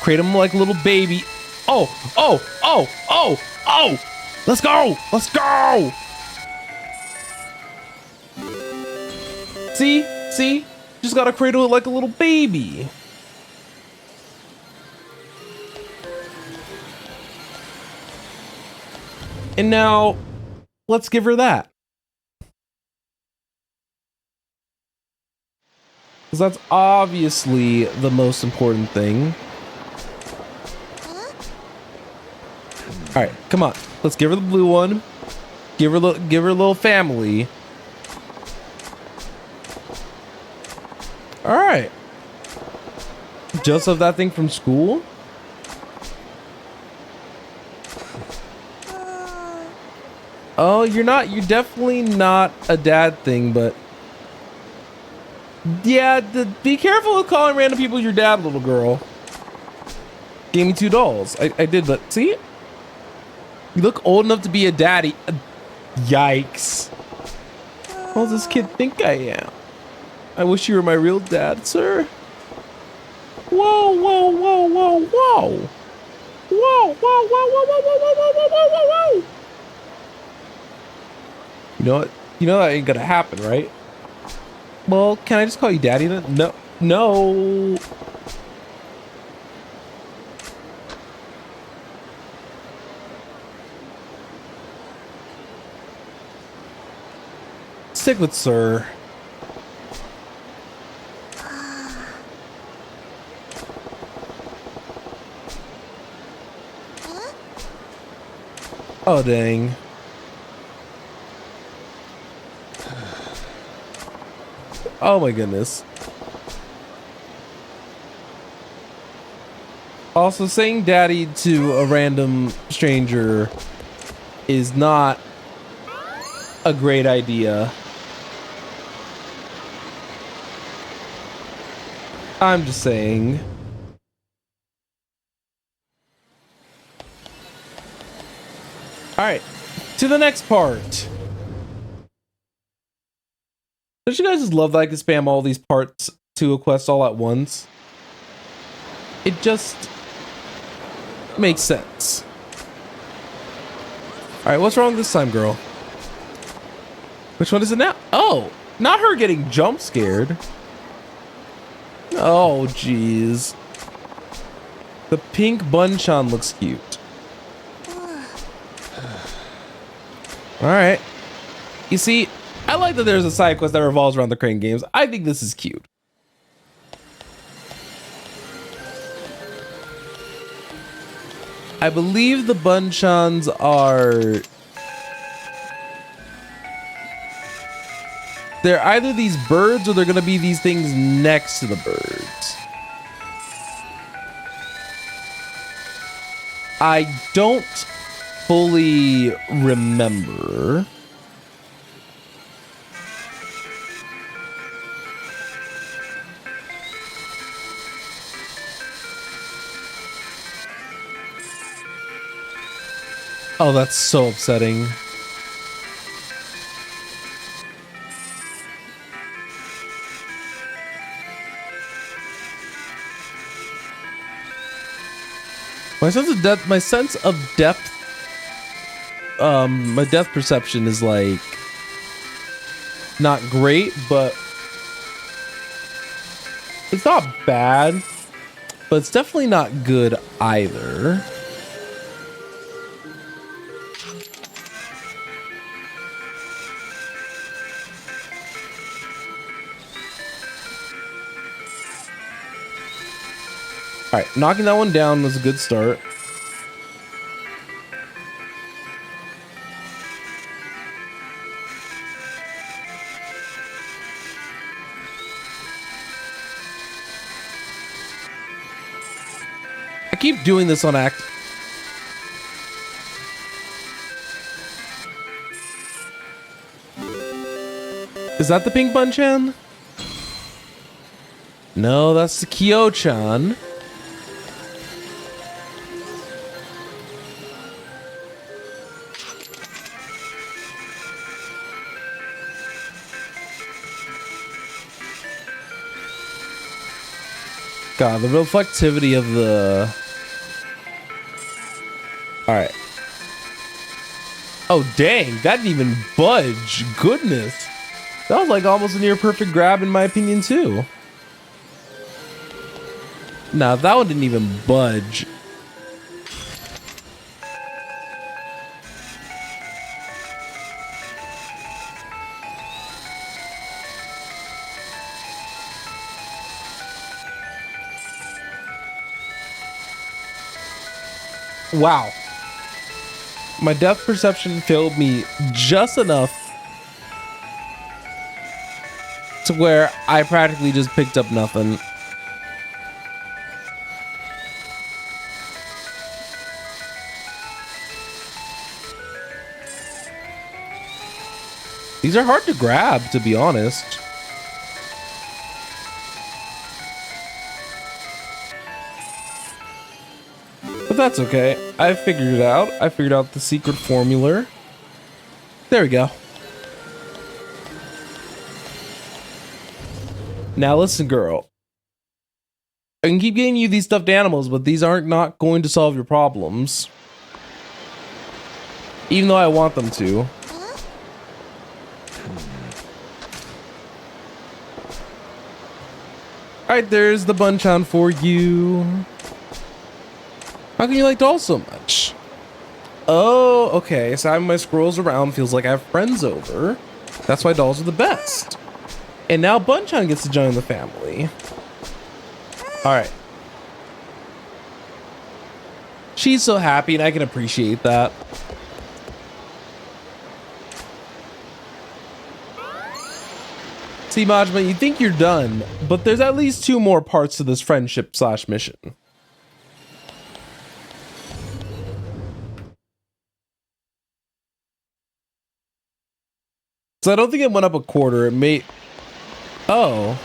Crate them like a little baby. Oh, oh, oh, oh, oh. Let's go. Let's go. See? Just gotta cradle it like a little baby. And now, let's give her that. Because that's obviously the most important thing. All right, come on. Let's give her the blue one. Give her a little family. All right. Just of that thing from school. Oh, you're definitely not a dad thing, but yeah, be careful with calling random people your dad, little girl. Gave me 2 dolls. I did, but see? You look old enough to be a daddy. Yikes. What does this kid think I am? I wish you were my real dad, sir. Whoa, whoa, whoa, whoa, whoa. Whoa, whoa, whoa, whoa, whoa, whoa, whoa, whoa, whoa, whoa, whoa. You know what? You know that ain't gonna happen, right? Well, can I just call you daddy then? No. No. Stick with sir. Oh, dang. Oh my goodness. Also, saying daddy to a random stranger is not a great idea. I'm just saying. Alright, to the next part. Don't you guys just love that I can spam all these parts to a quest all at once? It just makes sense. Alright, what's wrong this time, girl? Which one is it now? Oh, not her getting jump scared. Oh, jeez. The pink Bunchan looks cute. Alright. You see, I like that there's a side quest that revolves around the crane games. I think this is cute. I believe the Bunchans are... They're either these birds or they're gonna be these things next to the birds. I don't fully remember. Oh, that's so upsetting. My sense of depth, my depth perception is like not great, but it's not bad, but it's definitely not good either. All right, knocking that one down was a good start. I keep doing this on act. Is that the pink Bun-chan? No, that's the Kyo-chan. God, the reflectivity of the... All right. Oh, dang. That didn't even budge. Goodness. That was like almost a near perfect grab in my opinion, too. Nah, that one didn't even budge. Wow. My depth perception failed me just enough to where I practically just picked up nothing. These are hard to grab, to be honest. But that's okay. I figured it out. I figured out the secret formula. There we go. Now listen, girl. I can keep getting you these stuffed animals, but these aren't not going to solve your problems. Even though I want them to. Alright, there's the Bun-chan for you. How can you like dolls so much? Oh, okay. So having my squirrels around feels like I have friends over. That's why dolls are the best. And now Bun-chan gets to join the family. Alright. She's so happy and I can appreciate that. See, Majima, you think you're done, but there's at least 2 more parts to this friendship / mission. So I don't think it went up a quarter. It may... Oh.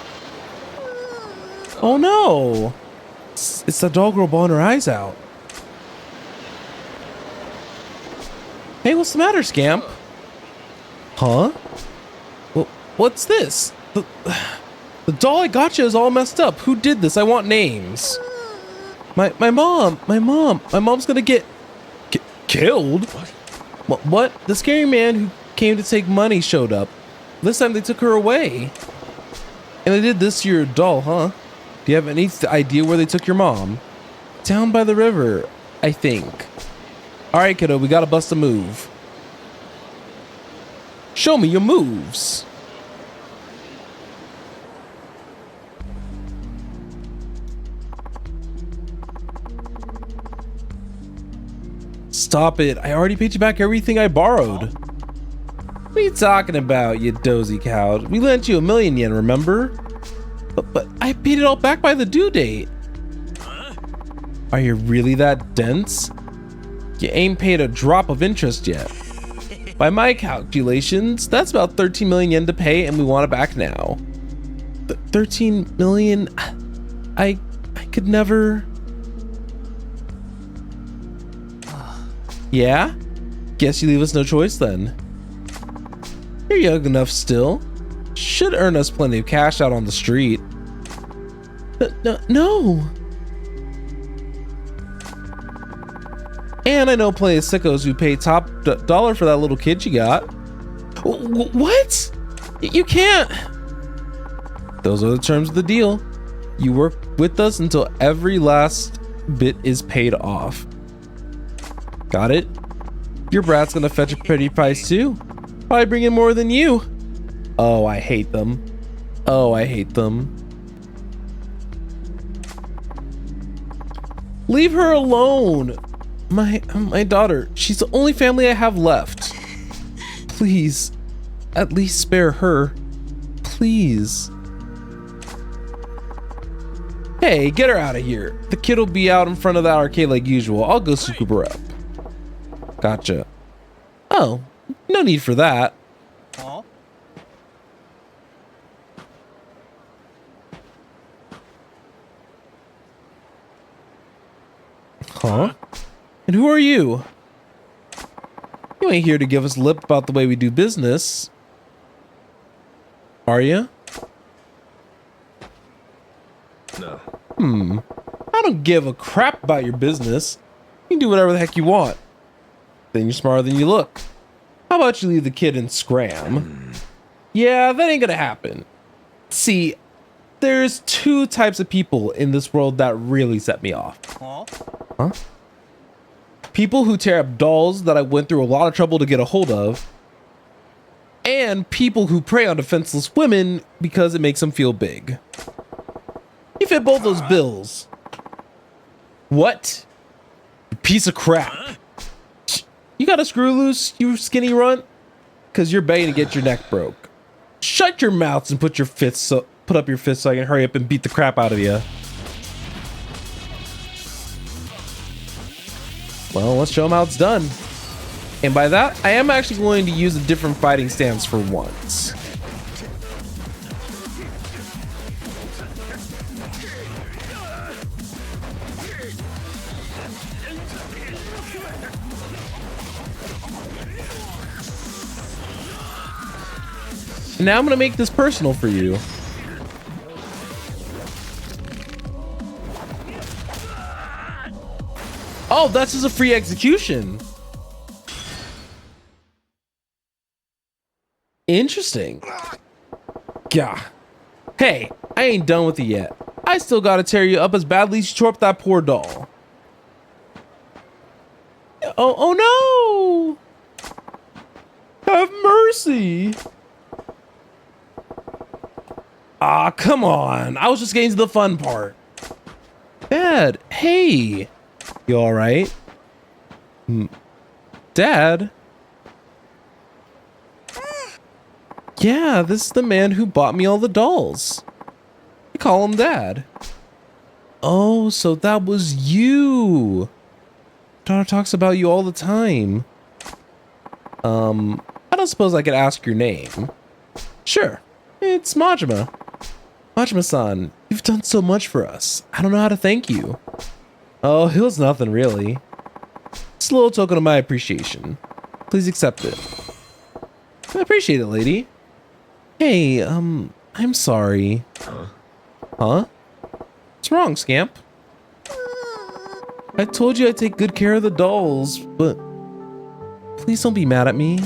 Oh no. It's the doll girl bawling her eyes out. Hey, what's the matter, Scamp? Huh? Well, what's this? The doll I got you is all messed up. Who did this? I want names. My mom. My mom's gonna get killed. What? The scary man who came to take money showed up. This time they took her away. And they did this to your doll, huh? Do you have any idea where they took your mom? Down by the river, I think. Alright, kiddo, we gotta bust a move. Show me your moves. Stop it. I already paid you back everything I borrowed. What are you talking about, you dozy cow? We lent you 1,000,000 yen, remember? But I paid it all back by the due date. Are you really that dense? You ain't paid a drop of interest yet. By my calculations, that's about 13 million yen to pay, and we want it back now. 13 million? I could never... Yeah? Guess you leave us no choice then. You're young enough still. Should earn us plenty of cash out on the street. No. And I know plenty of sickos who pay top dollar for that little kid you got. What? You can't. Those are the terms of the deal. You work with us until every last bit is paid off. Got it? Your brat's gonna fetch a pretty price too. Probably bring in more than you. Oh, I hate them. Oh, I hate them. Leave her alone. My daughter, she's the only family I have left. Please, at least spare her. Please. Hey, get her out of here. The kid will be out in front of the arcade like usual. I'll go scoop her up. Gotcha. Oh, no need for that. Huh? And who are you? You ain't here to give us lip about the way we do business. Are you? No. I don't give a crap about your business. You can do whatever the heck you want. Then you're smarter than you look. How about you leave the kid and scram? Yeah, that ain't gonna happen. See, there's two types of people in this world that really set me off. Huh? People who tear up dolls that I went through a lot of trouble to get a hold of, and people who prey on defenseless women because it makes them feel big. You fit both those bills. What? You piece of crap. You got a screw loose, you skinny runt? Cause you're begging to get your neck broke. Shut your mouths and put up your fists so I can hurry up and beat the crap out of you. Well, let's show him how it's done. And by that, I am actually going to use a different fighting stance for once. Now I'm gonna make this personal for you. Oh, that's just a free execution. Interesting. Gah. Hey, I ain't done with you yet. I still gotta tear you up as badly as you tore up that poor doll. Oh no! Have mercy. Ah, come on. I was just getting to the fun part. Dad, hey. You all right? Dad? Yeah, this is the man who bought me all the dolls. I call him Dad. Oh, so that was you. Daughter talks about you all the time. I don't suppose I could ask your name. Sure, it's Majima. Majima-san, you've done so much for us. I don't know how to thank you. Oh, it was nothing really. It's a little token of my appreciation. Please accept it. I appreciate it, lady. Hey, I'm sorry. Huh? What's wrong, Scamp? I told you I'd take good care of the dolls, but please don't be mad at me.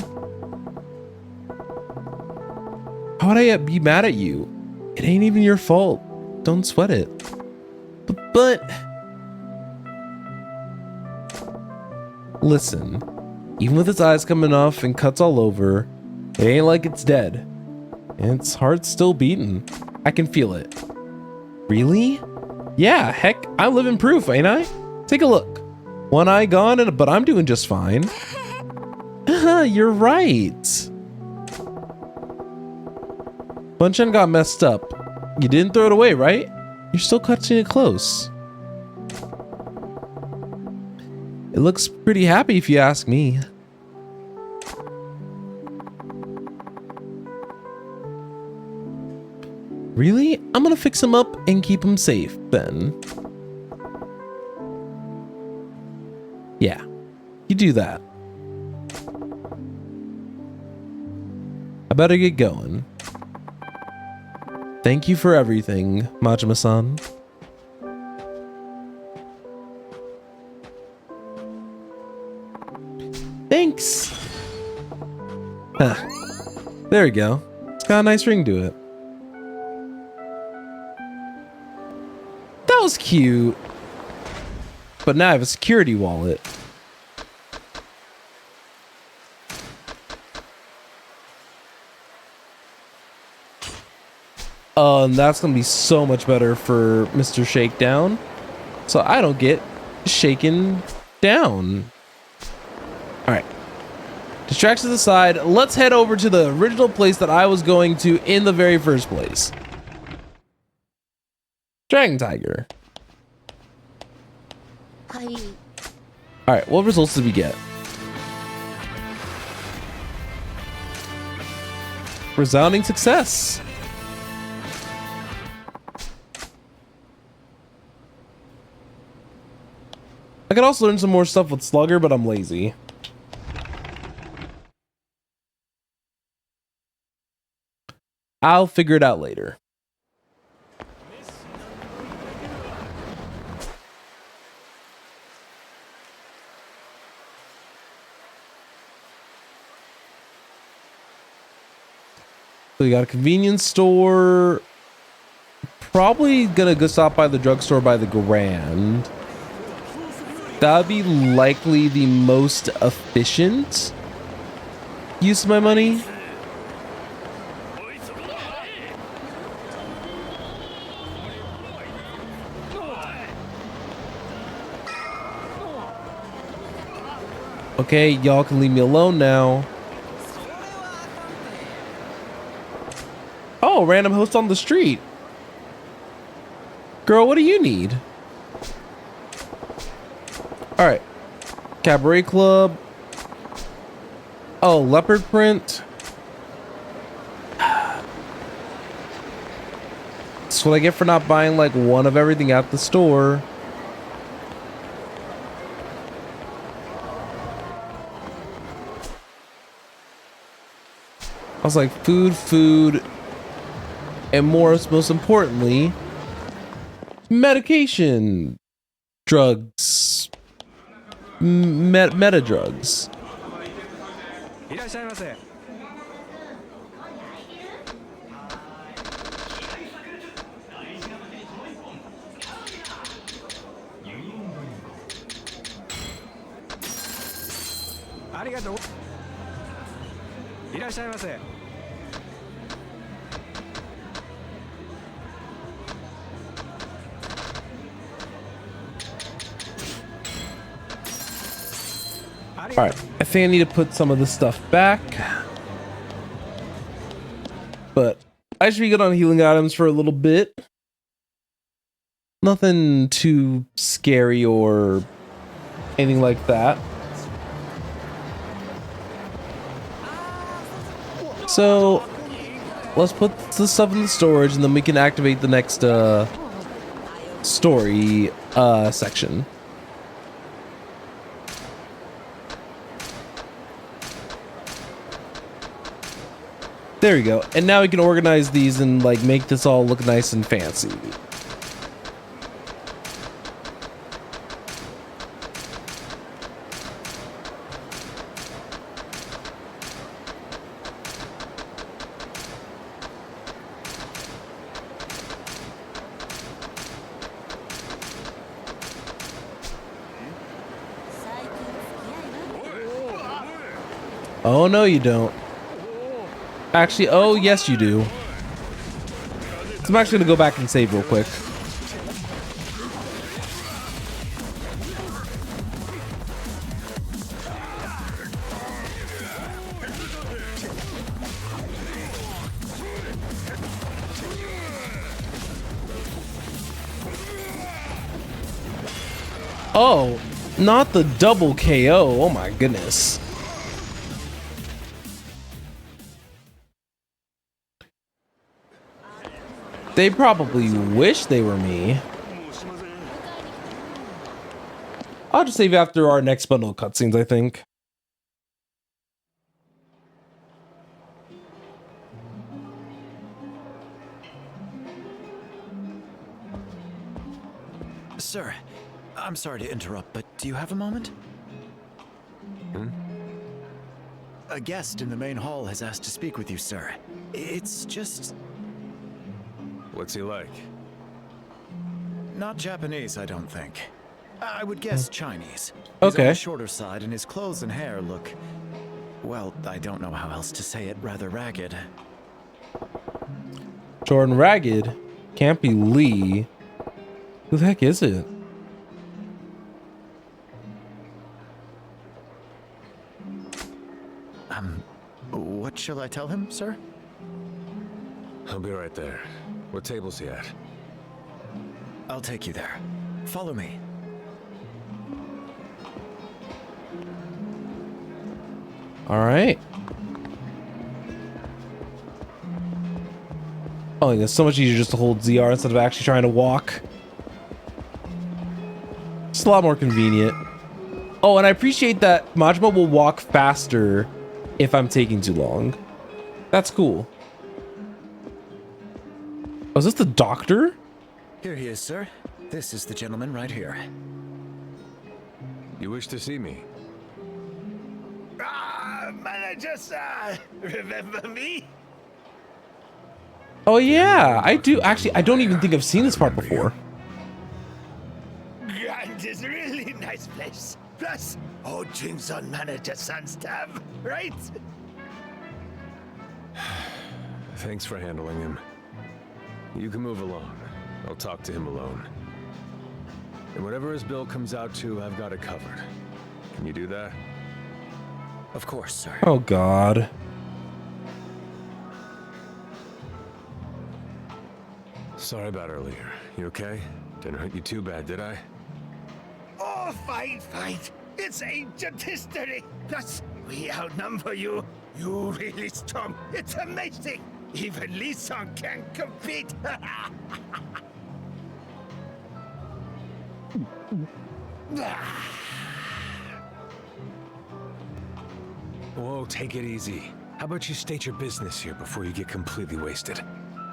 How would I be mad at you? It ain't even your fault. Don't sweat it. But listen, even with its eyes coming off and cuts all over, it ain't like it's dead. Its heart's still beating. I can feel it. Really? Yeah, heck, I'm living proof, ain't I? Take a look. One eye gone, but I'm doing just fine. You're right. Bunchen got messed up. You didn't throw it away, right? You're still clutching it close. It looks pretty happy if you ask me. Really? I'm gonna fix him up and keep him safe then. Yeah, you do that. I better get going. Thank you for everything, Majima-san. Thanks. Huh. There we go. It's got a nice ring to it. That was cute. But now I have a security wallet. And that's gonna be so much better for Mr. Shakedown. So I don't get shaken down. Alright. Distractions aside, let's head over to the original place that I was going to in the very first place. Dragon Tiger. Alright, what results did we get? Resounding success. I could also learn some more stuff with Slugger, but I'm lazy. I'll figure it out later. So we got a convenience store. Probably gonna go stop by the drugstore by the Grand. That'd be likely the most efficient use of my money. Okay, y'all can leave me alone now. Oh, random host on the street. Girl, what do you need? All right, Cabaret Club. Oh, leopard print. That's what I get for not buying like one of everything at the store. I was like, food, and most importantly, medication, drugs, meta drugs. All right, I think I need to put some of this stuff back, but I should be good on healing items for a little bit. Nothing too scary or anything like that. So let's put the stuff in the storage and then we can activate the next story section. There we go. And now we can organize these and like make this all look nice and fancy. Oh, no, you don't. Actually, oh, yes, you do. So I'm actually going to go back and save real quick. Oh, not the double KO. Oh, my goodness. They probably wish they were me. I'll just save after our next bundle of cutscenes, I think. Sir, I'm sorry to interrupt, but do you have a moment? A guest in the main hall has asked to speak with you, sir. It's just... What's he like? not Japanese, I don't think. I would guess Chinese. He's on Okay. the shorter side, and his clothes and hair look... well, I don't know how else to say it, rather ragged. Jordan Ragged. Can't be Lee. Who the heck is it? What shall I tell him, sir? I'll be right there. What table's he at? I'll take you there. Follow me. All right. Oh, it's so much easier just to hold ZR instead of actually trying to walk. It's a lot more convenient. Oh, and I appreciate that Majima will walk faster if I'm taking too long. That's cool. Oh, is this the doctor? Here he is, sir. This is the gentleman right here. You wish to see me? Manager, sir. Remember me? Oh yeah, I do. Actually, I don't even think I've seen this part before. Grand is really nice place. Plus, Ho-Jin's on Manager San's tab, right? Thanks for handling him. You can move along. I'll talk to him alone. And whatever his bill comes out to, I've got it covered. Can you do that? Of course, sir. Oh God. Sorry about earlier. You okay? Didn't hurt you too bad, did I? Oh, fight. It's ancient history. Plus, we outnumber you. You really strong. It's amazing. Even Lee Sung can compete. Whoa, take it easy. How about you state your business here before you get completely wasted?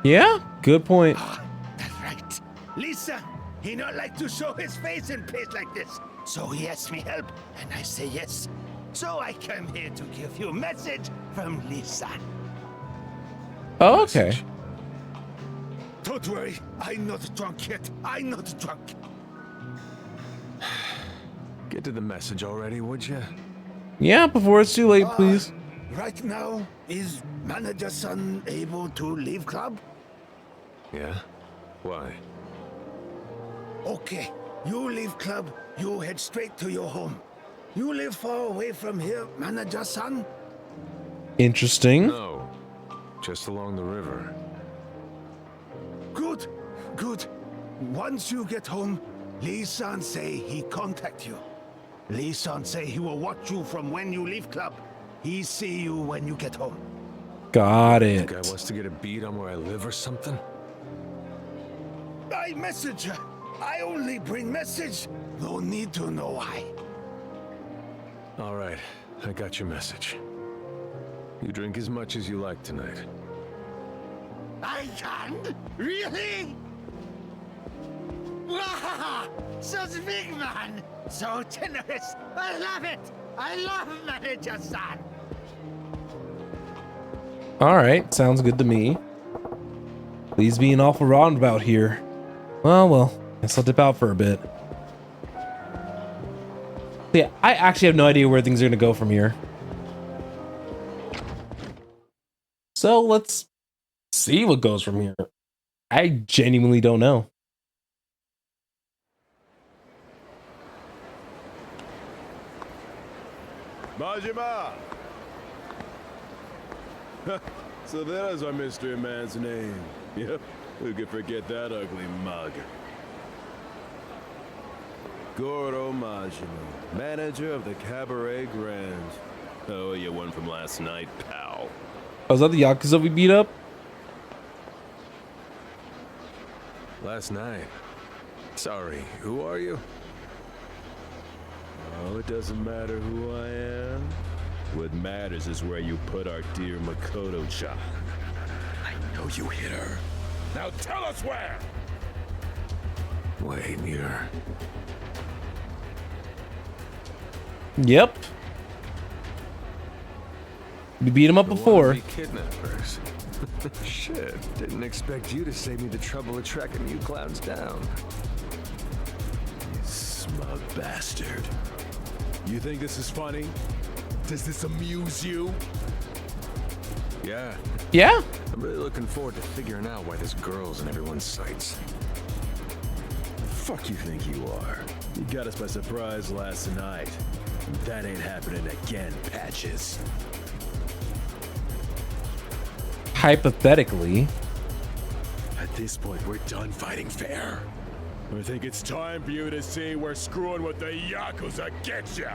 Yeah, good point. That's right. Lisa, he not like to show his face in place like this. So he asked me help, and I say yes. So I come here to give you a message from Lisa. Oh, okay. Message. Don't worry, I'm not drunk yet. I'm not drunk. Get to the message already, would you? Yeah, before it's too late, please. Right now, is Manager Son able to leave club? Yeah? Why? Okay, you leave club, you head straight to your home. You live far away from here, Manager Son? Interesting. No. Just along the river. Good. Once you get home, Lee-san say he contact you. Lee-san say he will watch you from when you leave club. He see you when you get home. Got it. Guy wants to get a beat on where I live or something? I message her. I only bring message. No need to know why. All right, I got your message. You drink as much as you like tonight. I can? Really? Wow! Such big man! So generous! I love it! I love Manager-san! All right, sounds good to me. Please be an awful roundabout here. Well, guess I'll dip out for a bit. Yeah, I actually have no idea where things are gonna go from here. So let's see what goes from here. I genuinely don't know. Majima! So that is our mystery man's name. Yep, who could forget that ugly mug? Goro Majima, manager of the Cabaret Grand. Oh, you won from last night, pal. Oh, is that the Yakuza we beat up? Last night. Sorry, who are you? Oh, it doesn't matter who I am. What matters is where you put our dear Makoto-chan. I know you hit her. Now tell us where! Wait, you're... Yep. We beat him up The before. wannabe kidnappers. Shit, didn't expect you to save me the trouble of tracking you clowns down. Smug bastard. You think this is funny? Does this amuse you? Yeah, Yeah. I'm really looking forward to figuring out why this girl's in everyone's sights. Fuck you think you are? You got us by surprise last night. That ain't happening again, Patches. Hypothetically. At this point, we're done fighting fair. I think it's time for you to see where screwing with the Yakuza gets you.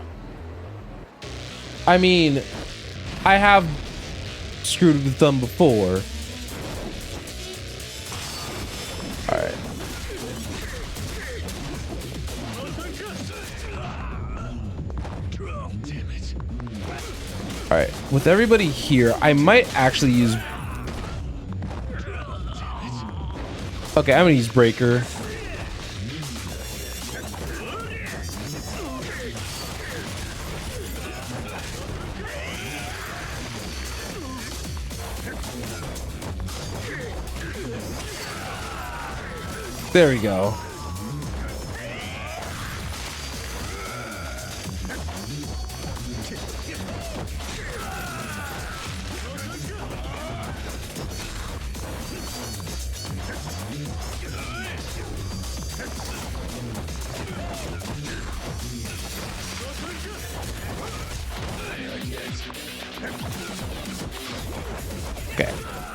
I mean, I have screwed with them before. All right. All right. With everybody here, I might actually use. Okay, I'm gonna use Breaker. There we go. Okay,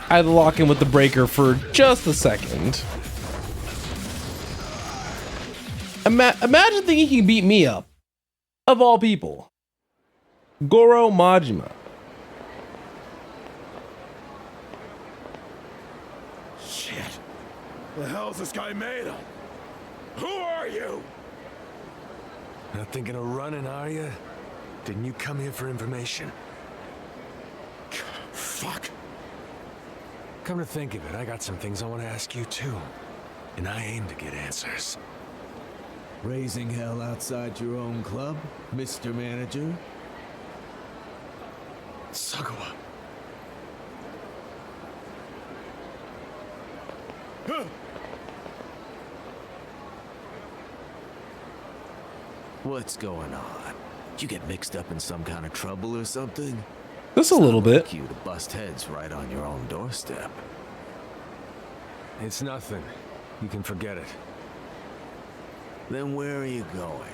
I had to lock in with the Breaker for just a second. Imagine thinking he can beat me up. Of all people. Goro Majima. Shit. The hell's this guy made of? Who are you? Not thinking of running, are you? Didn't you come here for information? Fuck. Come to think of it, I got some things I want to ask you too. And I aim to get answers. Raising hell outside your own club, Mr. Manager? Sagawa. What's going on? You get mixed up in some kind of trouble or something? Just a little bit. Like you to bust heads right on your own doorstep. It's nothing. You can forget it. Then where are you going?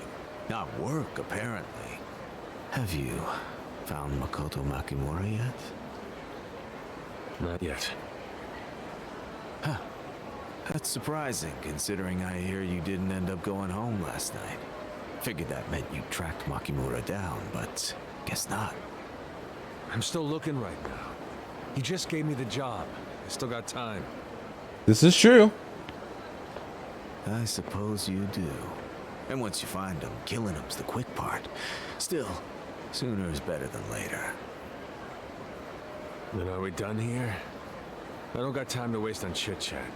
Not work, apparently. Have you found Makoto Makimura yet? Not yet. Huh. That's surprising, considering I hear you didn't end up going home last night. Figured that meant you tracked Makimura down, but guess not. I'm still looking right now. He just gave me the job. I still got time. This is true. I suppose you do. And once you find him, killing him's the quick part. Still, sooner is better than later. Then are we done here? I don't got time to waste on chit-chat.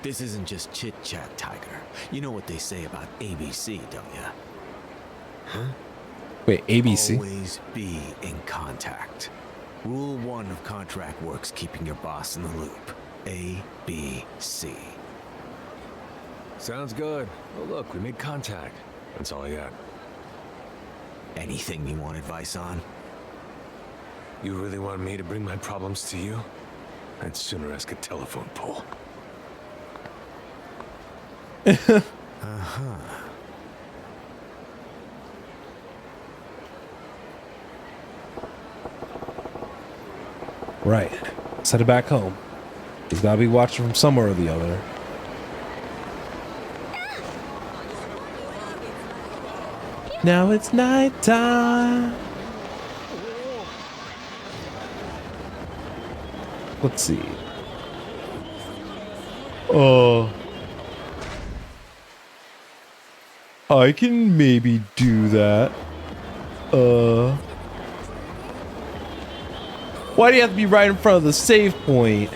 This isn't just chit-chat, Tiger. You know what they say about ABC, don't ya? Huh? Wait, ABC? Always be in contact. Rule 1 of contract work's keeping your boss in the loop. ABC. Sounds good. Well, look, we made contact. That's all I got. Anything you want advice on? You really want me to bring my problems to you? I'd sooner ask a telephone pole. Uh-huh. Right. Let's head back home. He's gotta be watching from somewhere or the other. Now it's nighttime. Let's see. I can maybe do that. Why do you have to be right in front of the save point?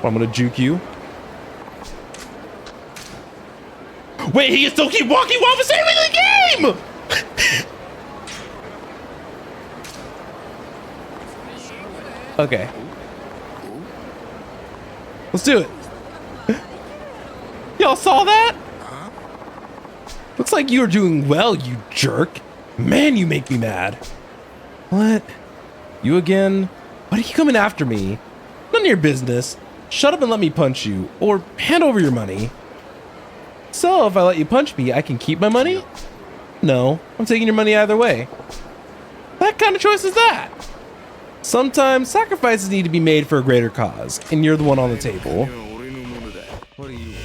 I'm gonna juke you. Wait, he can still keep walking while I'm saving the game! Okay. Let's do it. Y'all saw that? Looks like you are doing well, you jerk. Man, you make me mad. What? You again? Why are you coming after me? None of your business. Shut up and let me punch you, or hand over your money. So, if I let you punch me, I can keep my money? No, I'm taking your money either way. What kind of choice is that? Sometimes sacrifices need to be made for a greater cause, and you're the one on the table. What do you want?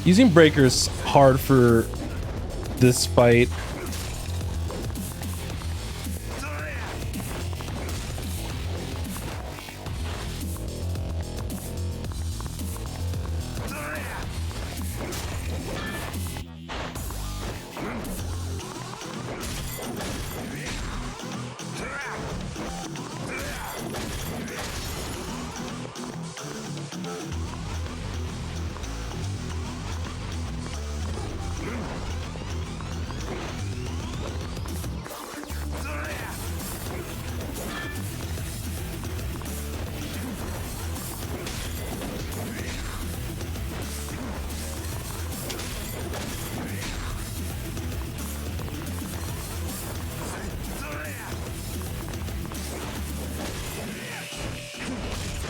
Using breakers hard for this fight.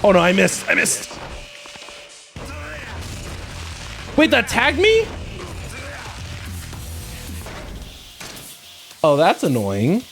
Oh no, I missed. Wait, that tagged me? Oh, that's annoying.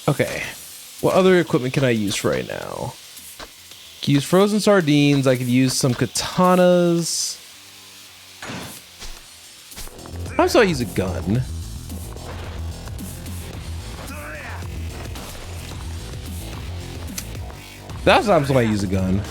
Okay, what other equipment can I use for right now? I can use frozen sardines. I could use some katanas. How do I use a gun? That's times when I use a gun.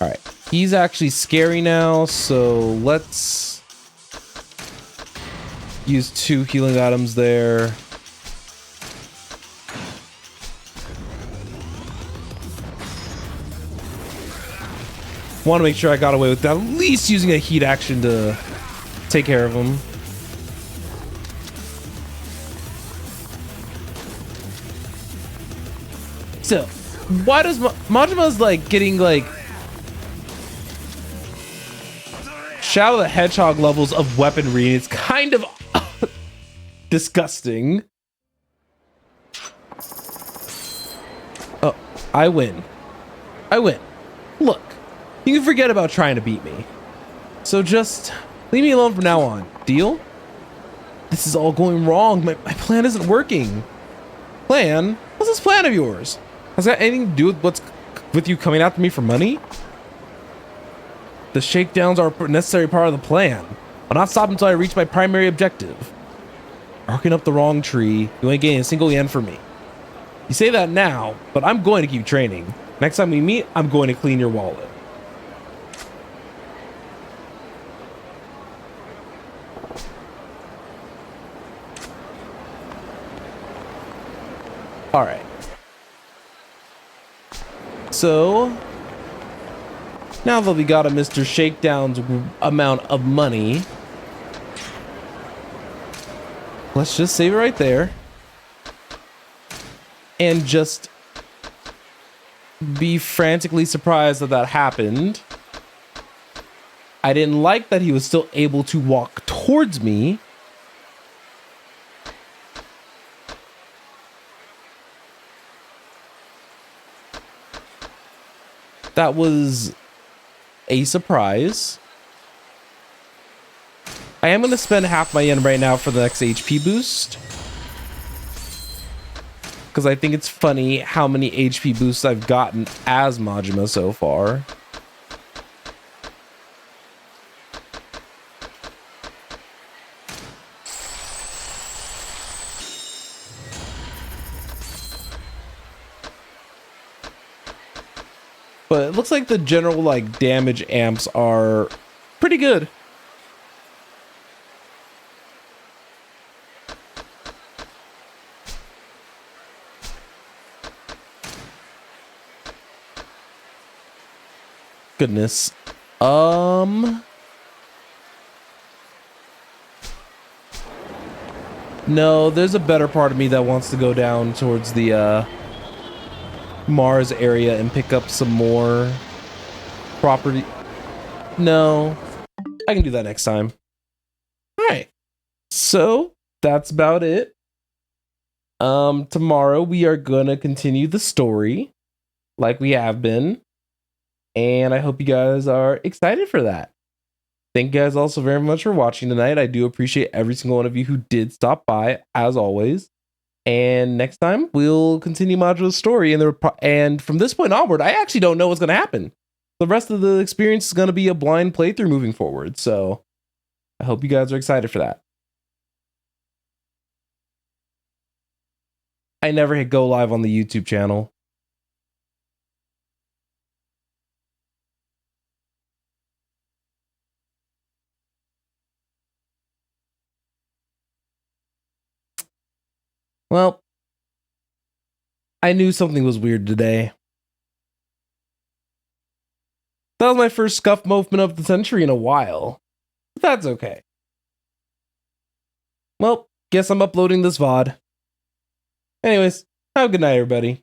All right, he's actually scary now, so let's use 2 healing items there. Want to make sure I got away with at least using a heat action to take care of him. So, why does Majima's like getting like Shadow the Hedgehog levels of weaponry? It's kind of disgusting. Oh, I win. Look. You can forget about trying to beat me. So just leave me alone from now on. Deal? This is all going wrong. My plan isn't working. Plan? What's this plan of yours? Has that anything to do with you coming after me for money? The shakedowns are a necessary part of the plan. I'll not stop until I reach my primary objective. Barking up the wrong tree. You ain't getting a single yen from me. You say that now, but I'm going to keep training. Next time we meet, I'm going to clean your wallet. All right. So now that we got a Mr. Shakedown's amount of money, let's just save it right there and just be frantically surprised that that happened. I didn't like that he was still able to walk towards me. That was a surprise. I am going to spend half my yen right now for the next HP boost, because I think it's funny how many HP boosts I've gotten as Majima so far. But it looks like the general like damage amps are pretty good. Goodness. No, there's a better part of me that wants to go down towards the Mars area and pick up some more property. No, I can do that next time. All right, so that's about it. Tomorrow we are gonna continue the story like we have been, and I hope you guys are excited for that. Thank you guys also very much for watching tonight. I do appreciate every single one of you who did stop by, as always. And next time we'll continue Majima's story, and from this point onward, I actually don't know what's going to happen. The rest of the experience is going to be a blind playthrough moving forward. So I hope you guys are excited for that. I never hit go live on the YouTube channel. Well, I knew something was weird today. That was my first scuff movement of the century in a while. But that's okay. Well, guess I'm uploading this VOD. Anyways, have a good night, everybody.